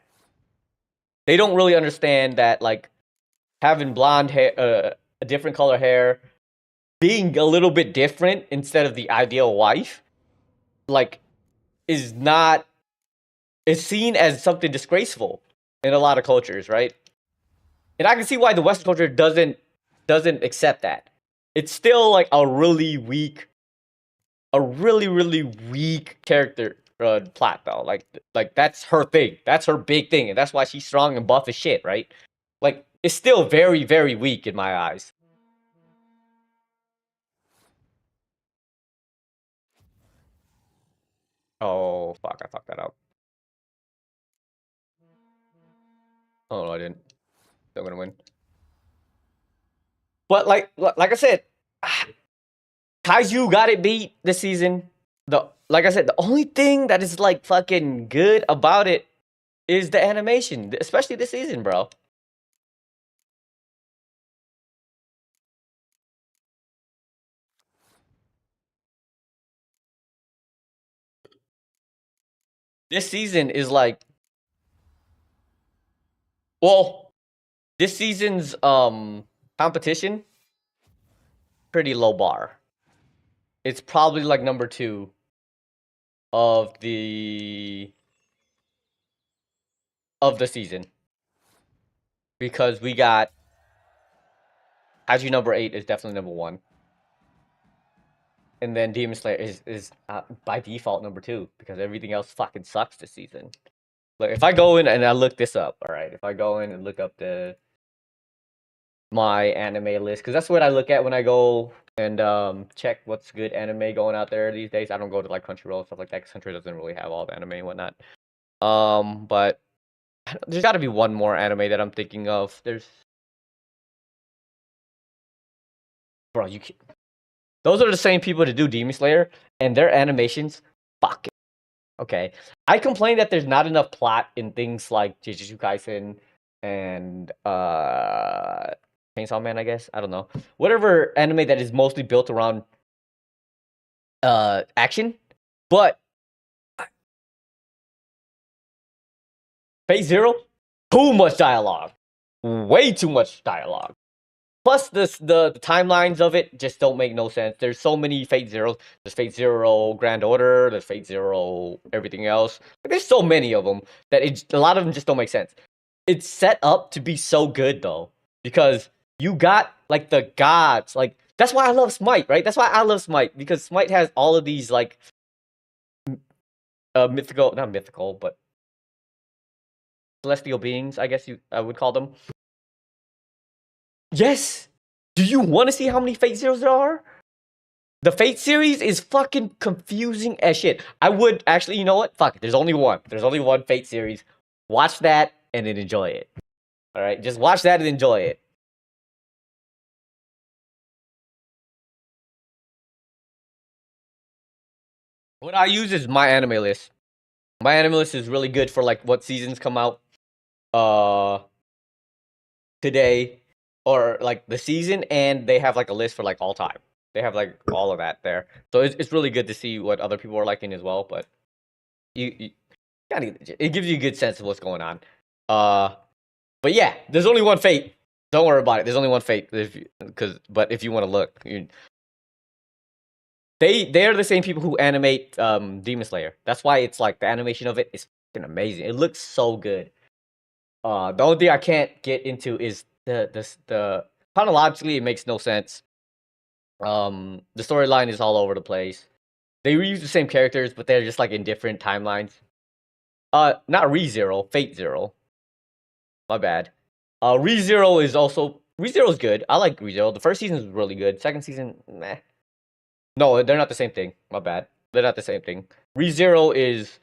They don't really understand that like having blonde hair, a different color hair, being a little bit different instead of the ideal wife, like is seen as something disgraceful in a lot of cultures, right? And I can see why the Western culture doesn't accept that. It's still like a really really weak character plot though. Like that's her thing. That's her big thing, and that's why she's strong and buff as shit, right? Like it's still very very weak in my eyes. Oh fuck! I fucked that up. Oh no, I didn't. Still gonna win. But like I said, Kaiju got it beat this season. Like I said, the only thing that is like fucking good about it is the animation, especially this season, bro. This season is like, well, this season's competition pretty low bar. It's probably like number 2 of the season, because we got Kaiju number 8 is definitely number 1, and then Demon Slayer is by default number 2 because everything else fucking sucks this season. Like if I go in and I look this up, all right, if I go in and look up my anime list, because that's what I look at when I go and check what's good anime going out there these days. I don't go to like Crunchyroll and stuff like that, because Crunchyroll doesn't really have all the anime and whatnot. But there's got to be one more anime that I'm thinking of. Bro, those are the same people that do Demon Slayer, and their animations, fuck it. Okay, I complain that there's not enough plot in things like Jujutsu Kaisen and Chainsaw Man, I guess. I don't know. Whatever anime that is mostly built around action. But Phase Zero, too much dialogue. Way too much dialogue. Plus the timelines of it just don't make no sense. There's so many Fate Zeros. There's Fate Zero Grand Order, there's Fate Zero everything else. There's so many of them that a lot of them just don't make sense. It's set up to be so good though, because you got like the gods. Like that's why I love Smite, right? That's why I love Smite, because Smite has all of these like mythical, not mythical, but celestial beings, I guess I would call them, Yes. Do you want to see how many Fate Zeros there are? The Fate series is fucking confusing as shit. I would actually, you know what? Fuck it. There's only one. There's only one Fate series. Watch that and then enjoy it. All right, just watch that and enjoy it. What I use is my anime list. My anime list is really good for like what seasons come out today or like the season, and they have like a list for like all time. They have like all of that there. So it's really good to see what other people are liking as well, but you it gives you a good sense of what's going on. But yeah, there's only one Fate. Don't worry about it. There's only one Fate but if you want to look, they are the same people who animate Demon Slayer. That's why it's like the animation of it is fucking amazing. It looks so good. The only thing I can't get into is the chronologically it makes no sense. The storyline is all over the place. They reuse the same characters, but they're just like in different timelines. Not ReZero, Fate Zero. My bad. ReZero is also ReZero is good. I like ReZero. The first season is really good. Second season, meh. No, they're not the same thing. My bad. They're not the same thing. ReZero is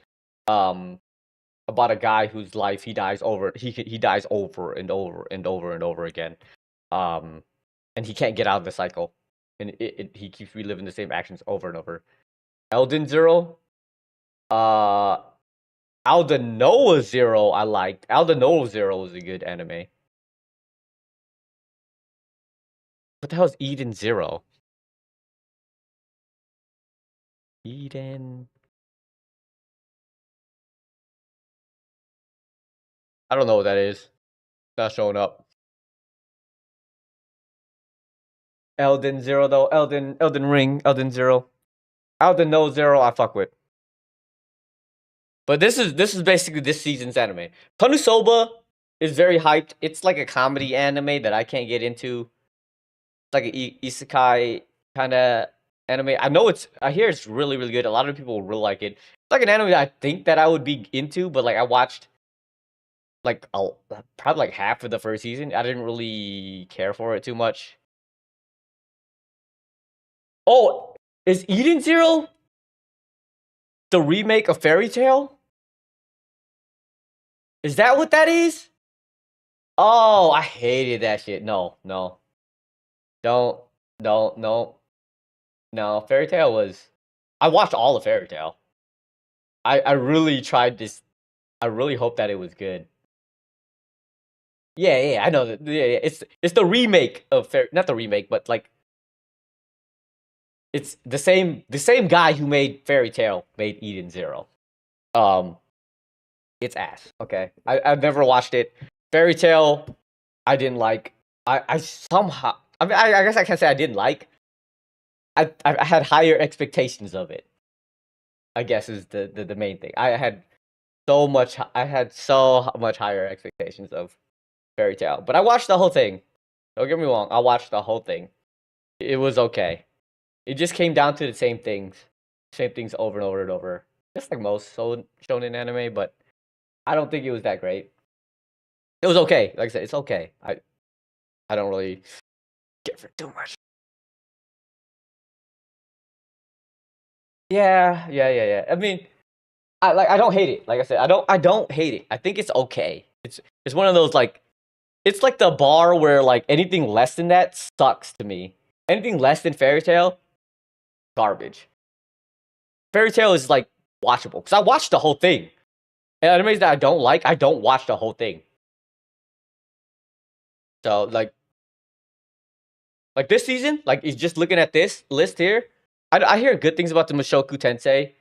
about a guy whose life he dies over and over and over and over again. And he can't get out of the cycle. And he keeps reliving the same actions over and over. Elden Zero. Aldenoa Zero I liked. Aldenoa Zero was a good anime. What the hell is Eden Zero? Eden. I don't know what that is. Not showing up. Elden Zero though. Elden Ring. Elden Zero. Aldenoa Zero I fuck with. But this is basically this season's anime. Konosuba is very hyped. It's like a comedy anime that I can't get into. It's like an isekai kind of anime. I hear it's really, really good. A lot of people really like it. It's like an anime that I think that I would be into, but like I watched like probably like half of the first season. I didn't really care for it too much. Oh, is Eden Zero the remake of Fairy Tail? Is that what that is? Oh, I hated that shit. No. Don't, no. Fairy Tail was. I watched all of Fairy Tail. I really tried this. I really hope that it was good. Yeah, I know that. Yeah. It's the remake of not the remake, but like it's the same guy who made Fairy Tail made Eden Zero. It's ass. Okay, I've never watched it. Fairy Tail, I didn't like. I somehow. I mean, I guess I can't say I didn't like. I had higher expectations of it. I guess is the main thing. I had so much higher expectations of Fairy Tail. But I watched the whole thing. Don't get me wrong, I watched the whole thing. It was okay. It just came down to the same things. Same things over and over and over. Just like most shonen anime, but I don't think it was that great. It was okay. Like I said, it's okay. I don't really care for too much. Yeah. I mean, I don't hate it. Like I said, I don't hate it. I think it's okay. It's one of those like it's like the bar where like anything less than that sucks to me. Anything less than Fairy Tail, garbage. Fairy Tail is like watchable because I watched the whole thing. And animes that I don't like, I don't watch the whole thing. So like this season, like is just looking at this list here. I hear good things about the Mushoku Tensei.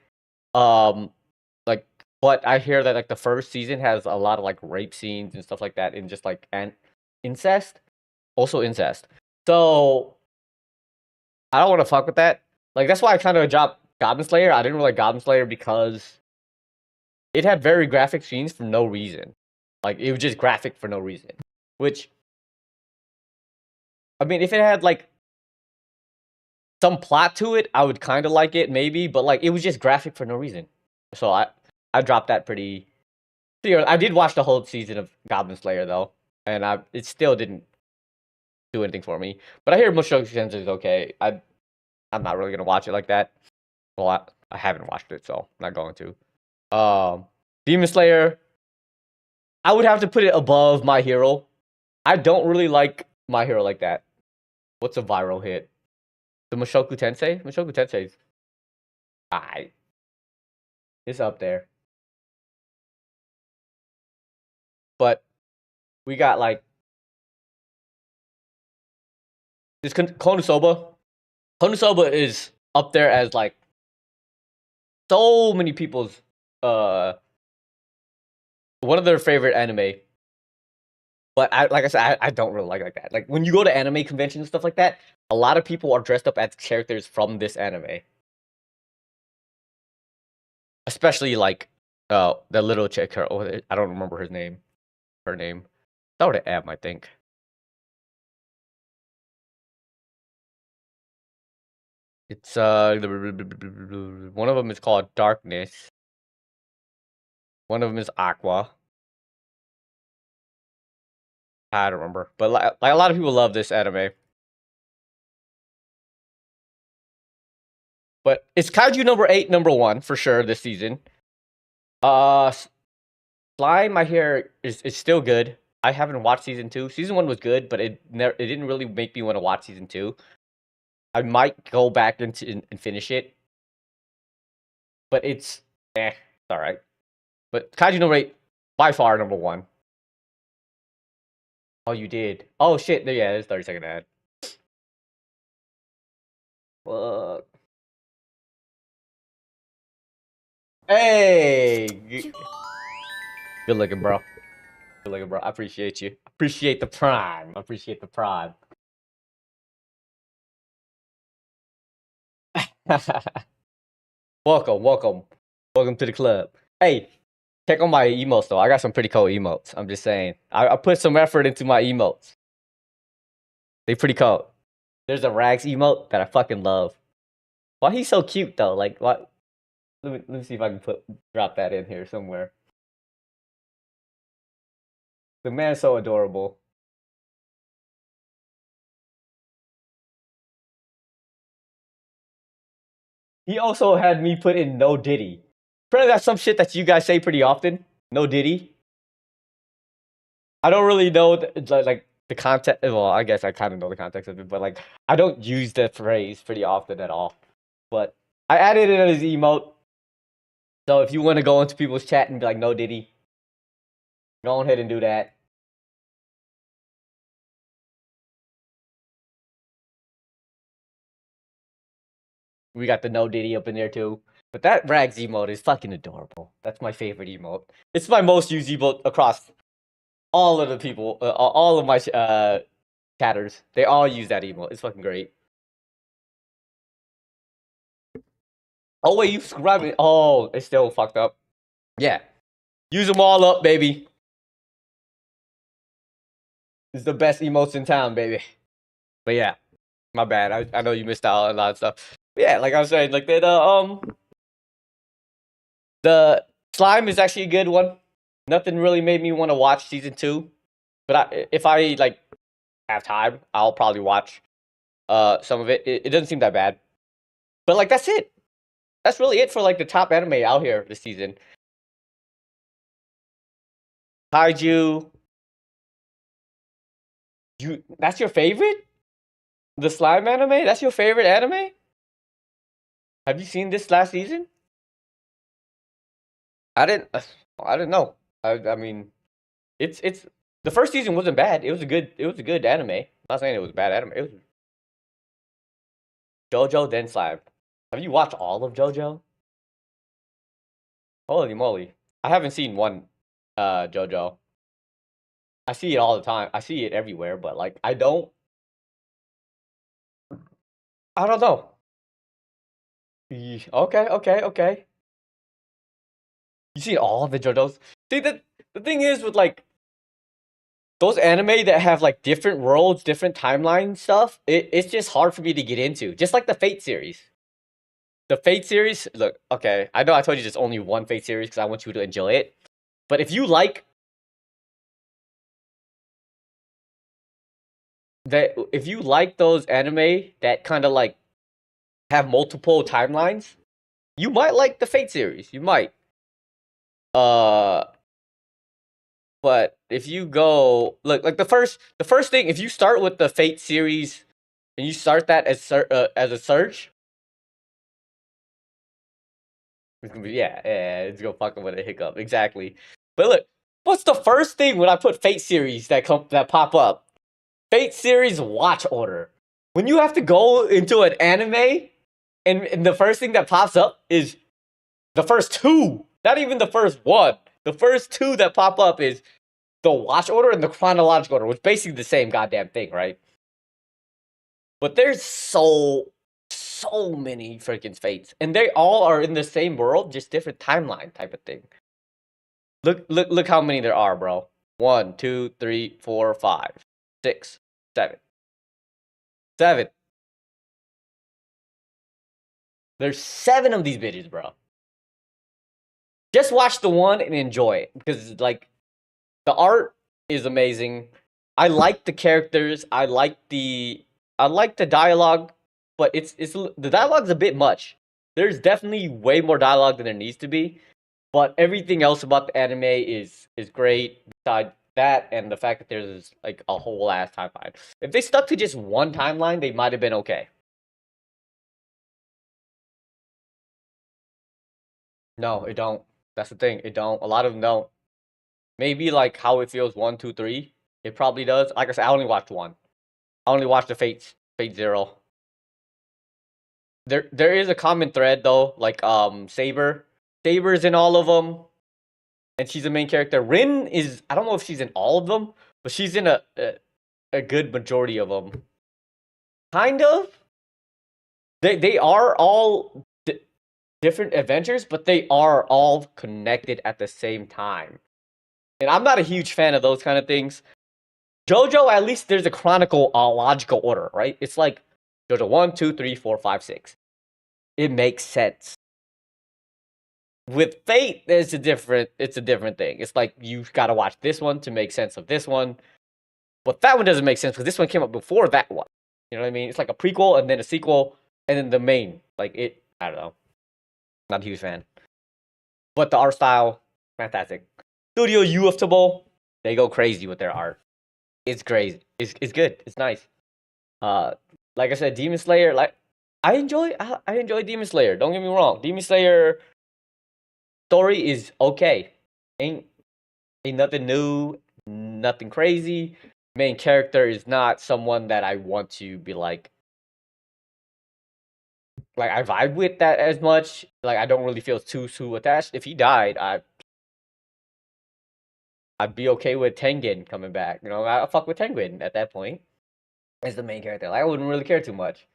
Like, but I hear that like the first season has a lot of like rape scenes and stuff like that, and just like incest, also incest. So I don't want to fuck with that. Like that's why I kind of dropped Goblin Slayer. I didn't really like Goblin Slayer because it had very graphic scenes for no reason. Like it was just graphic for no reason. Which I mean, if it had like some plot to it, I would kind of like it maybe, but like it was just graphic for no reason. So I dropped that pretty. I did watch the whole season of Goblin Slayer though, and it still didn't do anything for me. But I hear Mushoku Tensei is okay. I'm not really gonna watch it like that. Well, I haven't watched it, so I'm not going to. Demon Slayer, I would have to put it above My Hero. I don't really like My Hero like that. What's a viral hit? The Mushoku Tensei? Mushoku Tensei's alright. It's up there. But we got like this Konosuba. Konosuba is up there as like so many people's one of their favorite anime. But like I said, I don't really like that. Like when you go to anime conventions and stuff like that, a lot of people are dressed up as characters from this anime. Especially like the little chick, I don't remember her name. That would have M, I think. It's one of them is called Darkness. One of them is Aqua. I don't remember, but like a lot of people love this anime. But it's Kaiju number 8, number 1 for sure this season. Slime, I hear is still good. I haven't watched season 2. Season 1 was good, but it didn't really make me want to watch season 2. I might go back and finish it, but it's all right. But Kaiju number 8, by far number 1. Oh, you did. Oh shit! Yeah, there's 30-second ad. Fuck. Hey, good looking, bro. Good looking, bro. I appreciate you. Appreciate the prime. Appreciate the prime. Welcome to the club. Hey, check on my emotes though. I got some pretty cool emotes. I'm just saying. I put some effort into my emotes. They pretty cool. There's a Rags emote that I fucking love. Why he's so cute though? Like what? Let me see if I can drop that in here somewhere. The man's so adorable. He also had me put in no Diddy. Apparently that's some shit that you guys say pretty often. No Diddy. I don't really know like the context. Well, I guess I kind of know the context of it, but like I don't use the phrase pretty often at all. But I added it as emote. So if you want to go into people's chat and be like, no Diddy, go ahead and do that. We got the no Diddy up in there too. But that Rags emote is fucking adorable. That's my favorite emote. It's my most used emote across all of the people, all of my chatters. They all use that emote. It's fucking great. Oh wait, you subscribed me. Oh, it's still fucked up. Yeah. Use them all up, baby. It's the best emotes in town, baby. But yeah, my bad. I know you missed out on a lot of stuff. But yeah, like I was saying, like the slime is actually a good one. Nothing really made me want to watch season 2. But if I like have time, I'll probably watch some of it. It doesn't seem that bad. But like that's it. That's really it for like the top anime out here this season. Kaiju. That's your favorite? The slime anime? That's your favorite anime? Have you seen this last season? I didn't know. I mean, it's the first season wasn't bad. It was a good anime. I'm not saying it was a bad anime. It was JoJo then slime. Have you watched all of JoJo? Holy moly. I haven't seen one JoJo. I see it all the time. I see it everywhere, but like I don't know. Okay. You see all of the JoJo's? See the thing is with like those anime that have like different worlds, different timeline stuff, it's just hard for me to get into. Just like the Fate series. The Fate series, look, okay, I know I told you there's only one Fate series because I want you to enjoy it. But if you like that if you like those anime that kind of like have multiple timelines, you might like the Fate series. You might. But if you go look like the first thing, if you start with the Fate series and you start that as a search, it's gonna be it's gonna fuck up with a hiccup exactly. But look, what's the first thing when I put Fate series that pop up? Fate series watch order. When you have to go into an anime, and the first thing that pops up is the first two, not even the first one. The first two that pop up is the watch order and the chronological order, which is basically the same goddamn thing, right? But there's so many freaking fates, and they all are in the same world, just different timeline type of thing. Look how many there are, bro. 1, 2, 3, 4, 5, 6, 7. 7. There's 7 of these bitches, bro. Just watch the one and enjoy it, because like the art is amazing. I like the characters. I like the dialogue, but it's the dialogue's a bit much. There's definitely way more dialogue than there needs to be, but everything else about the anime is great. Besides that, and the fact that there's like a whole ass timeline. If they stuck to just one timeline, they might have been okay. No, it don't. That's the thing. It don't. A lot of them don't. Maybe like How It Feels 1, 2, 3. It probably does. Like I said, I only watched one. I only watched the Fate Zero. There is a common thread though, like Saber. Saber's in all of them, and she's the main character. Rin is, I don't know if she's in all of them, but she's in a good majority of them. Kind of. They are all different adventures, but they are all connected at the same time. And I'm not a huge fan of those kind of things. JoJo, at least there's a chronological order, right? It's like JoJo 1, 2, 3, 4, 5, 6. It makes sense. With Fate, it's a different thing. It's like you've got to watch this one to make sense of this one. But that one doesn't make sense because this one came up before that one. You know what I mean? It's like a prequel and then a sequel and then the main. Like it, I don't know. Not a huge fan. But the art style, fantastic. Studio Ufotable, they go crazy with their art. It's crazy. It's good. It's nice. Like I said, Demon Slayer. Like I enjoy Demon Slayer. Don't get me wrong. Demon Slayer story is okay. Ain't nothing new, nothing crazy. Main character is not someone that I want to be like I vibe with that as much. Like I don't really feel too attached. If he died, I'd be okay with Tengen coming back. You know, I fuck with Tengen at that point as the main character. Like, I wouldn't really care too much.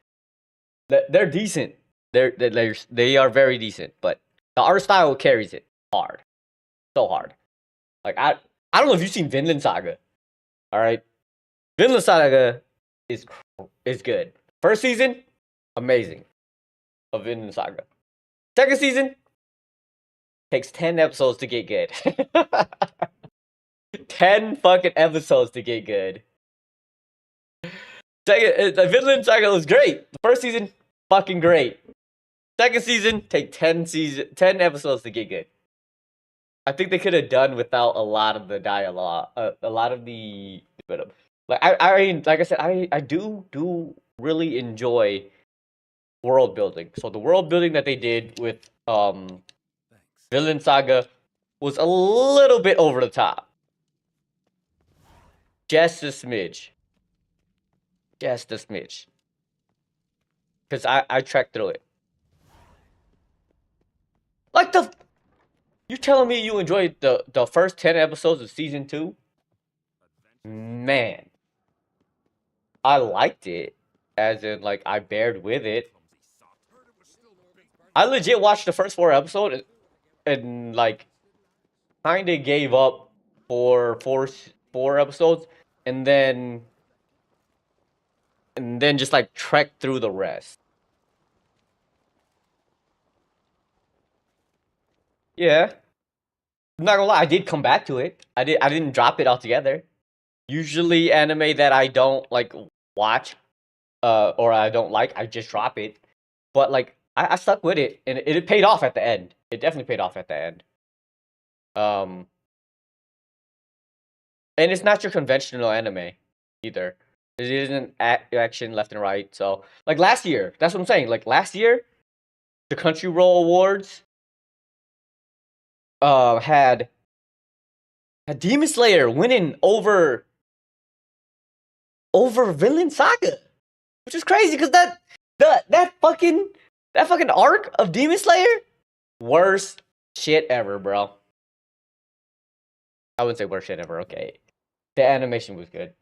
They're decent. They are very decent, but the art style carries it hard, so hard. Like I don't know if you've seen Vinland Saga. All right, Vinland Saga is good. First season, amazing, of Vinland Saga. Second season takes 10 episodes to get good. 10 fucking episodes to get good. The Vinland Saga was great. The first season, fucking great. Second season, take 10 episodes to get good. I think they could have done without a lot of the dialogue, a lot of the like I said, I do really enjoy world building. So the world building that they did with Vinland Saga was a little bit over the top. Just a smidge. Just a smidge. Because I tracked through it. Like you telling me you enjoyed the first 10 episodes of season 2? Man. I liked it. As in, like, I bared with it. I legit watched the first 4 episodes and like, kind of gave up for four episodes. And then just, like, trekked through the rest. Yeah. I'm not gonna lie, I did come back to it. I didn't drop it altogether. Usually anime that I don't like watch, or I don't like, I just drop it. But like I stuck with it, and it paid off at the end. It definitely paid off at the end. And it's not your conventional anime either. It isn't action left and right. So like last year, that's what I'm saying. Like last year, the Crunchyroll Awards had Demon Slayer winning over Villain Saga, which is crazy because that fucking arc of Demon Slayer, worst shit ever, bro. I wouldn't say worst shit ever. Okay, the animation was good,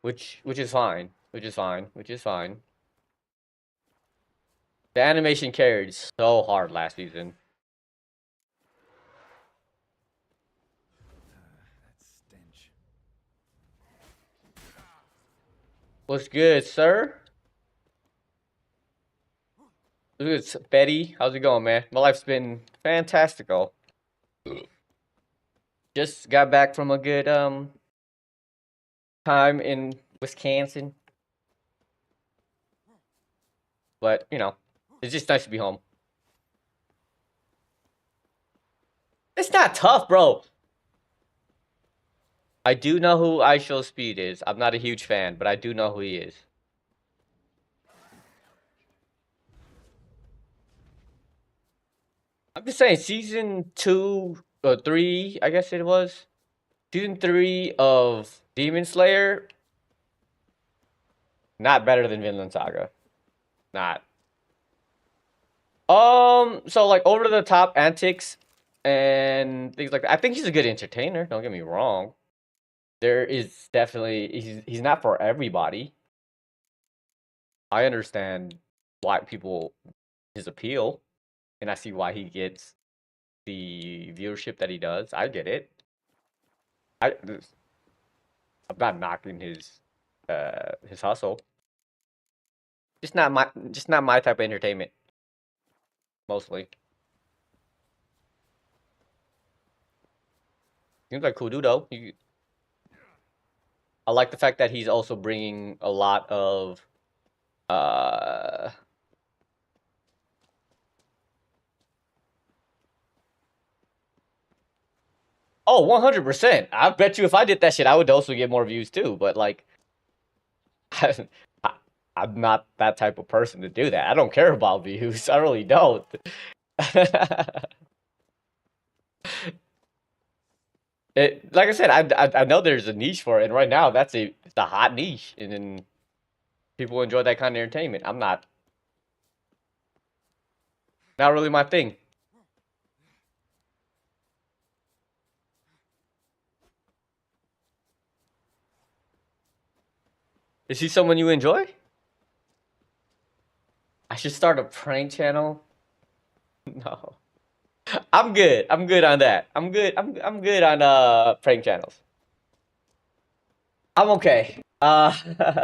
which is fine, which is fine. The animation carried so hard last season. That stench. What's good, sir? What's good, Betty? How's it going, man? My life's been fantastical. Just got back from a good time in Wisconsin. But, you know, it's just nice to be home. It's not tough, bro. I do know who I Show Speed is. I'm not a huge fan, but I do know who he is. I'm just saying, season 2 or 3, I guess it was. Season 3 of Demon Slayer, not better than Vinland Saga. Not. So like over the top antics and things like that. I think he's a good entertainer, don't get me wrong. There is definitely he's not for everybody. I understand why people his appeal, and I see why he gets the viewership that he does. I get it. I'm not knocking his hustle. Just not my type of entertainment. Mostly. Seems like cool dude though. I like the fact that he's also bringing a lot of oh, 100%. I bet you if I did that shit, I would also get more views too. But like, I, I'm not that type of person to do that. I don't care about views. I really don't. Like I said, I know there's a niche for it, and right now it's a hot niche, and then people enjoy that kind of entertainment. I'm not really my thing. Is he someone you enjoy? I should start a prank channel. No. I'm good. I'm good on that. I'm good. I'm good on prank channels. I'm okay. I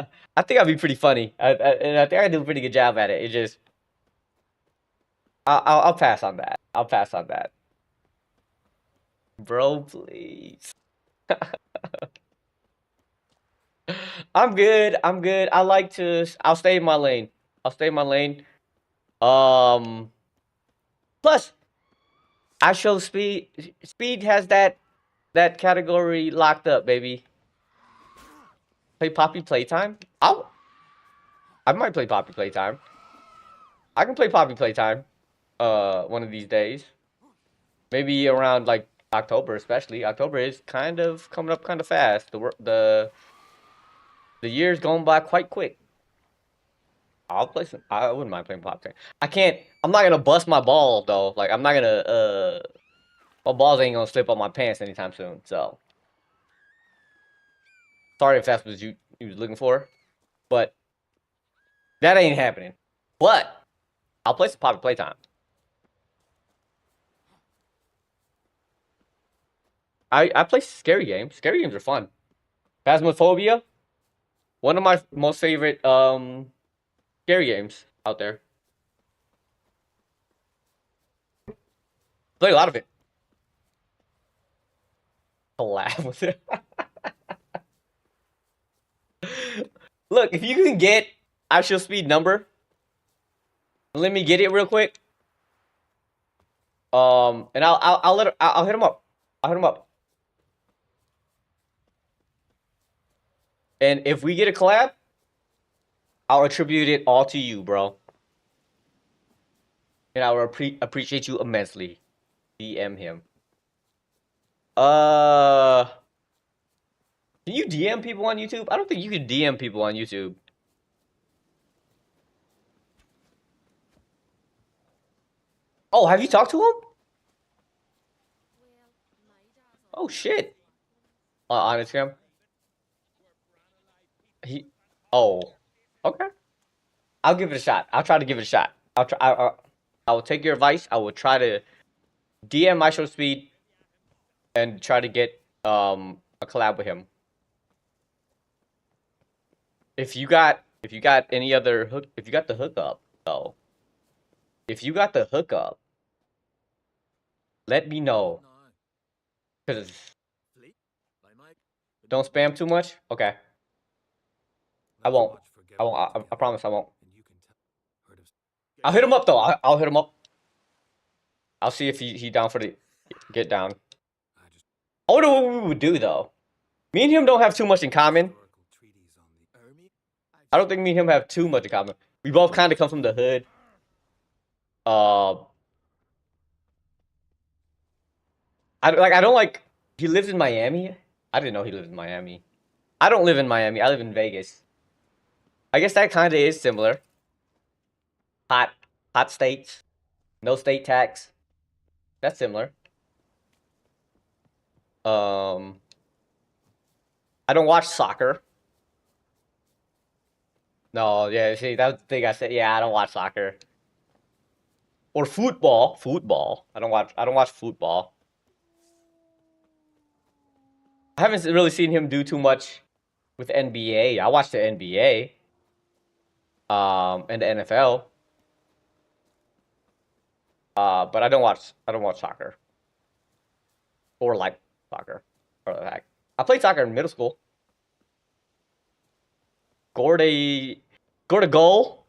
think I'd be pretty funny. And I think I do a pretty good job at it. It just I'll pass on that. I'll pass on that. Bro, please. I'm good. I'm good. I'll stay in my lane. I'll stay in my lane. Plus I Show Speed. Speed has that category locked up, baby. Play Poppy Playtime? I might play Poppy Playtime. I can play Poppy Playtime. One of these days. Maybe around like October, especially. October is kind of coming up kind of fast. The year's going by quite quick. I'll play some. I wouldn't mind playing Poppy. I can't. I'm not gonna bust my balls though. Like I'm not gonna. My balls ain't gonna slip on my pants anytime soon. So sorry if that's what you was looking for, but that ain't happening. But I'll play some Poppy Playtime. I play scary games. Scary games are fun. Phasmophobia, one of my most favorite scary games out there. Play a lot of it. Collab with it. Look, if you can get actual speed number, let me get it real quick. And I'll hit him up. I'll hit him up. And if we get a collab, I'll attribute it all to you, bro. And I will appreciate you immensely. DM him. Can you DM people on YouTube? I don't think you can DM people on YouTube. Oh, have you talked to him? Well, my dad's Oh shit. On Instagram? Oh. Okay. I'll give it a shot. I'll try to give it a shot. I will take your advice. I will try to DM Maestro Speed and try to get a collab with him. If you got any other hook, if you got the hookup though, if you got the hookup, let me know. Cause don't spam too much. Okay. I won't. I promise I won't. I'll hit him up though. I'll hit him up. I'll see if he down for the get down. I wonder what we would do though. Me and him don't have too much in common. I don't think me and him have too much in common. We both kind of come from the hood. I don't like. He lives in Miami. I didn't know he lived in Miami. I don't live in Miami. I live in Vegas. I guess that kind of is similar. Hot states. No state tax. That's similar. I don't watch soccer. No, yeah, see, that was the thing I said. Yeah, I don't watch soccer. Or football. Football. I don't watch football. I haven't really seen him do too much with NBA. I watch the NBA. And the NFL. But I don't watch soccer. Or like soccer. Or the heck. I played soccer in middle school. Scored a goal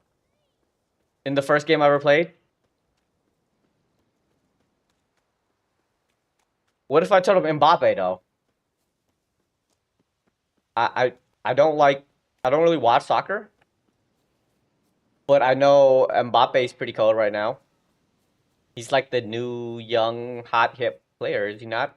in the first game I ever played. What if I told him Mbappe though? I don't really watch soccer. But I know Mbappe's pretty cool right now. He's like the new young hot hip player, is he not?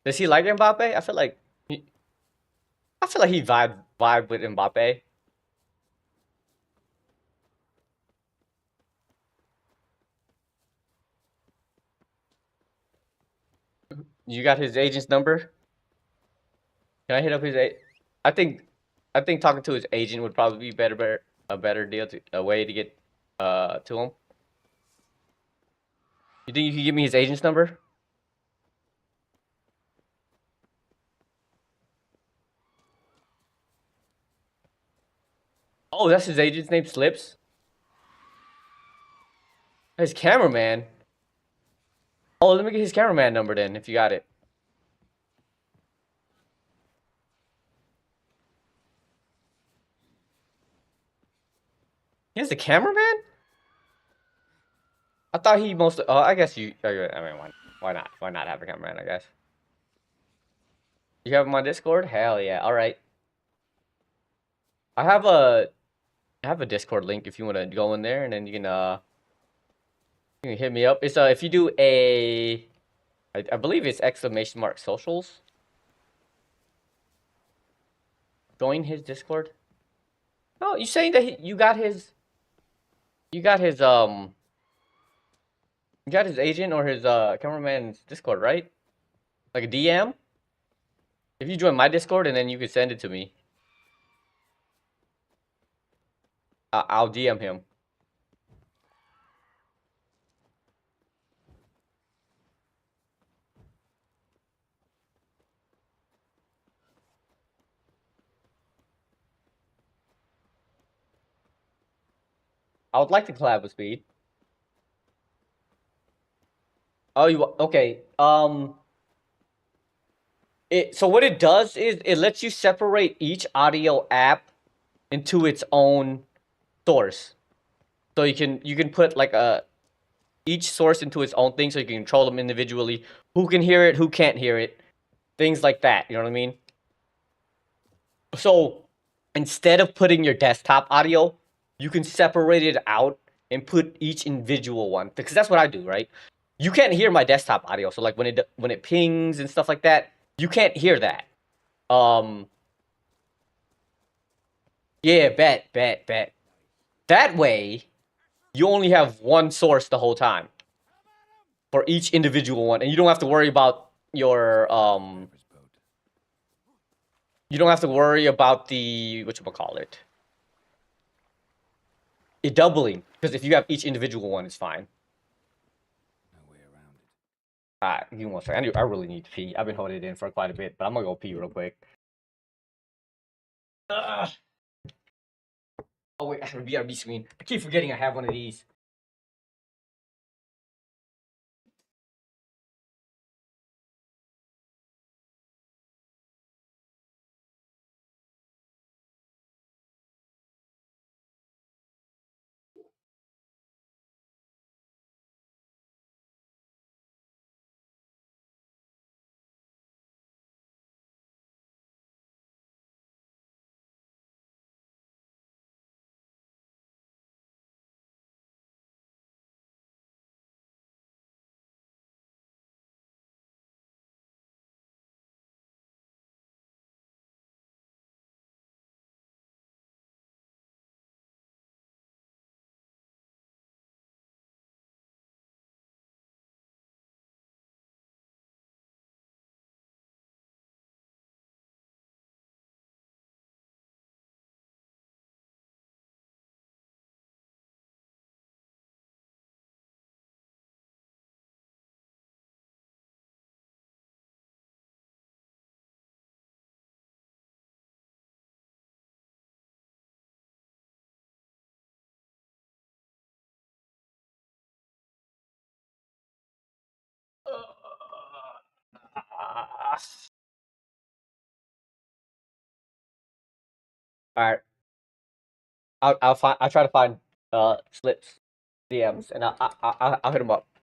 Does he like Mbappe? I feel like he vibe with Mbappe. You got his agent's number? Can I hit up his agent? I think talking to his agent would probably be a better deal, a way to get to him. You think you can give me his agent's number? Oh, that's his agent's name, Slips. His cameraman. Oh, let me get his cameraman number then, if you got it. He has a cameraman? I thought he mostly. Oh, I guess you. I mean, why not? Why not have a cameraman? I guess. You have him on Discord? Hell yeah! All right. I have a Discord link if you want to go in there, and then you can hit me up. It's if you do I believe it's !mark socials. Join his Discord. No, you saying that you got his agent or his cameraman's Discord, right? Like a DM? If you join my Discord and then you can send it to me. I'll DM him. I would like to collab with Speed. Oh, okay. So what it does is it lets you separate each audio app into its own source. So you can put like each source into its own thing, so you can control them individually. Who can hear it? Who can't hear it? Things like that. You know what I mean? So instead of putting your desktop audio, you can separate it out and put each individual one, because that's what I do, right? You can't hear my desktop audio, so like when it pings and stuff like that, you can't hear that. Yeah, bet. That way, you only have one source the whole time for each individual one, and you don't have to worry about your Driver's boat. you don't have to worry about the whatchamacallit, it doubling, because if you have each individual one, it's fine. No way around it. Alright, give me 1 second. I really need to pee. I've been holding it in for quite a bit, but I'm gonna go pee real quick. Ugh. Oh wait, I have a BRB screen. I keep forgetting I have one of these. Alright. I'll try to find slips, DMs, and I'll hit them up. Have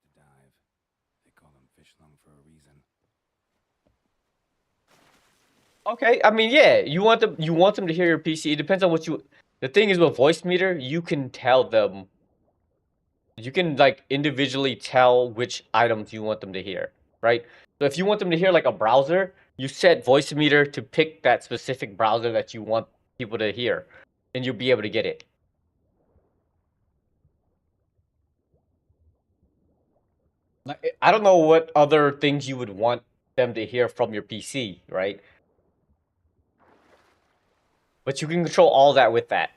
to dive. They call them fish lung for a reason. Okay, I mean, yeah, you want them to hear your PC. It depends on what you. The thing is with voice meter, you can tell them. You can like individually tell which items you want them to hear, right? So if you want them to hear like a browser, you set voice meter to pick that specific browser that you want people to hear, and you'll be able to get it. Like, I don't know what other things you would want them to hear from your PC, right? But you can control all that with that.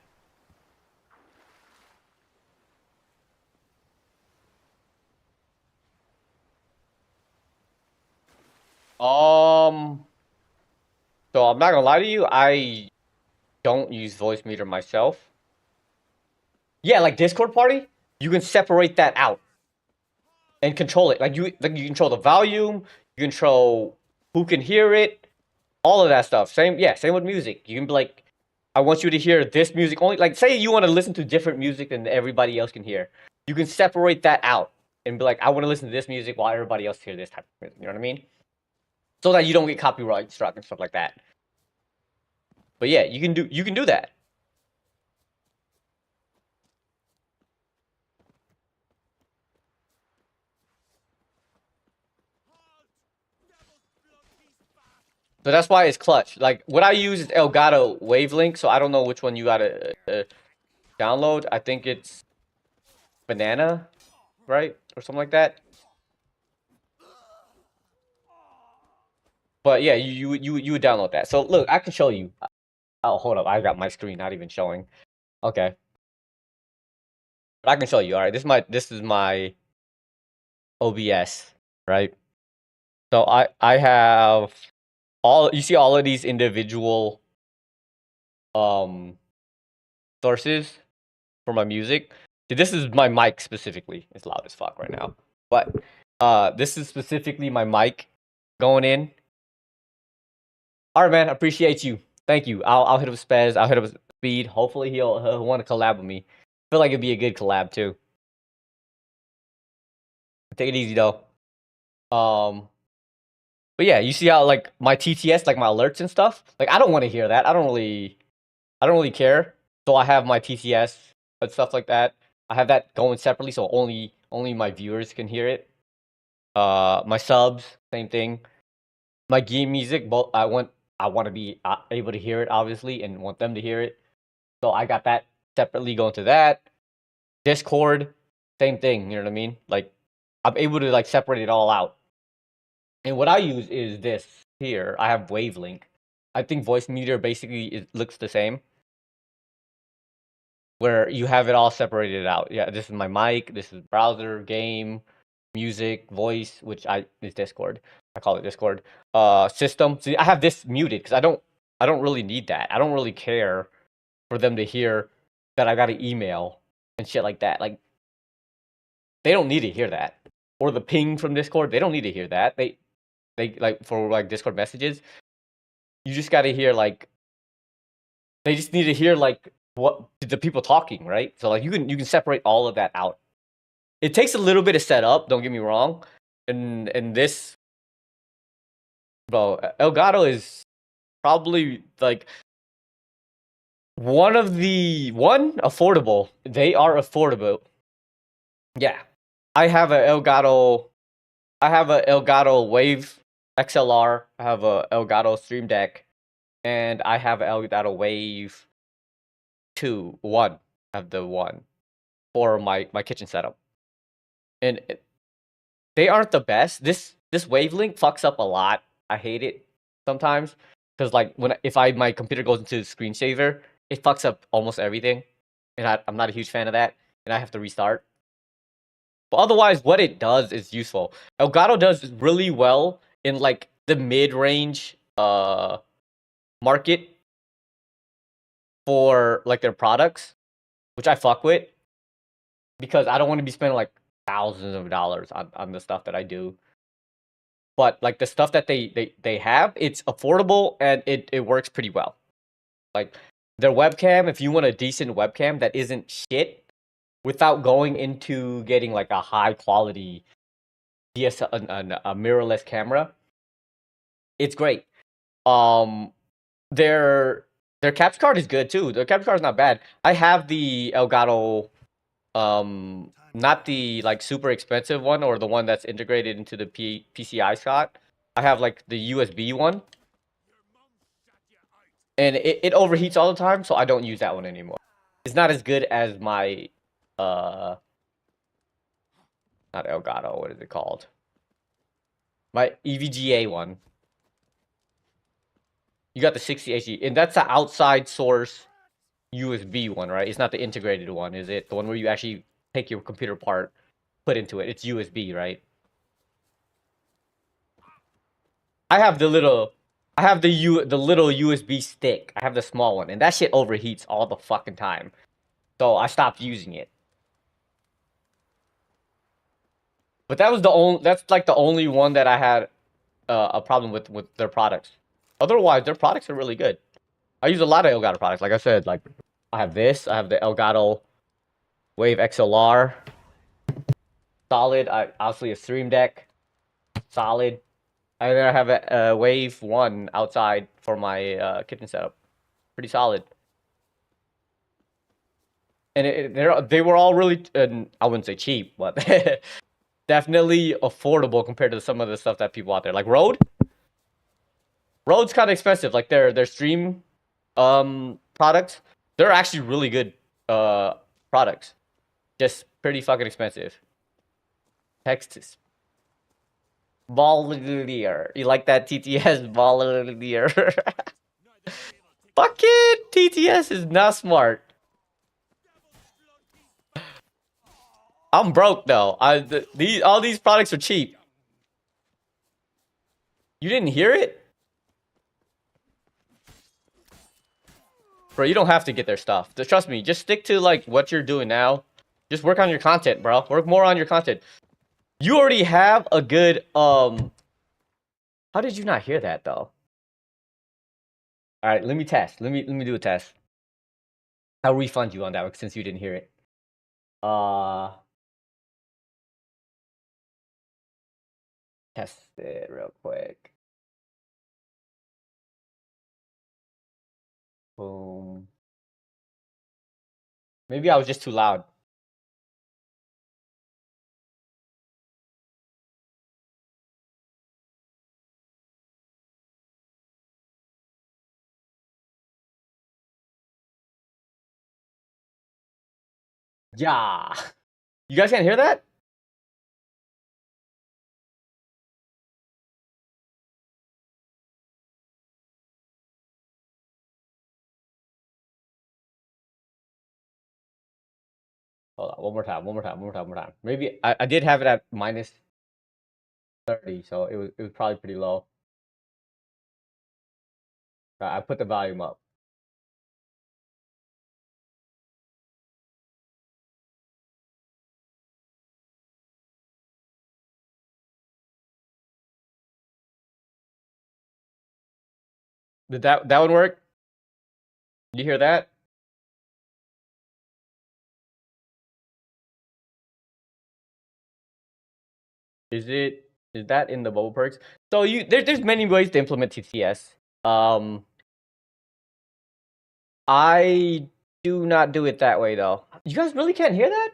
So I'm not gonna lie to you, I don't use voice meter myself. Yeah, like Discord party, you can separate that out and control it. Like you control the volume, you control who can hear it, all of that stuff. Same with music. You can be like, I want you to hear this music only. Like, say you want to listen to different music than everybody else can hear. You can separate that out and be like, I want to listen to this music while everybody else hear this type of music. You know what I mean? So that you don't get copyright struck and stuff like that. But yeah, you can do that. So that's why it's clutch. Like what I use is Elgato Wavelink, so I don't know which one you gotta download. I think it's Banana, right, or something like that. But yeah, you would download that. So look, I can show you. Oh, hold up, I got my screen not even showing. Okay, but I can show you. All right, this is my OBS, right? So I have you see all of these individual sources for my music. This is my mic specifically. It's loud as fuck right now. But this is specifically my mic going in. Alright, man, appreciate you. Thank you. I'll hit up Spez, I'll hit up Speed. Hopefully he'll want to collab with me. Feel like it'd be a good collab too. Take it easy though. But yeah, you see how like my TTS, like my alerts and stuff. Like I don't want to hear that. I don't really care. So I have my TTS and stuff like that. I have that going separately, so only my viewers can hear it. My subs, same thing. My game music, both I want to be able to hear it obviously, and want them to hear it. So I got that separately going to that. Discord, same thing. You know what I mean? Like I'm able to like separate it all out. And what I use is this here. I have Wavelink. I think Voice Meter basically looks the same, where you have it all separated out. Yeah, this is my mic. This is browser, game, music, voice, which is Discord. I call it Discord. System. See, I have this muted because I don't really need that. I don't really care for them to hear that I got an email and shit like that. Like they don't need to hear that, or the ping from Discord. They don't need to hear that. They like for like Discord messages. You just got to hear like. They just need to hear like what the people talking, right? So like you can separate all of that out. It takes a little bit of setup, don't get me wrong. And this, bro, Elgato is probably like one affordable. They are affordable. Yeah, I have a Elgato Wave XLR. I have a Elgato Stream Deck, and I have an Elgato Wave 1. I have the 1 for my kitchen setup. And they aren't the best. This Wavelink fucks up a lot. I hate it sometimes because like if my computer goes into screensaver, it fucks up almost everything, and I'm not a huge fan of that, and I have to restart. But otherwise, what it does is useful. Elgato does really well in like the mid-range market for like their products, which I fuck with because I don't want to be spending like thousands of dollars on the stuff that I do. But like the stuff that they have, it's affordable and it works pretty well. Like their webcam, if you want a decent webcam that isn't shit, without going into getting like a high quality a mirrorless camera, it's great. Their capture card is good too. Their capture card is not bad. I have the Elgato, not the like super expensive one or the one that's integrated into the PCI slot. I have like the USB one, and it overheats all the time, so I don't use that one anymore. It's not as good as my not Elgato. What is it called? My EVGA one. You got the 60 HD, and that's the outside source USB one, right? It's not the integrated one, is it? The one where you actually take your computer part, put into it. It's USB, right? I have the little USB stick. I have the small one, and that shit overheats all the fucking time. So I stopped using it. But that's like the only one that I had a problem with their products. Otherwise, their products are really good. I use a lot of Elgato products. Like I said, like I have this. I have the Elgato Wave XLR. Solid. Obviously a Stream Deck. Solid. And then I have a Wave 1 outside for my kitchen setup. Pretty solid. And they were all really, I wouldn't say cheap, but definitely affordable compared to some of the stuff that people out there. Like Rode's kind of expensive. Like their stream products, they're actually really good products. Just pretty fucking expensive. Texas. Volunteer. You like that TTS volunteer? Fuck it! TTS is not smart. I'm broke though. All these products are cheap. You didn't hear it? Bro, you don't have to get their stuff. Trust me, just stick to like what you're doing now. Just work on your content, bro. Work more on your content. You already have a good How did you not hear that though? All right, let me test. Let me do a test. I'll refund you on that since you didn't hear it. Test it real quick. Boom. Maybe I was just too loud. Yeah. You guys can't hear that? Hold on, one more time. Maybe I did have it at minus 30, so it was probably pretty low. I put the volume up. Did that one work? You hear that? Is that in the bubble perks? So there's many ways to implement TTS. I do not do it that way though. You guys really can't hear that?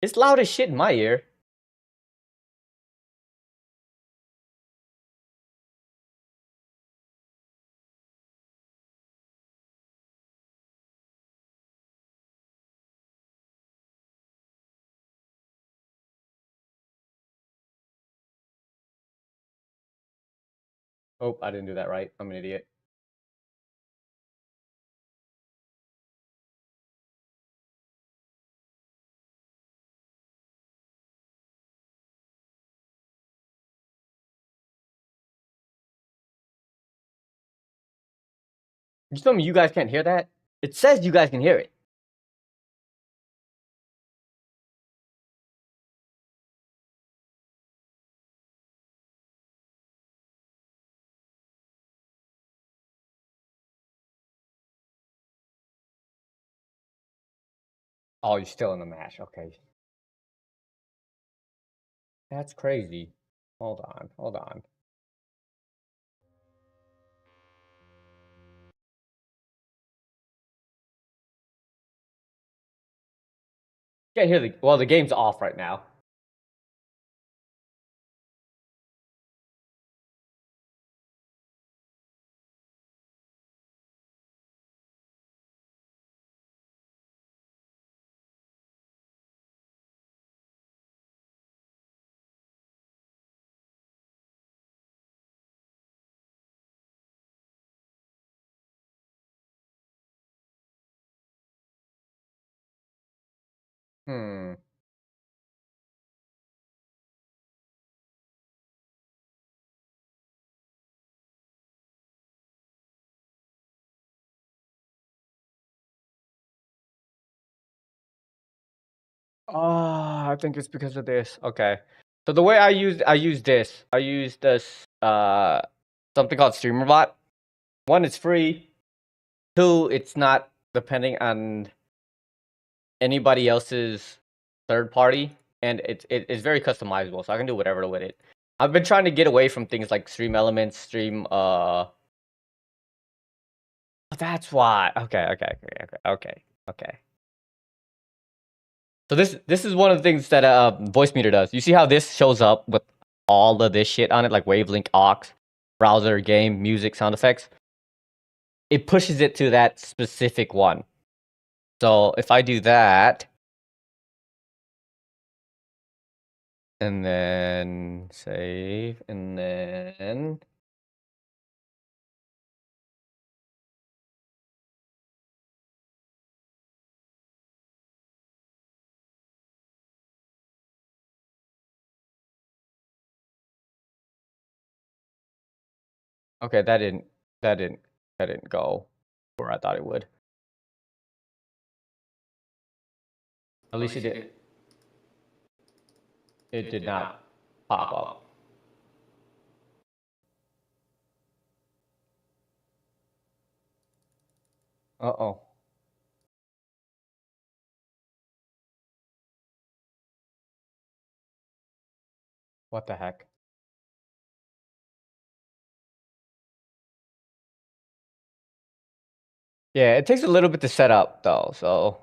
It's loud as shit in my ear. Oh, I didn't do that right. I'm an idiot. You tell me you guys can't hear that? It says you guys can hear it. Oh, you're still in the match. Okay. That's crazy. Hold on. Can't hear the game's off right now. Hmm. I think it's because of this. Okay. So the way I use this. I use this something called StreamerBot. One, it's free. Two, it's not depending on anybody else's third party, and it's very customizable, so I can do whatever with it. I've been trying to get away from things like Stream Elements, That's why. Okay. So this is one of the things that Voice Meter does. You see how this shows up with all of this shit on it, like Wavelink, aux, browser, game, music, sound effects. It pushes it to that specific one. So if I do that, and then save, and then okay, that didn't go where I thought it would. At least it did not pop up. Uh-oh. What the heck? Yeah, it takes a little bit to set up though, so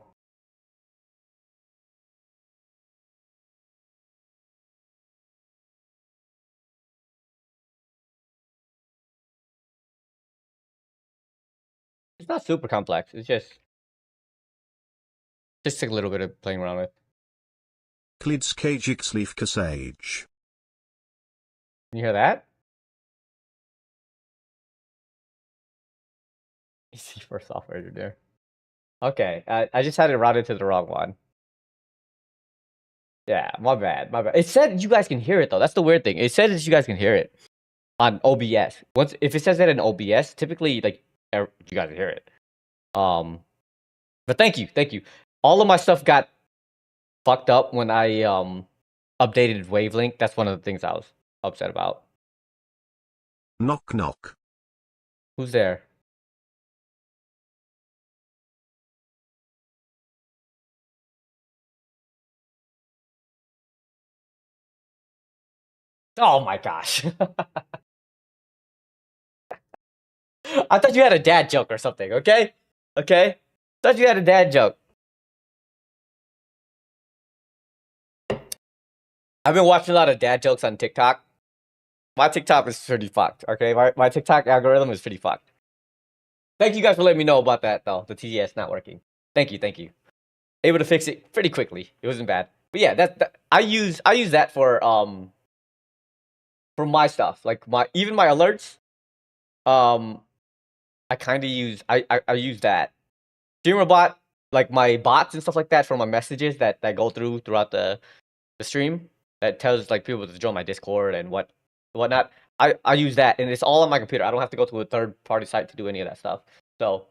it's not super complex. It's just take a little bit of playing around with. Klids Kajix Leaf Kasage. Can you hear that? Easy for software to do. Okay, I just had it routed to the wrong one. Yeah, my bad, my bad. It said you guys can hear it though. That's the weird thing. It said that you guys can hear it on OBS. Once if it says that in OBS, typically like you guys can hear it. But thank you. All of my stuff got fucked up when I updated Wavelength. That's one of the things I was upset about. Knock knock. Who's there? Oh my gosh. I thought you had a dad joke or something, okay? Okay? Thought you had a dad joke. I've been watching a lot of dad jokes on TikTok. My TikTok is pretty fucked, okay? My TikTok algorithm is pretty fucked. Thank you guys for letting me know about that, though. The TTS not working. Thank you. Able to fix it pretty quickly. It wasn't bad. But yeah, that I use that for my stuff. Like even my alerts. I kind of use I use that. StreamerBot, like my bots and stuff like that for my messages that go throughout the stream that tells like people to join my Discord and whatnot. I use that and it's all on my computer. I don't have to go to a third party site to do any of that stuff. So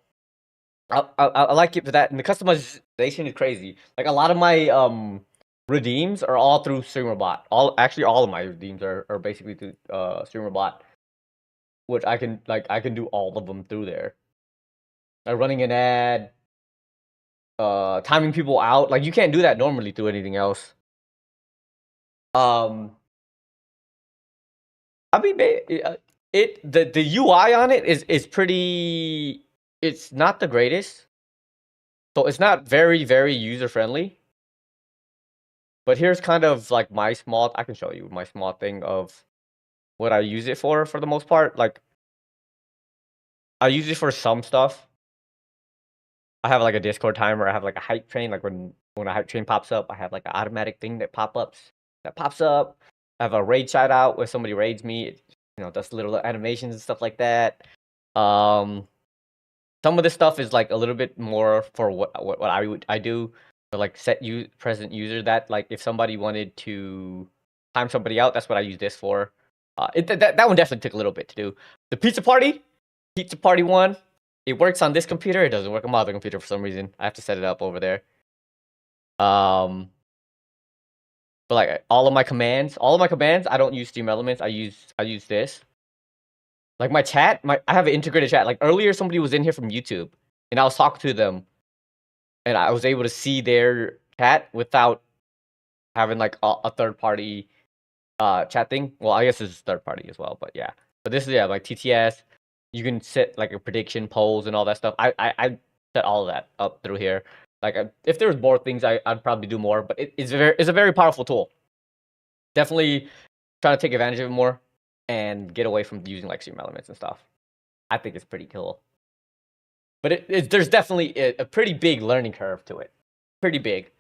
I like it for that. And the customization is crazy. Like a lot of my redeems are all through StreamerBot. All of my redeems are basically through StreamerBot, which I can do all of them through there. Running an ad, timing people out. Like you can't do that normally through anything else. I mean, the UI on it is pretty. It's not the greatest, so it's not very user friendly. But here's kind of like my small. I can show you my small thing of what I use it for the most part. Like I use it for some stuff. I have like a Discord timer. I have like a hype train. Like when a hype train pops up, I have like an automatic thing that pops up. I have a raid shout out where somebody raids me. It, does little animations and stuff like that. Some of this stuff is like a little bit more for what I do. So like set present user that like if somebody wanted to time somebody out, that's what I use this for. That one definitely took a little bit to do. The pizza party one. It works on this computer. It doesn't work on my other computer for some reason. I have to set it up over there. But like all of my commands, I don't use Steam Elements. I use this. Like my chat, I have an integrated chat. Like earlier, somebody was in here from YouTube, and I was talking to them, and I was able to see their chat without having like a third party chat thing. Well, I guess this is third party as well, but yeah. But this is like TTS. You can set like a prediction polls and all that stuff. I set all of that up through here. Like if there was more things, I'd probably do more. But it's a very powerful tool. Definitely trying to take advantage of it more and get away from using like Stream Elements and stuff. I think it's pretty cool. But there's definitely a pretty big learning curve to it. Pretty big.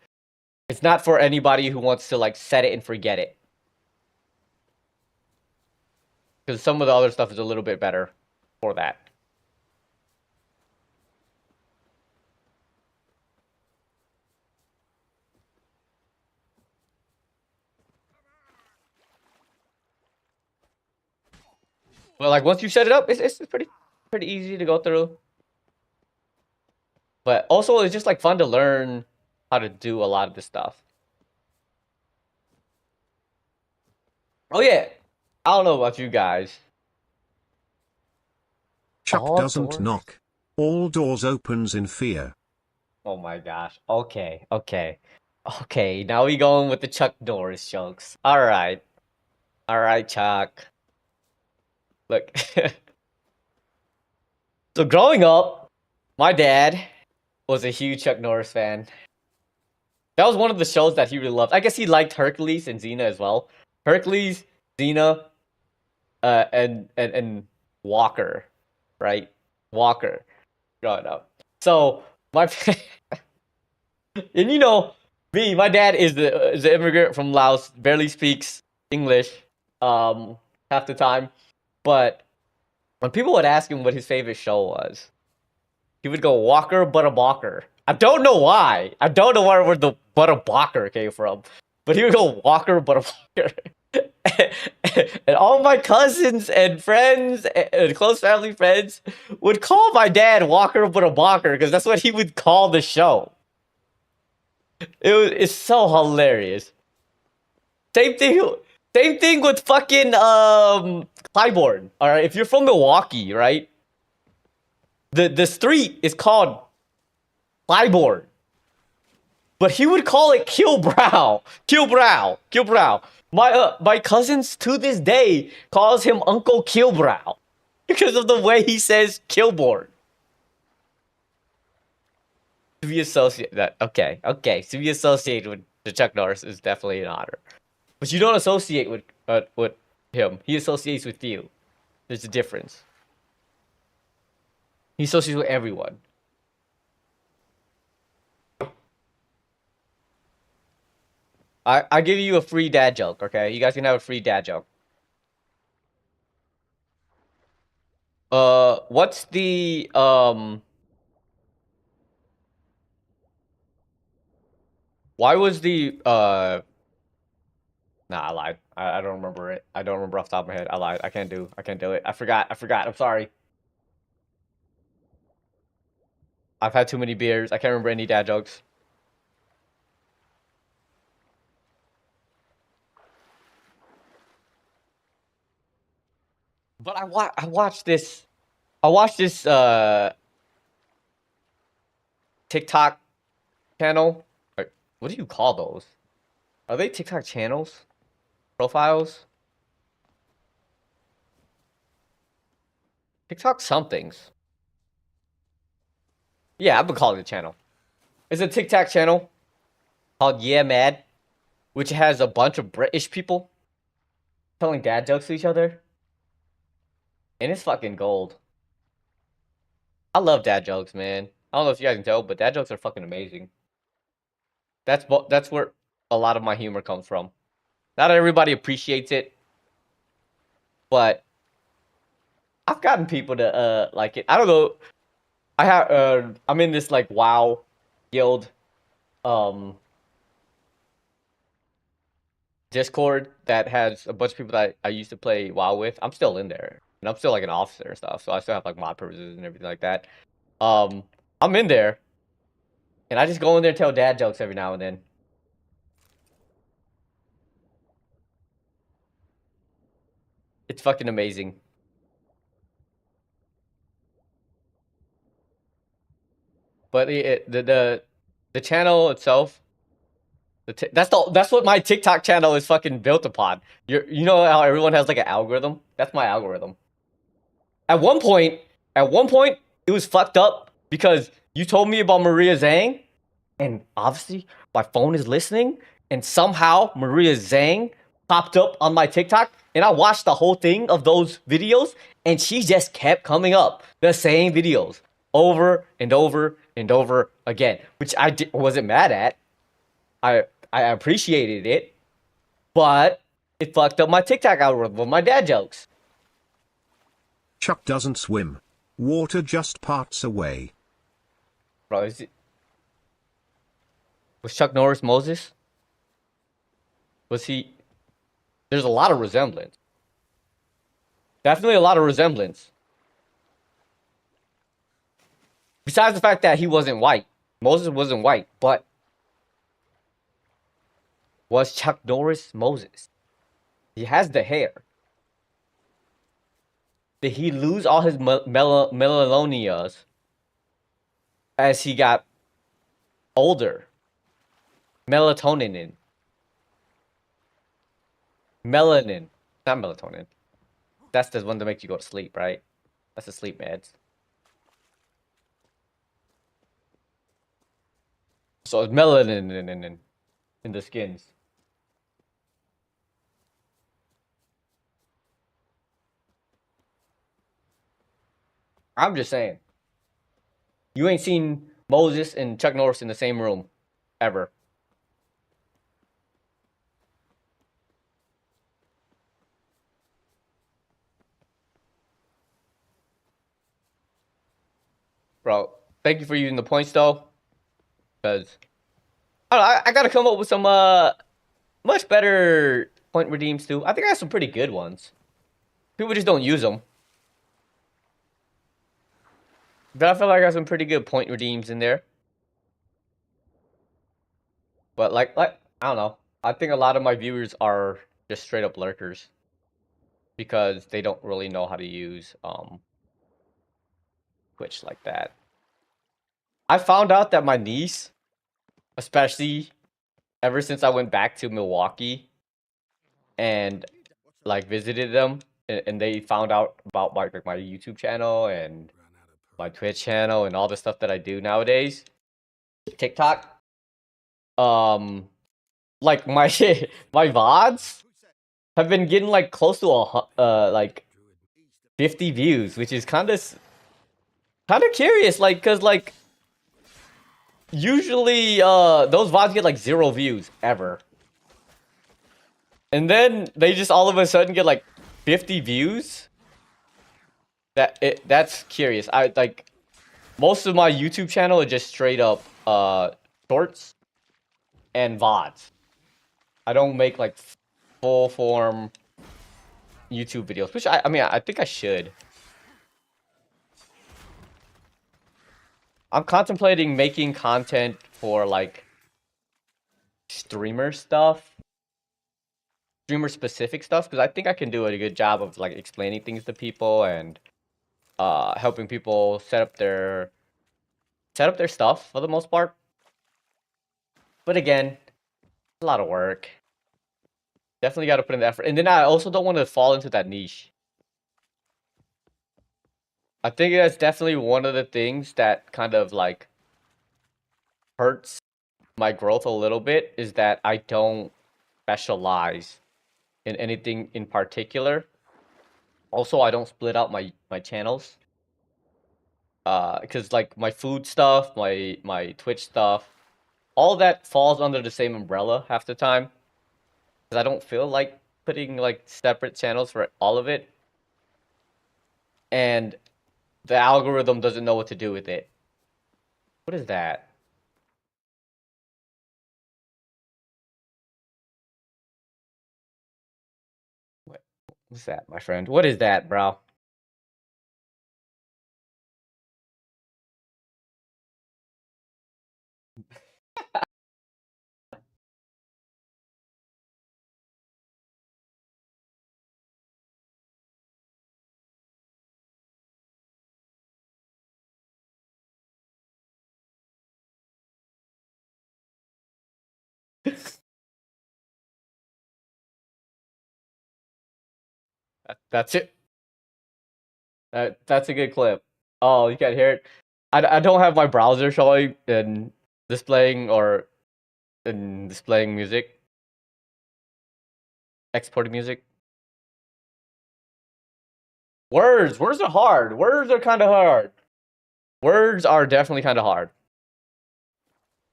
It's not for anybody who wants to like set it and forget it. Because some of the other stuff is a little bit better for that. Well, like once you set it up, it's pretty easy to go through. But also, it's just like fun to learn how to do a lot of this stuff. Oh yeah, I don't know about you guys. Chuck All doesn't doors? knock. All doors opens in fear. Oh my gosh. Okay, okay. Okay, now we going with the Chuck Norris jokes. Alright. Alright, Chuck. Look. So growing up, my dad was a huge Chuck Norris fan. That was one of the shows that he really loved. I guess he liked Hercules and Xena as well. Hercules, Xena, and Walker, right? Walker, growing up. So my and you know me, my dad is the immigrant from Laos, barely speaks English, half the time. But when people would ask him what his favorite show was, he would go Walker Butter Balker. I don't know why. I don't know where the Butter Balker came from, but he would go Walker Butter Balker. And all my cousins and friends and close family friends would call my dad Walker Butter Balker because that's what he would call the show. It's so hilarious. Same thing with fucking Clybourne. All right, if you're from Milwaukee, right? The street is called Clybourne, but he would call it Kilbrow. My cousins to this day calls him Uncle Kilbrow because of the way he says Kilborn. To be associated that okay. To be associated with the Chuck Norris is definitely an honor, but you don't associate with him. He associates with you. There's a difference. He associates with everyone. I give you a free dad joke, okay? You guys can have a free dad joke. What's the why was the nah, I lied. I don't remember it. I don't remember off the top of my head. I lied. I can't do it. I forgot. I'm sorry. I've had too many beers. I can't remember any dad jokes. But I watched this TikTok channel. What do you call those? Are they TikTok channels? Profiles? TikTok somethings. Yeah, I've been calling it a channel. It's a TikTok channel called Yeah Mad, which has a bunch of British people telling dad jokes to each other. And it's fucking gold. I love dad jokes, man. I don't know if you guys can tell, but dad jokes are fucking amazing. That's where a lot of my humor comes from. Not everybody appreciates it, but I've gotten people to like it. I don't know. I'm in this like WoW guild Discord that has a bunch of people that I used to play WoW with. I'm still in there. And I'm still like an officer and stuff, so I still have like mod privileges and everything like that. I'm in there, and I just go in there and tell dad jokes every now and then. It's fucking amazing. But the channel itself, that's what my TikTok channel is fucking built upon. You know how everyone has like an algorithm? That's my algorithm. At one point, it was fucked up because you told me about Maria Zhang, and obviously my phone is listening, and somehow Maria Zhang popped up on my TikTok, and I watched the whole thing of those videos, and she just kept coming up, the same videos, over and over and over again, which I wasn't mad at. I appreciated it, but it fucked up my TikTok algorithm with my dad jokes. Chuck doesn't swim. Water just parts away. Bro, was Chuck Norris Moses? Was he? There's a lot of resemblance. Definitely a lot of resemblance. Besides the fact that he wasn't white. Moses wasn't white, but Was Chuck Norris Moses? He has the hair. Did he lose all his melanonias as he got older? Melatonin. Melanin. Not melatonin. That's the one that makes you go to sleep, right? That's the sleep meds. So it's melanin in the skins. I'm just saying. You ain't seen Moses and Chuck Norris in the same room. Ever. Bro, thank you for using the points, though. Because I gotta come up with some much better point redeems, too. I think I have some pretty good ones. People just don't use them. But I feel like I got some pretty good point redeems in there. But like I don't know. I think a lot of my viewers are just straight up lurkers because they don't really know how to use Twitch like that. I found out that my niece, especially ever since I went back to Milwaukee and like visited them, and they found out about my YouTube channel and my Twitch channel and all the stuff that I do nowadays, TikTok. Like my my VODs have been getting like close to like 50 views, which is kind of curious, like, cause like usually those VODs get like 0 views ever, and then they just all of a sudden get like 50 views. That's curious. I like most of my YouTube channel is just straight up shorts and VODs. I don't make like full form YouTube videos, which I mean I think I should. I'm contemplating making content for like streamer stuff, streamer specific stuff, because I think I can do a good job of like explaining things to people and helping people set up their stuff for the most part. But again, a lot of work. Definitely got to put in the effort, and then I also don't want to fall into that niche. I think that's definitely one of the things that kind of like hurts my growth a little bit, is that I don't specialize in anything in particular. Also, I don't split out my channels. Because like my food stuff, my Twitch stuff, all that falls under the same umbrella half the time. Because I don't feel like putting like separate channels for all of it. And the algorithm doesn't know what to do with it. What is that? What's that, my friend? What is that, bro? That's it. That's a good clip. Oh, you can't hear it. I don't have my browser showing and displaying music, exporting music. Words are hard. Words are kind of hard. Words are definitely kind of hard.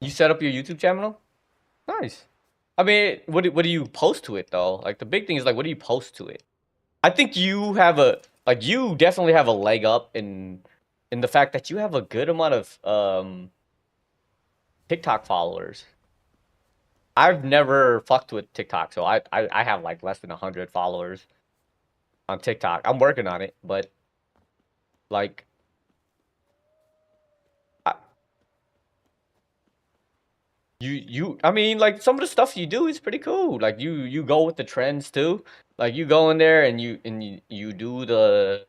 You set up your YouTube channel? Nice. I mean, what do you post to it though? Like the big thing is like, what do you post to it? I think you have you definitely have a leg up in the fact that you have a good amount of TikTok followers. I've never fucked with TikTok, so I have like less than 100 followers on TikTok. I'm working on it, but like I, I mean, like, some of the stuff you do is pretty cool. Like, you go with the trends too. Like, you go in there and you do the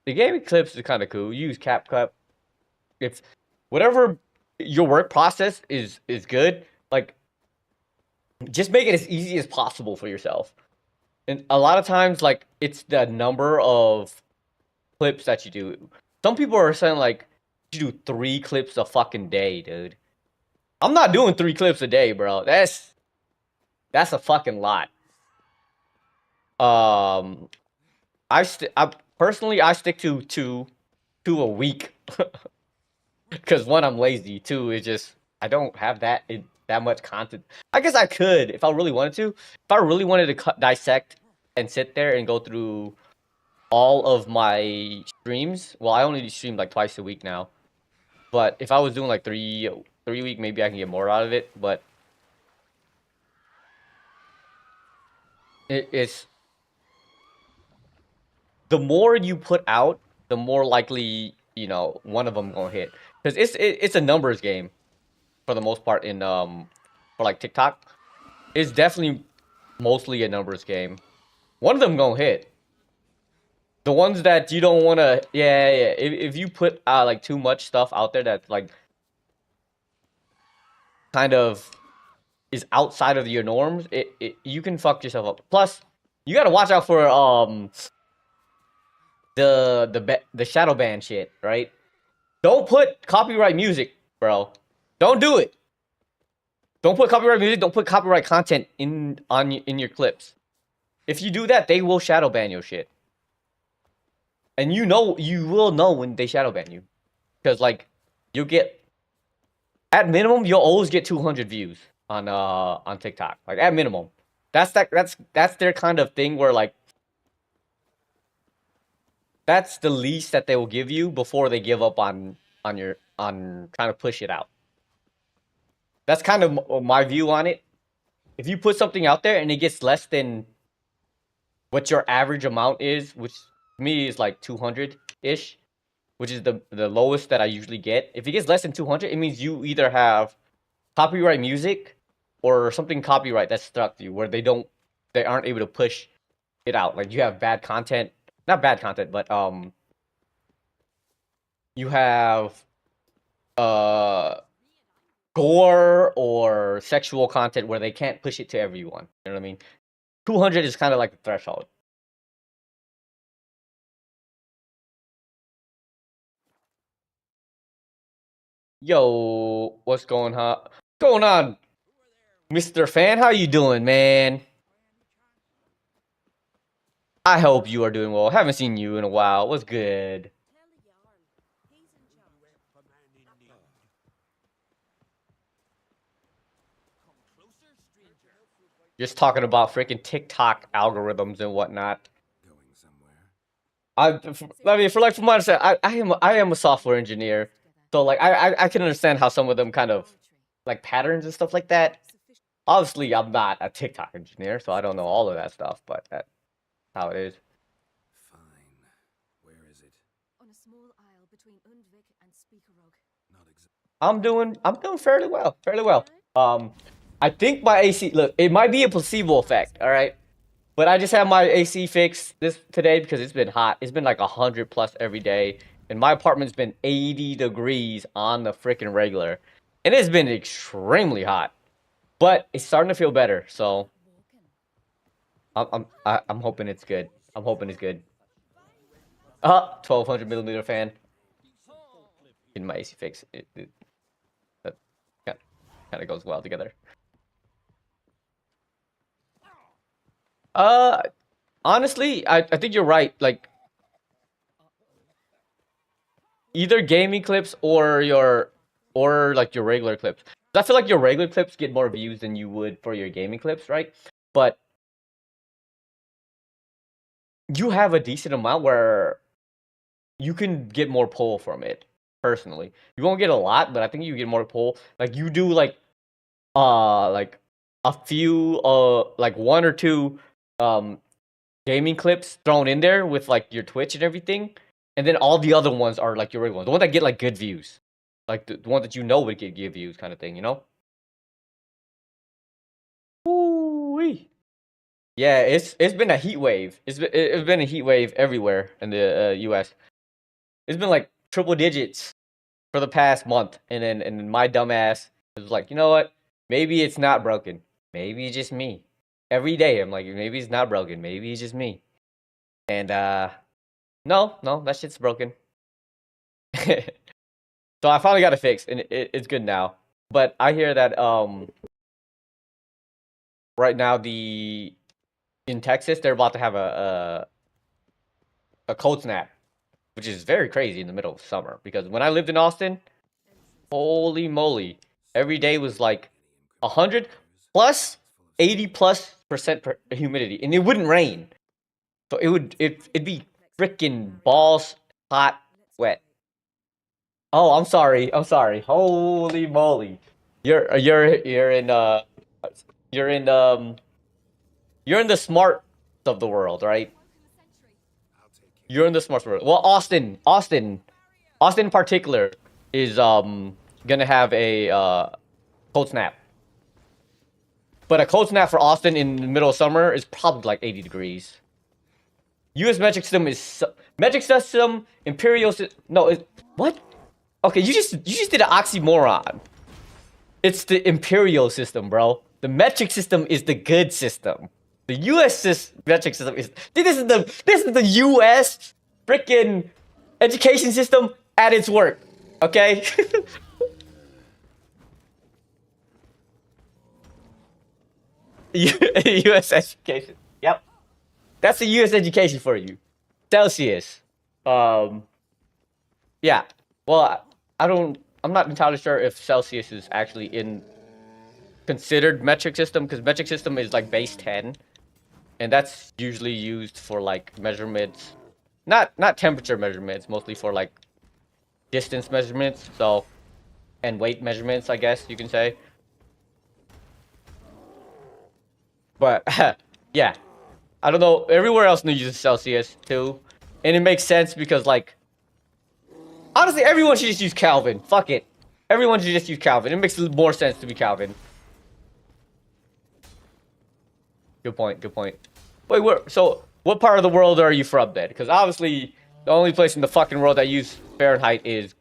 gaming clips is kind of cool. You use CapCut. If whatever your work process is good, like, just make it as easy as possible for yourself. And a lot of times, like, it's the number of clips that you do. Some people are saying, like, you do 3 clips a fucking day, dude. I'm not doing 3 clips a day, bro. That's a fucking lot. I personally stick to two a week. Because 1, I'm lazy. 2 is just I don't have that much content. I guess I could if I really wanted to. If I really wanted to dissect and sit there and go through all of my streams. Well, I only stream like twice a week now. But if I was doing like 3 week, maybe I can get more out of it. But it's the more you put out, the more likely, you know, one of them gonna hit. Because it's a numbers game for the most part in for like TikTok. It's definitely mostly a numbers game. One of them gonna hit. The ones that you don't want to, yeah. If you put like too much stuff out there that like kind of is outside of your norms, you can fuck yourself up. Plus, you gotta watch out for the shadow ban shit, right? Don't put copyright music, bro. Don't do it. Don't put copyright music. Don't put copyright content in your clips. If you do that, they will shadow ban your shit. And you will know when they shadow ban you, because like you'll get, at minimum, you'll always get 200 views on TikTok. Like at minimum, that's their kind of thing where like that's the least that they will give you before they give up on trying to push it out. That's kind of my view on it. If you put something out there and it gets less than what your average amount is, which to me is like 200-ish, which is the lowest that I usually get. If it gets less than 200, it means you either have copyright music or something copyright that's stuck to you, where they aren't able to push it out. Like you have bad content, not bad content, but you have gore or sexual content where they can't push it to everyone. You know what I mean? 200 is kind of like the threshold. Yo, what's going on, Mr. Fan? How you doing, man? I hope you are doing well. Haven't seen you in a while. What's good? Just talking about freaking TikTok algorithms and whatnot. Going somewhere. I mean, for my understanding, I am a software engineer, so like I can understand how some of them kind of like patterns and stuff like that. Obviously, I'm not a TikTok engineer, so I don't know all of that stuff, but that's how it is. Fine. Where is it? On a small isle between Undvik and Speakerog. Not exactly. I'm doing fairly well. I think my AC, look, it might be a placebo effect, all right? But I just had my AC fixed today because it's been hot. It's been like 100 plus every day, and my apartment's been 80 degrees on the freaking regular, and it's been extremely hot. But it's starting to feel better, so I'm hoping it's good. I'm hoping it's good. 1200 millimeter fan. In my AC fix, that kind of goes well together. Honestly, I think you're right. Like, either gaming clips or like your regular clips. I feel like your regular clips get more views than you would for your gaming clips, right? But you have a decent amount where you can get more pull from it. Personally, you won't get a lot, but I think you get more pull. Like you do like a few like 1 or 2 gaming clips thrown in there with like your Twitch and everything, and then all the other ones are like your regular ones, the ones that get like good views. Like the one that you know would get views, kind of thing, you know? Ooh-wee. Yeah, it's been a heat wave. It's been a heat wave everywhere in the U.S. It's been like triple digits for the past month, and then my dumbass was like, you know what? Maybe it's not broken. Maybe it's just me. Every day I'm like, maybe it's not broken. Maybe it's just me. And no, that shit's broken. So I finally got it fixed, and it's good now. But I hear that right now in Texas they're about to have a cold snap, which is very crazy in the middle of summer. Because when I lived in Austin, holy moly, every day was like 100 plus 80+% humidity, and it wouldn't rain. So it'd be freaking balls hot wet. Oh, I'm sorry. Holy moly, you're in you're in you're in the smart of the world, right? You're in the smart world. Well, Austin in particular is gonna have a cold snap. But a cold snap for Austin in the middle of summer is probably like 80 degrees. U.S. metric system imperial no, what? Okay, you just did an oxymoron. It's the imperial system, bro. The metric system is the good system. The U.S. metric system is this is the U.S. freaking education system at its work. Okay. U.S. education. Yep. That's the U.S. education for you. Celsius. Yeah. Well, I'm not entirely sure if Celsius is actually considered metric system, because metric system is like base 10, and that's usually used for like measurements, not temperature measurements, mostly for like distance measurements, so, and weight measurements, I guess you can say. But yeah, I don't know. Everywhere else uses Celsius too, and it makes sense because like honestly, everyone should just use Kelvin. Fuck it, everyone should just use Kelvin. It makes more sense to be Kelvin. Good point. Wait, what part of the world are you from then? Because obviously the only place in the fucking world that use Fahrenheit is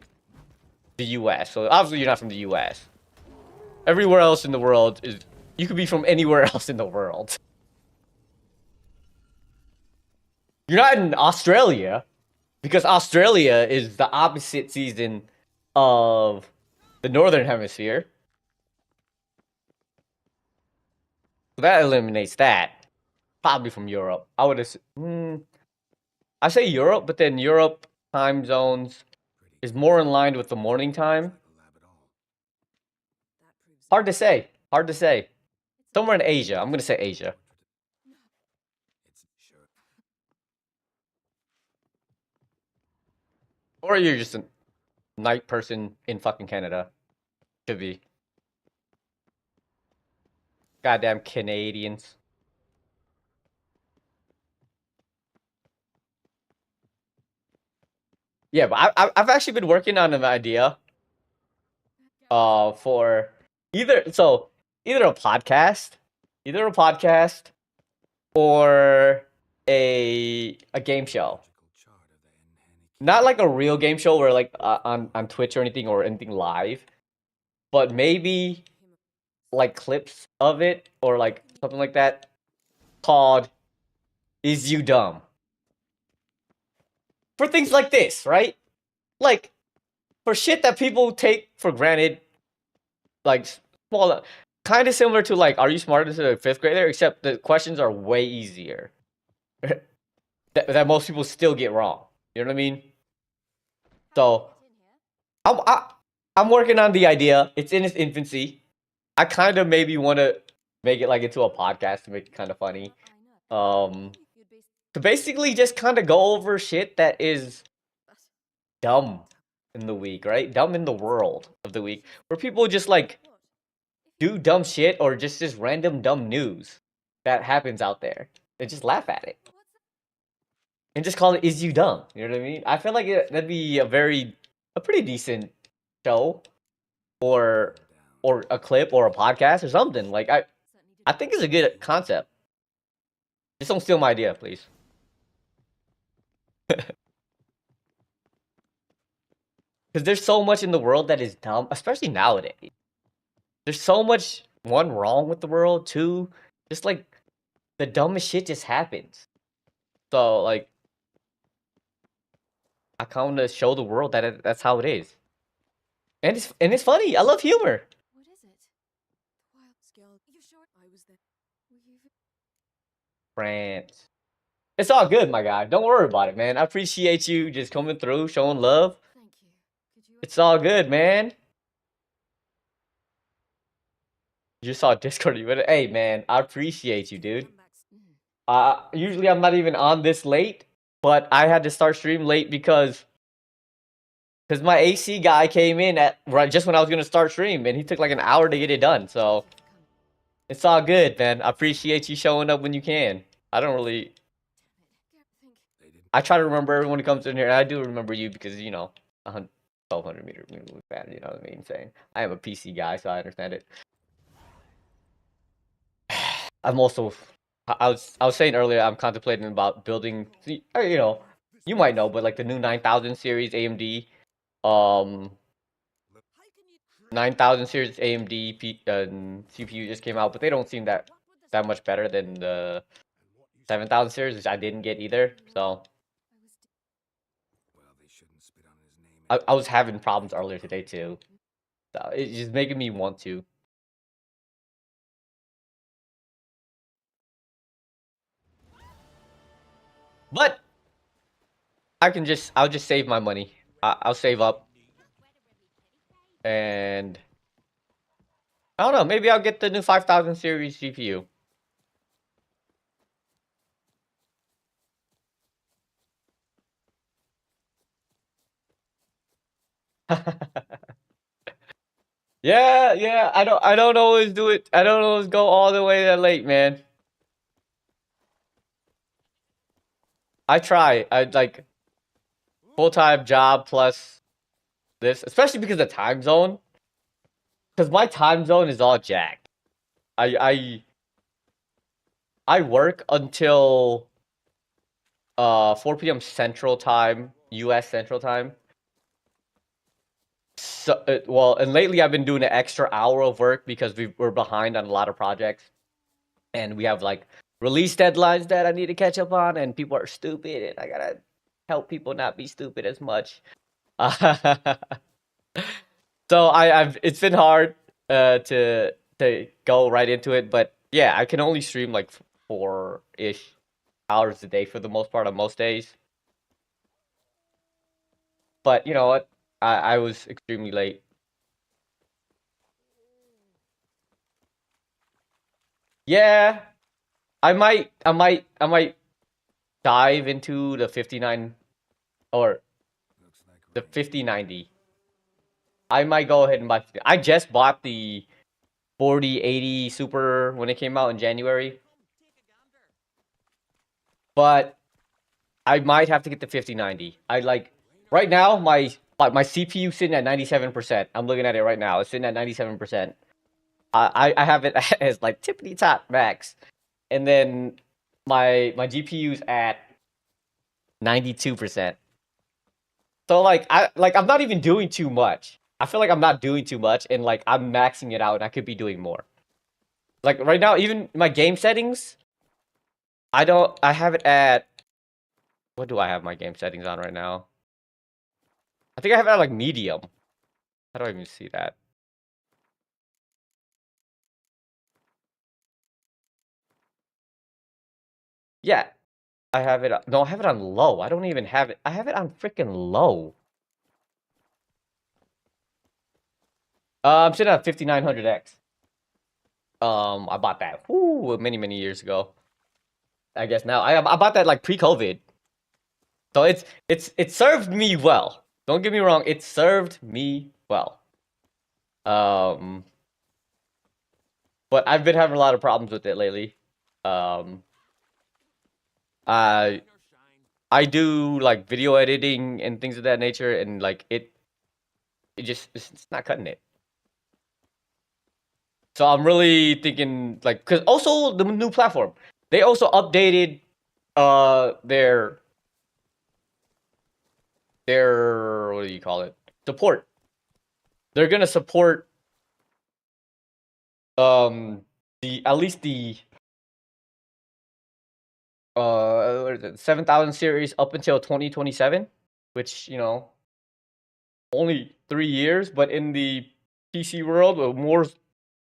the U.S. So obviously you're not from the U.S. Everywhere else in the world is. You could be from anywhere else in the world. You're not in Australia, because Australia is the opposite season of the Northern Hemisphere. So that eliminates that. Probably from Europe. I would I say Europe, but then Europe time zones is more in line with the morning time. Hard to say. Somewhere in Asia. I'm gonna say Asia. Or you're just a night person in fucking Canada. Could be. Goddamn Canadians. Yeah, but I've actually been working on an idea. For either a podcast, or a game show. Not like a real game show where like on Twitch or anything live, but maybe like clips of it or like something like that called "Is You Dumb?" For things like this, right? Like for shit that people take for granted, like small, kind of similar to like, are you smarter than a fifth grader? Except the questions are way easier that most people still get wrong. You know what I mean? So I'm working on the idea. It's in its infancy. I kind of maybe want to make it like into a podcast to make it kind of funny. To basically just kind of go over shit that is dumb in the week, right? Dumb in the world of the week, where people just like do dumb shit or just random dumb news that happens out there. They just laugh at it and just call it "Is You Dumb?" You know what I mean? I feel like that'd be a pretty decent show or a clip or a podcast or something. Like I think it's a good concept. Just don't steal my idea, please. Because there's so much in the world that is dumb, especially nowadays. There's so much, one, wrong with the world, two, just like the dumbest shit just happens. So like, I kind of show the world that that's how it is, and it's funny. I love humor. What is it? Wild skill. You sure I was there? Were you? France. It's all good, my guy. Don't worry about it, man. I appreciate you just coming through, showing love. Thank you. Could you? It's all good, man. You saw Discord, hey, man, I appreciate you, dude. Usually I'm not even on this late, but I had to start stream late because my AC guy came in at right just when I was gonna start stream, and he took like an hour to get it done. So it's all good, man. I appreciate you showing up when you can. I don't really. I try to remember everyone who comes in here, and I do remember you because you know, 1200 meter fan. You know what I mean? Saying I am a PC guy, so I understand it. I'm also. I was saying earlier, I'm contemplating about building. You know, you might know, but like the new 9000 series AMD, 9000 series AMD CPU just came out, but they don't seem that much better than the 7000 series, which I didn't get either. So I was having problems earlier today too. So it's just making me want to. But I'll just save my money. I'll save up. And I don't know, maybe I'll get the new 5000 series GPU. Yeah, I don't always do it. I don't always go all the way that late, man. I try. I like full-time job plus this, especially because of the time zone. Because my time zone is all jacked. I work until 4 p.m. Central Time, US Central Time. So well, and lately I've been doing an extra hour of work because we're behind on a lot of projects, and we have like release deadlines that I need to catch up on, and people are stupid, and I gotta help people not be stupid as much. So I've it's been hard to go right into it, but yeah, I can only stream like 4-ish hours a day for the most part on most days. But you know what? I was extremely late. Yeah, I might dive into the 59 or the 5090. I might go ahead and buy. I just bought the 4080 Super when it came out in January, but I might have to get the 5090. I like right now my CPU sitting at 97%. I'm looking at it right now. It's sitting at 97%. I have it as like tippity top max, and then my GPU's at 92%. So like I'm not even doing too much. I feel like I'm not doing too much, and like I'm maxing it out, and I could be doing more. Like right now, even my game settings, I have it at, what do I have my game settings on right now? I think I have it at like medium. How do I even see that? Yeah, I have it. No, I have it on low. I don't even have it. I have it on freaking low. I'm sitting at 5900X. I bought that many years ago. I guess now I bought that like pre-COVID. So it served me well. Don't get me wrong, it served me well. But I've been having a lot of problems with it lately. I do like video editing and things of that nature, and like it's not cutting it. So I'm really thinking like, because also the new platform, they also updated their what do you call it, support. They're gonna support the at least the 7000 series up until 2027, which, you know, only 3 years, but in the PC world with Moore's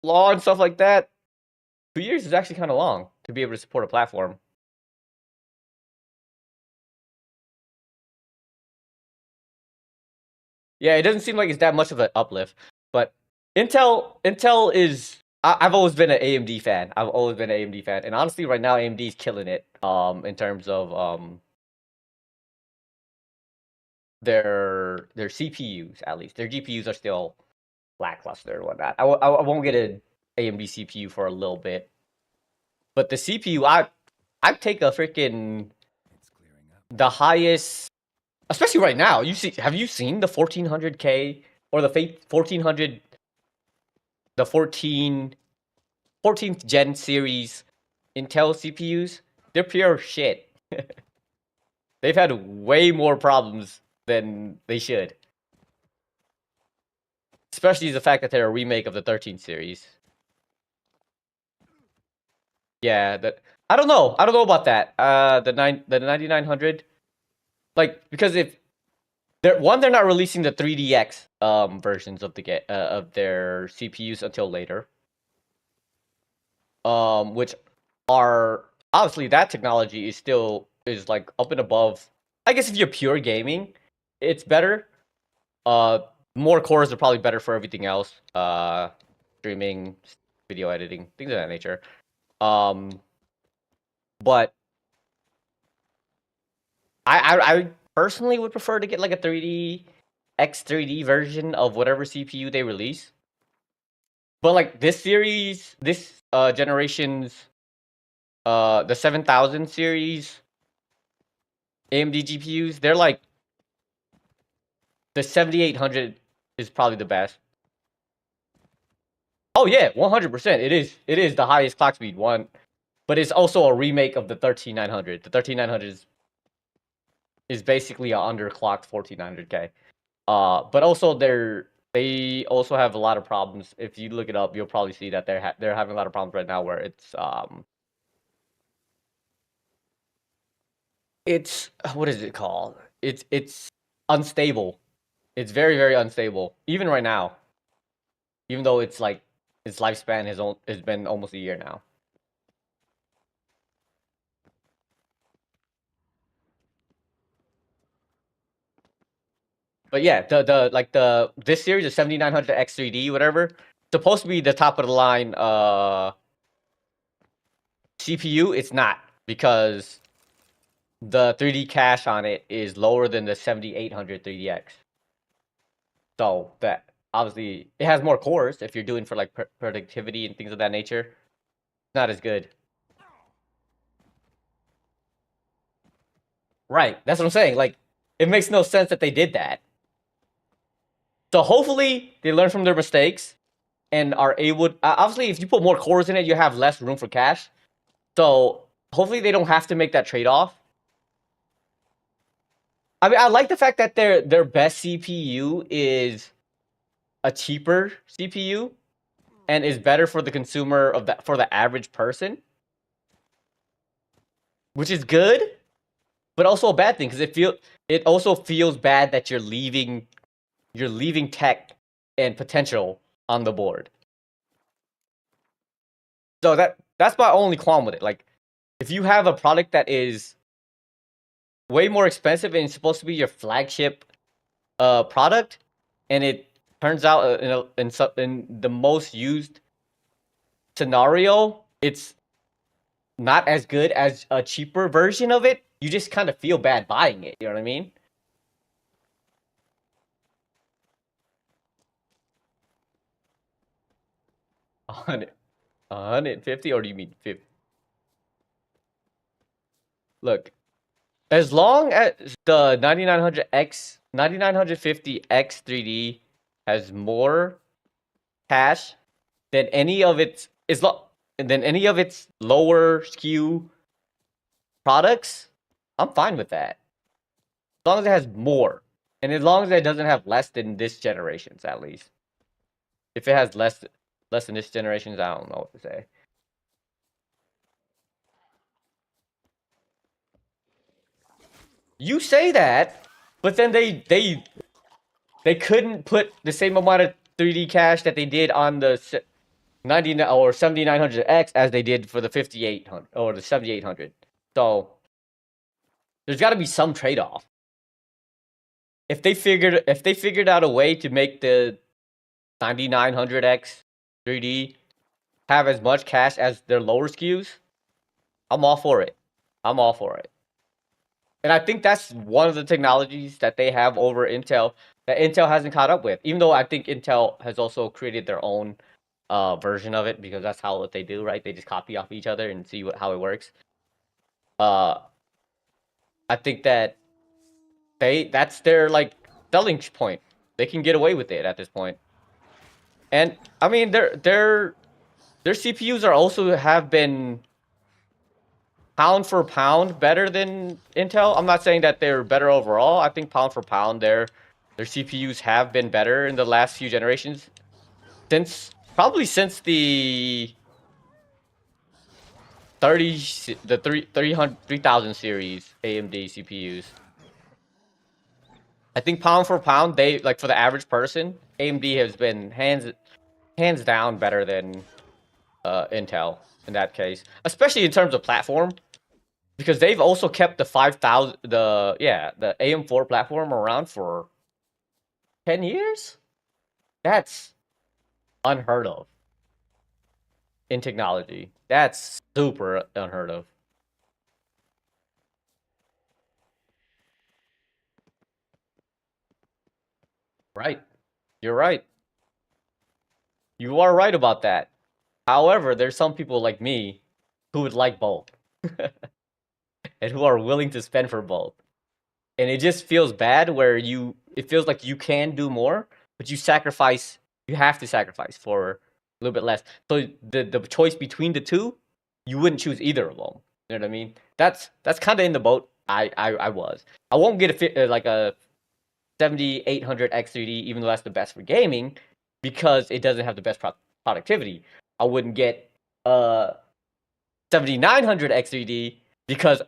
law and stuff like that, 2 years is actually kind of long to be able to support a platform. Yeah, it doesn't seem like it's that much of an uplift, but Intel is. I've always been an AMD fan. I've always been an AMD fan, and honestly, right now AMD is killing it. In terms of their CPUs, at least their GPUs are still lackluster and whatnot. I won't get an AMD CPU for a little bit, but the CPU, I'd take a freaking It's clearing up. the highest, especially right now. Have you seen the 1400K or the 1400, the 14th gen series Intel CPUs? They're pure shit. They've had way more problems than they should. Especially the fact that they're a remake of the 13th series. Yeah, I don't know. I don't know about that. The 9900, like, because if they're not releasing the 3DX versions of of their CPUs until later. Which are obviously, that technology is like up and above. I guess if you're pure gaming, it's better. More cores are probably better for everything else. Streaming, video editing, things of that nature. But I personally would prefer to get like a 3D version of whatever CPU they release. But like this generation's the 7000 series AMD GPUs, they're like, the 7800 is probably the best. Oh yeah, 100%. It is the highest clock speed one, but it's also a remake of the 13900. The 13900 is basically an underclocked 1400K. But also they also have a lot of problems. If you look it up, you'll probably see that they're having a lot of problems right now where it's what is it called? It's unstable. It's very, very unstable. Even right now. Even though it's like its lifespan has been almost a year now. But yeah, this series, the 7900 X3D, whatever, supposed to be the top of the line CPU. It's not, because the 3D cache on it is lower than the 7800 3DX. So that obviously it has more cores if you're doing for like productivity and things of that nature. It's not as good. Right, that's what I'm saying. Like, it makes no sense that they did that. So hopefully they learn from their mistakes and are able. Obviously, if you put more cores in it, you have less room for cache. So hopefully they don't have to make that trade-off. I mean, I like the fact that their best CPU is a cheaper CPU and is better for the consumer for the average person, which is good, but also a bad thing because it also feels bad that you're leaving tech and potential on the board. So that's my only qualm with it. Like, if you have a product that is way more expensive and it's supposed to be your flagship product, and it turns out in the most used scenario, it's not as good as a cheaper version of it, you just kind of feel bad buying it. You know what I mean? A 150, or do you mean 50? Look, as long as the 9950X 3D has more cache than any of its lower SKU products, I'm fine with that. As long as it has more, and as long as it doesn't have less than this generation's, at least. If it has less than this generation's, I don't know what to say. You say that, but then they couldn't put the same amount of 3D cache that they did on the 99 or 7900X as they did for the 5800 or the 7800. So there's got to be some trade-off. If they figured out a way to make the 9900X 3D have as much cache as their lower SKUs, I'm all for it. I'm all for it. And I think that's one of the technologies that they have over Intel that Intel hasn't caught up with. Even though I think Intel has also created their own version of it, because that's how what they do, right? They just copy off each other and see how it works. I think that that's their like selling point. They can get away with it at this point. And I mean, their CPUs are also have been pound for pound better than Intel. I'm not saying that they're better overall. I think pound for pound their CPUs have been better in the last few generations. Probably since the 3000 series AMD CPUs. I think pound for pound, they like for the average person, AMD has been hands down better than Intel in that case, especially in terms of platform, because they've also kept the 5000 the AM4 platform around for 10 years. That's unheard of in technology. That's super unheard of. Right. You're right. You are right about that. However, there's some people like me who would like both. And who are willing to spend for both. And it just feels bad where it feels like you can do more, but you have to sacrifice for a little bit less. So the choice between the two, you wouldn't choose either of them. You know what I mean? That's kind of in the boat I was. I won't get like a 7800 X3D, even though that's the best for gaming, because it doesn't have the best productivity. I wouldn't get a 7900 X3D because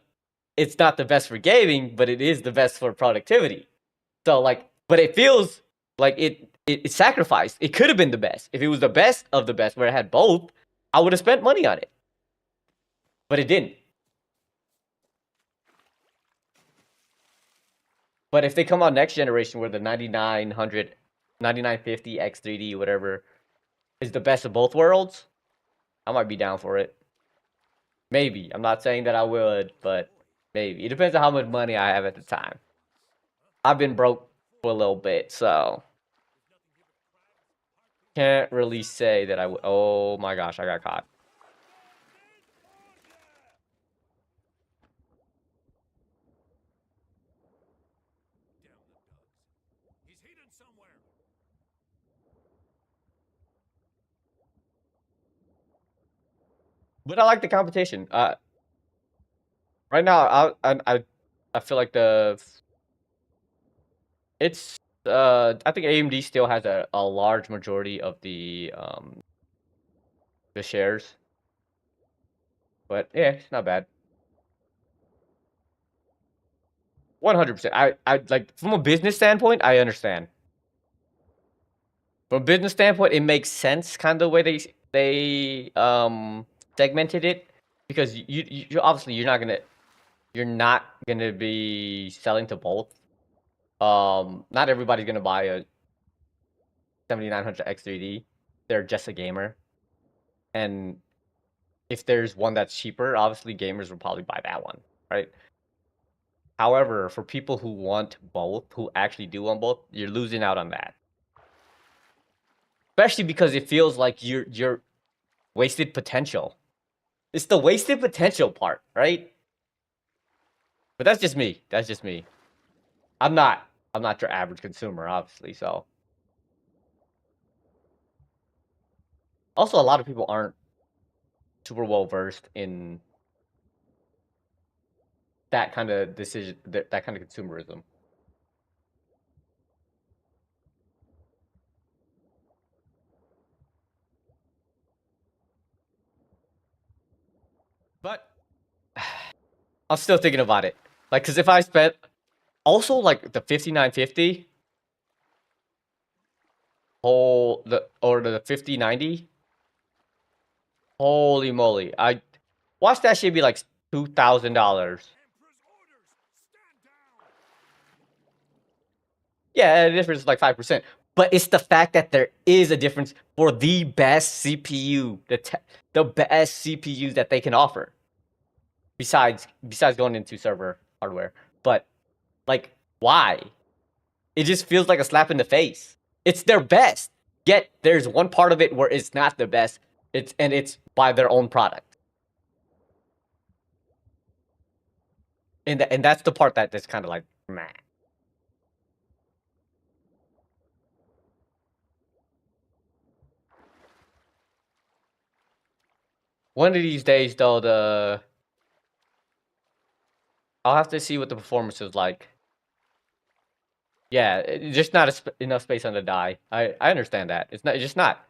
it's not the best for gaming, but it is the best for productivity. So like, but it feels like it sacrificed. It could have been the best. If it was the best of the best where it had both, I would have spent money on it. But it didn't. But if they come out next generation where the 9900, 9950 X3D, whatever, is the best of both worlds, I might be down for it. Maybe. I'm not saying that I would, but maybe. It depends on how much money I have at the time. I've been broke for a little bit, so can't really say that I would. Oh my gosh, I got caught. He's hidden somewhere. But I like the competition. Right now, I feel like I think AMD still has a large majority of the shares. But yeah, it's not bad. 100%. I like from a business standpoint, I understand. From a business standpoint, it makes sense kind of the way they segmented it, because you obviously you're not gonna be selling to both. Not everybody's gonna buy a 7900 X3D. They're just a gamer, and if there's one that's cheaper, obviously gamers will probably buy that one, right? However, for people who want both, who actually do want both, you're losing out on that. Especially because it feels like you're wasted potential. It's the wasted potential part, right? But that's just me. That's just me. I'm not your average consumer, obviously, so Also, a lot of people aren't super well versed in that kind of decision, that kind of consumerism. But I'm still thinking about it. Like, because if I spent also like the 5950 or the 5090, holy moly! I watch that shit be like $2,000. Emperor's orders! Stand down! Yeah, the difference is like 5%. But it's the fact that there is a difference for the best CPU, the best CPUs that they can offer. Besides going into server hardware. But like, why? It just feels like a slap in the face. It's their best. Yet there's one part of it where it's not the best. It's by their own product. And that's the part that's kind of like meh. One of these days, though, I'll have to see what the performance is like. Yeah, just not enough space on the die. I understand that. It's just not.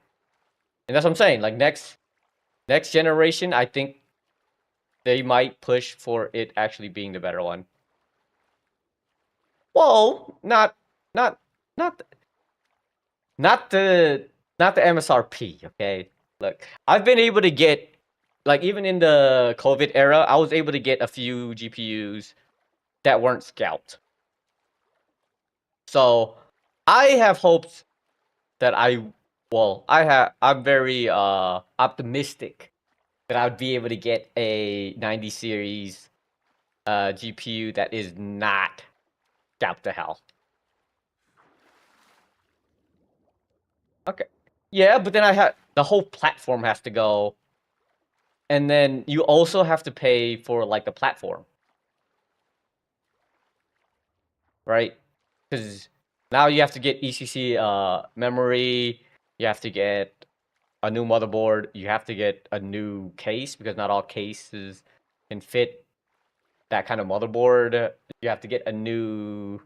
And that's what I'm saying. Like next generation, I think they might push for it actually being the better one. Well, not the MSRP, okay? Look, I've been able to get, like, even in the COVID era, I was able to get a few GPUs that weren't scalped. So I have hopes that I'm very optimistic that I would be able to get a 90 series GPU that is not scalped to hell. Okay. Yeah, but then the whole platform has to go. And then you also have to pay for like the platform. Right? Because now you have to get ECC memory, you have to get a new motherboard, you have to get a new case because not all cases can fit that kind of motherboard. You have to get a new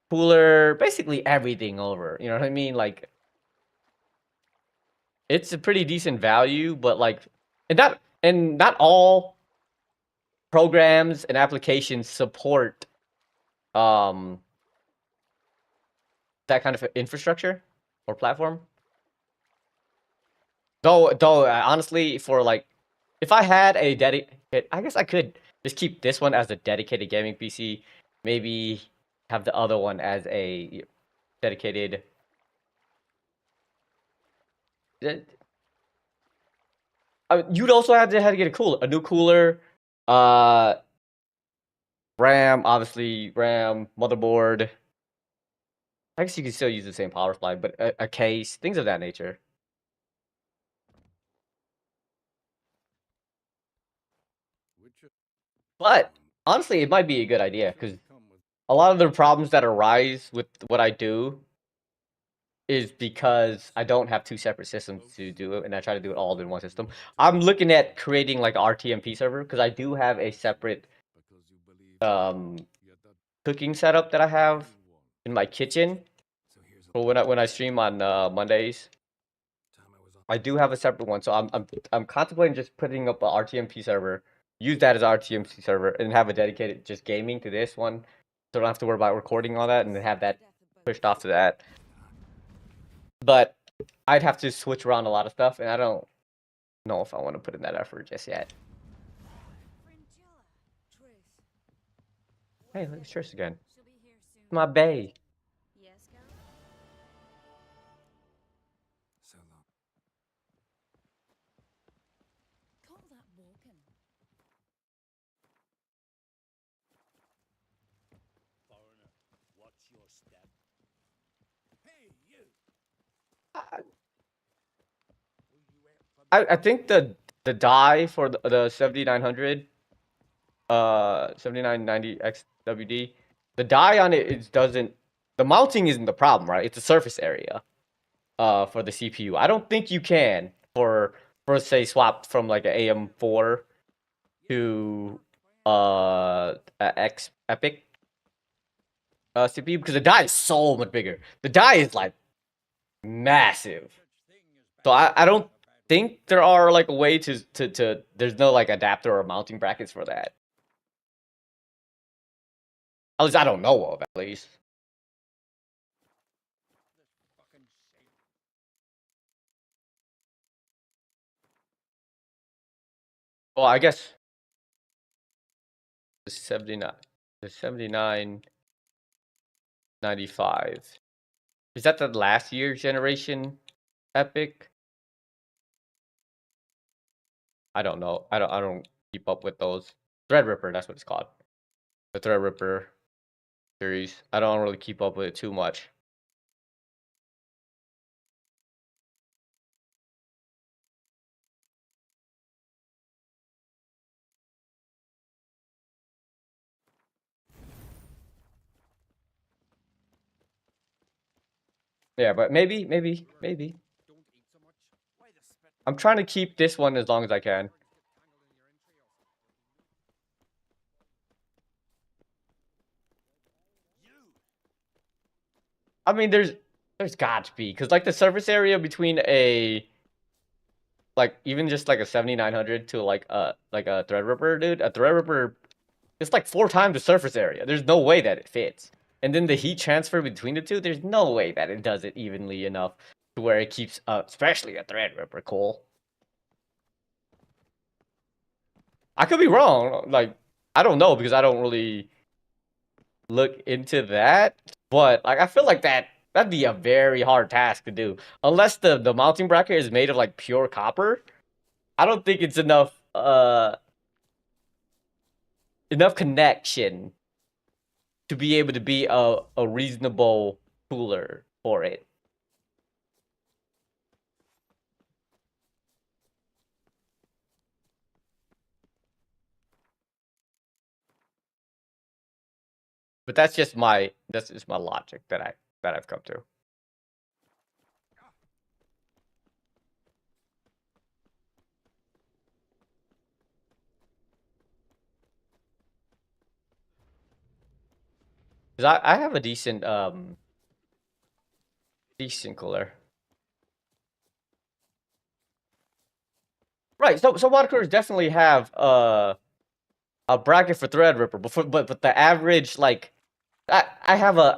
cooler, basically everything over. You know what I mean? Like, it's a pretty decent value, but like, and not all programs and applications support that kind of infrastructure or platform. Though honestly, for like, if I had a dedicated, I guess I could just keep this one as a dedicated gaming PC. Maybe have the other one as a dedicated. You'd also have to get a new cooler, RAM, obviously RAM, motherboard. I guess you can still use the same power supply, but a case, things of that nature. But honestly, it might be a good idea because a lot of the problems that arise with what I do is because I don't have two separate systems to do it, and I try to do it all in one system. I'm looking at creating like RTMP server because I do have a separate cooking setup that I have in my kitchen for when I stream on Mondays. I do have a separate one, so I'm contemplating just putting up a RTMP server, use that as RTMP server, and have a dedicated just gaming to this one, so I don't have to worry about recording all that, and then have that pushed off to that. But I'd have to switch around a lot of stuff, and I don't know if I want to put in that effort just yet. Hey, look, it's Trish again. My bae. I think the die for the 7900 7990 XWD, the die on it doesn't, the mounting isn't the problem, right? It's the surface area. for the CPU. I don't think you can for say swap from like an AM4 to a X Epic CPU because the die is so much bigger. The die is like massive. So I don't think there are like a way to there's no like adapter or mounting brackets for that. At least I don't know of, at least. Well, I guess the 79, the 7995. Is that the last year's generation Epic? I don't know. I don't keep up with those. Threadripper, that's what it's called. The Threadripper series. I don't really keep up with it too much. Yeah, but maybe. I'm trying to keep this one as long as I can. I mean, there's got to be, because like the surface area between a like even just like a 7900 to like a Threadripper, dude, a Threadripper, it's like 4 times the surface area. There's no way that it fits. And then the heat transfer between the two, there's no way that it does it evenly enough to where it keeps, especially a Threadripper, cool. I could be wrong. Like, I don't know because I don't really look into that. But like, I feel like that'd be a very hard task to do unless the mounting bracket is made of like pure copper. I don't think it's enough connection to be able to be a reasonable cooler for it. But that's just my logic that I've come to. Because I have a decent cooler. Right, so water coolers definitely have a bracket for Threadripper, but the average, like, I have a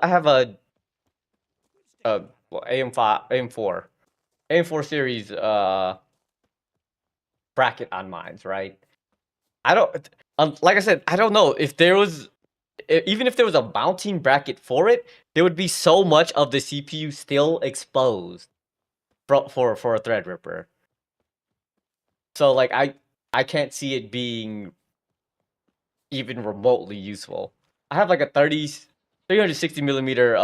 well, AM4 series bracket on mines, right? I don't like I said, I don't know if there was, even if there was a mounting bracket for it, there would be so much of the CPU still exposed for a Threadripper. So like I can't see it being even remotely useful. I have like a 360 millimeter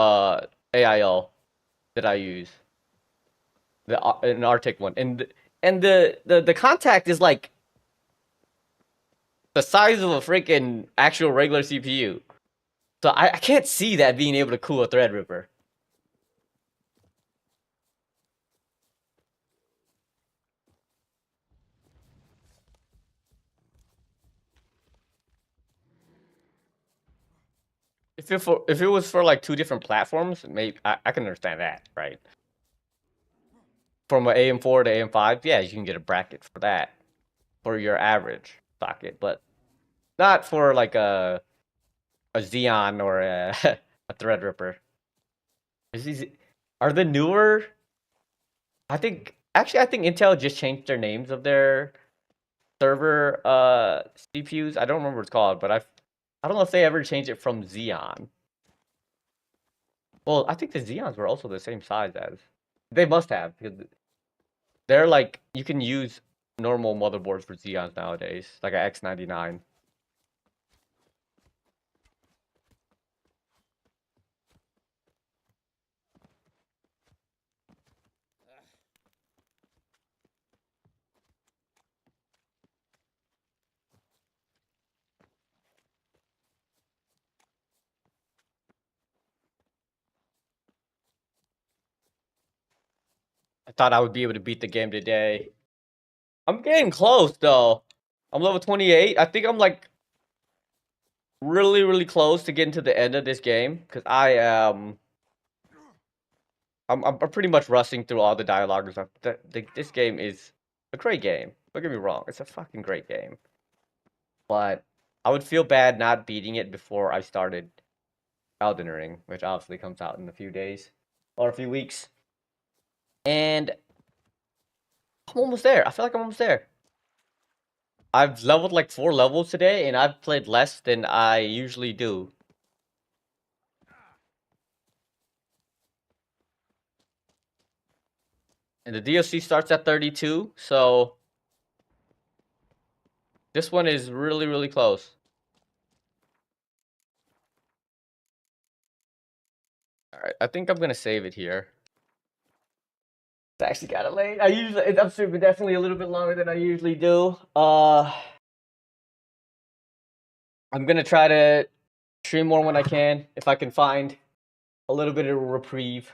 AIO that I use, an Arctic one, and the contact is like the size of a freaking actual regular CPU. So I can't see that being able to cool a Threadripper. If it was for like 2 different platforms, maybe I can understand that, right? From an AM4 to AM5, yeah, you can get a bracket for that for your average socket, but not for like a Xeon or a a Threadripper. Are the newer? I think Intel just changed their names of their server CPUs. I don't remember what it's called, but I don't know if they ever changed it from Xeon. Well, I think the Xeons were also the same size as. They must have, because they're like, you can use normal motherboards for Xeons nowadays, like a X99. I thought I would be able to beat the game today. I'm getting close though. I'm level 28. I think I'm like really, really close to getting to the end of this game because I am. I'm pretty much rushing through all the dialogue and stuff. This game is a great game. Don't get me wrong, it's a fucking great game. But I would feel bad not beating it before I started Elden Ring, which obviously comes out in a few days or a few weeks. And I'm almost there. I feel like I'm almost there. I've leveled like 4 levels today, and I've played less than I usually do. And the DLC starts at 32, so this one is really, really close. Alright, I think I'm gonna save it here. It's actually kinda late. I'm streaming definitely a little bit longer than I usually do. I'm gonna try to stream more when I can, if I can find a little bit of a reprieve.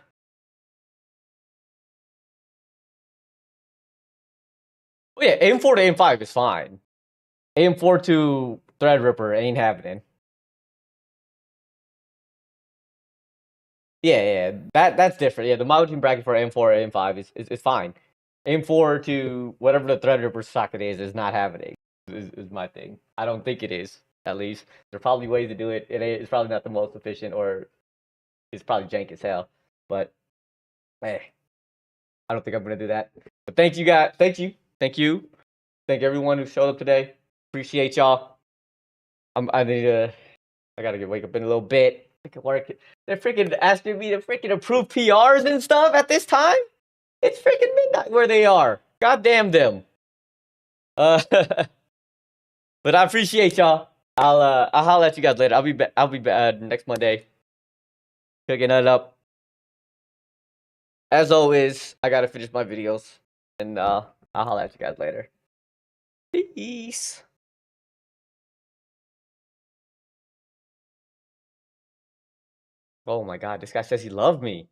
Oh yeah, aim 4 to aim 5 is fine. Aim 4 to Threadripper ain't happening. Yeah, that's different. Yeah, the mounting bracket for aim 4 or aim 5 is fine. Aim 4 to whatever the Threadripper socket is not happening. Is my thing. I don't think it is, at least. There are probably ways to do it. It's probably not the most efficient, or it's probably jank as hell. But hey, I don't think I'm gonna do that. But thank you guys. Thank you. Thank everyone who showed up today. Appreciate y'all. I gotta wake up in a little bit. I can work. They're freaking asking me to freaking approve PRs and stuff at this time. It's freaking midnight where they are. God damn them. But I appreciate y'all. I'll holler at you guys later. I'll be back next Monday. Cooking it up. As always, I gotta finish my videos, and I'll holler at you guys later. Peace. Oh my god, this guy says he loved me.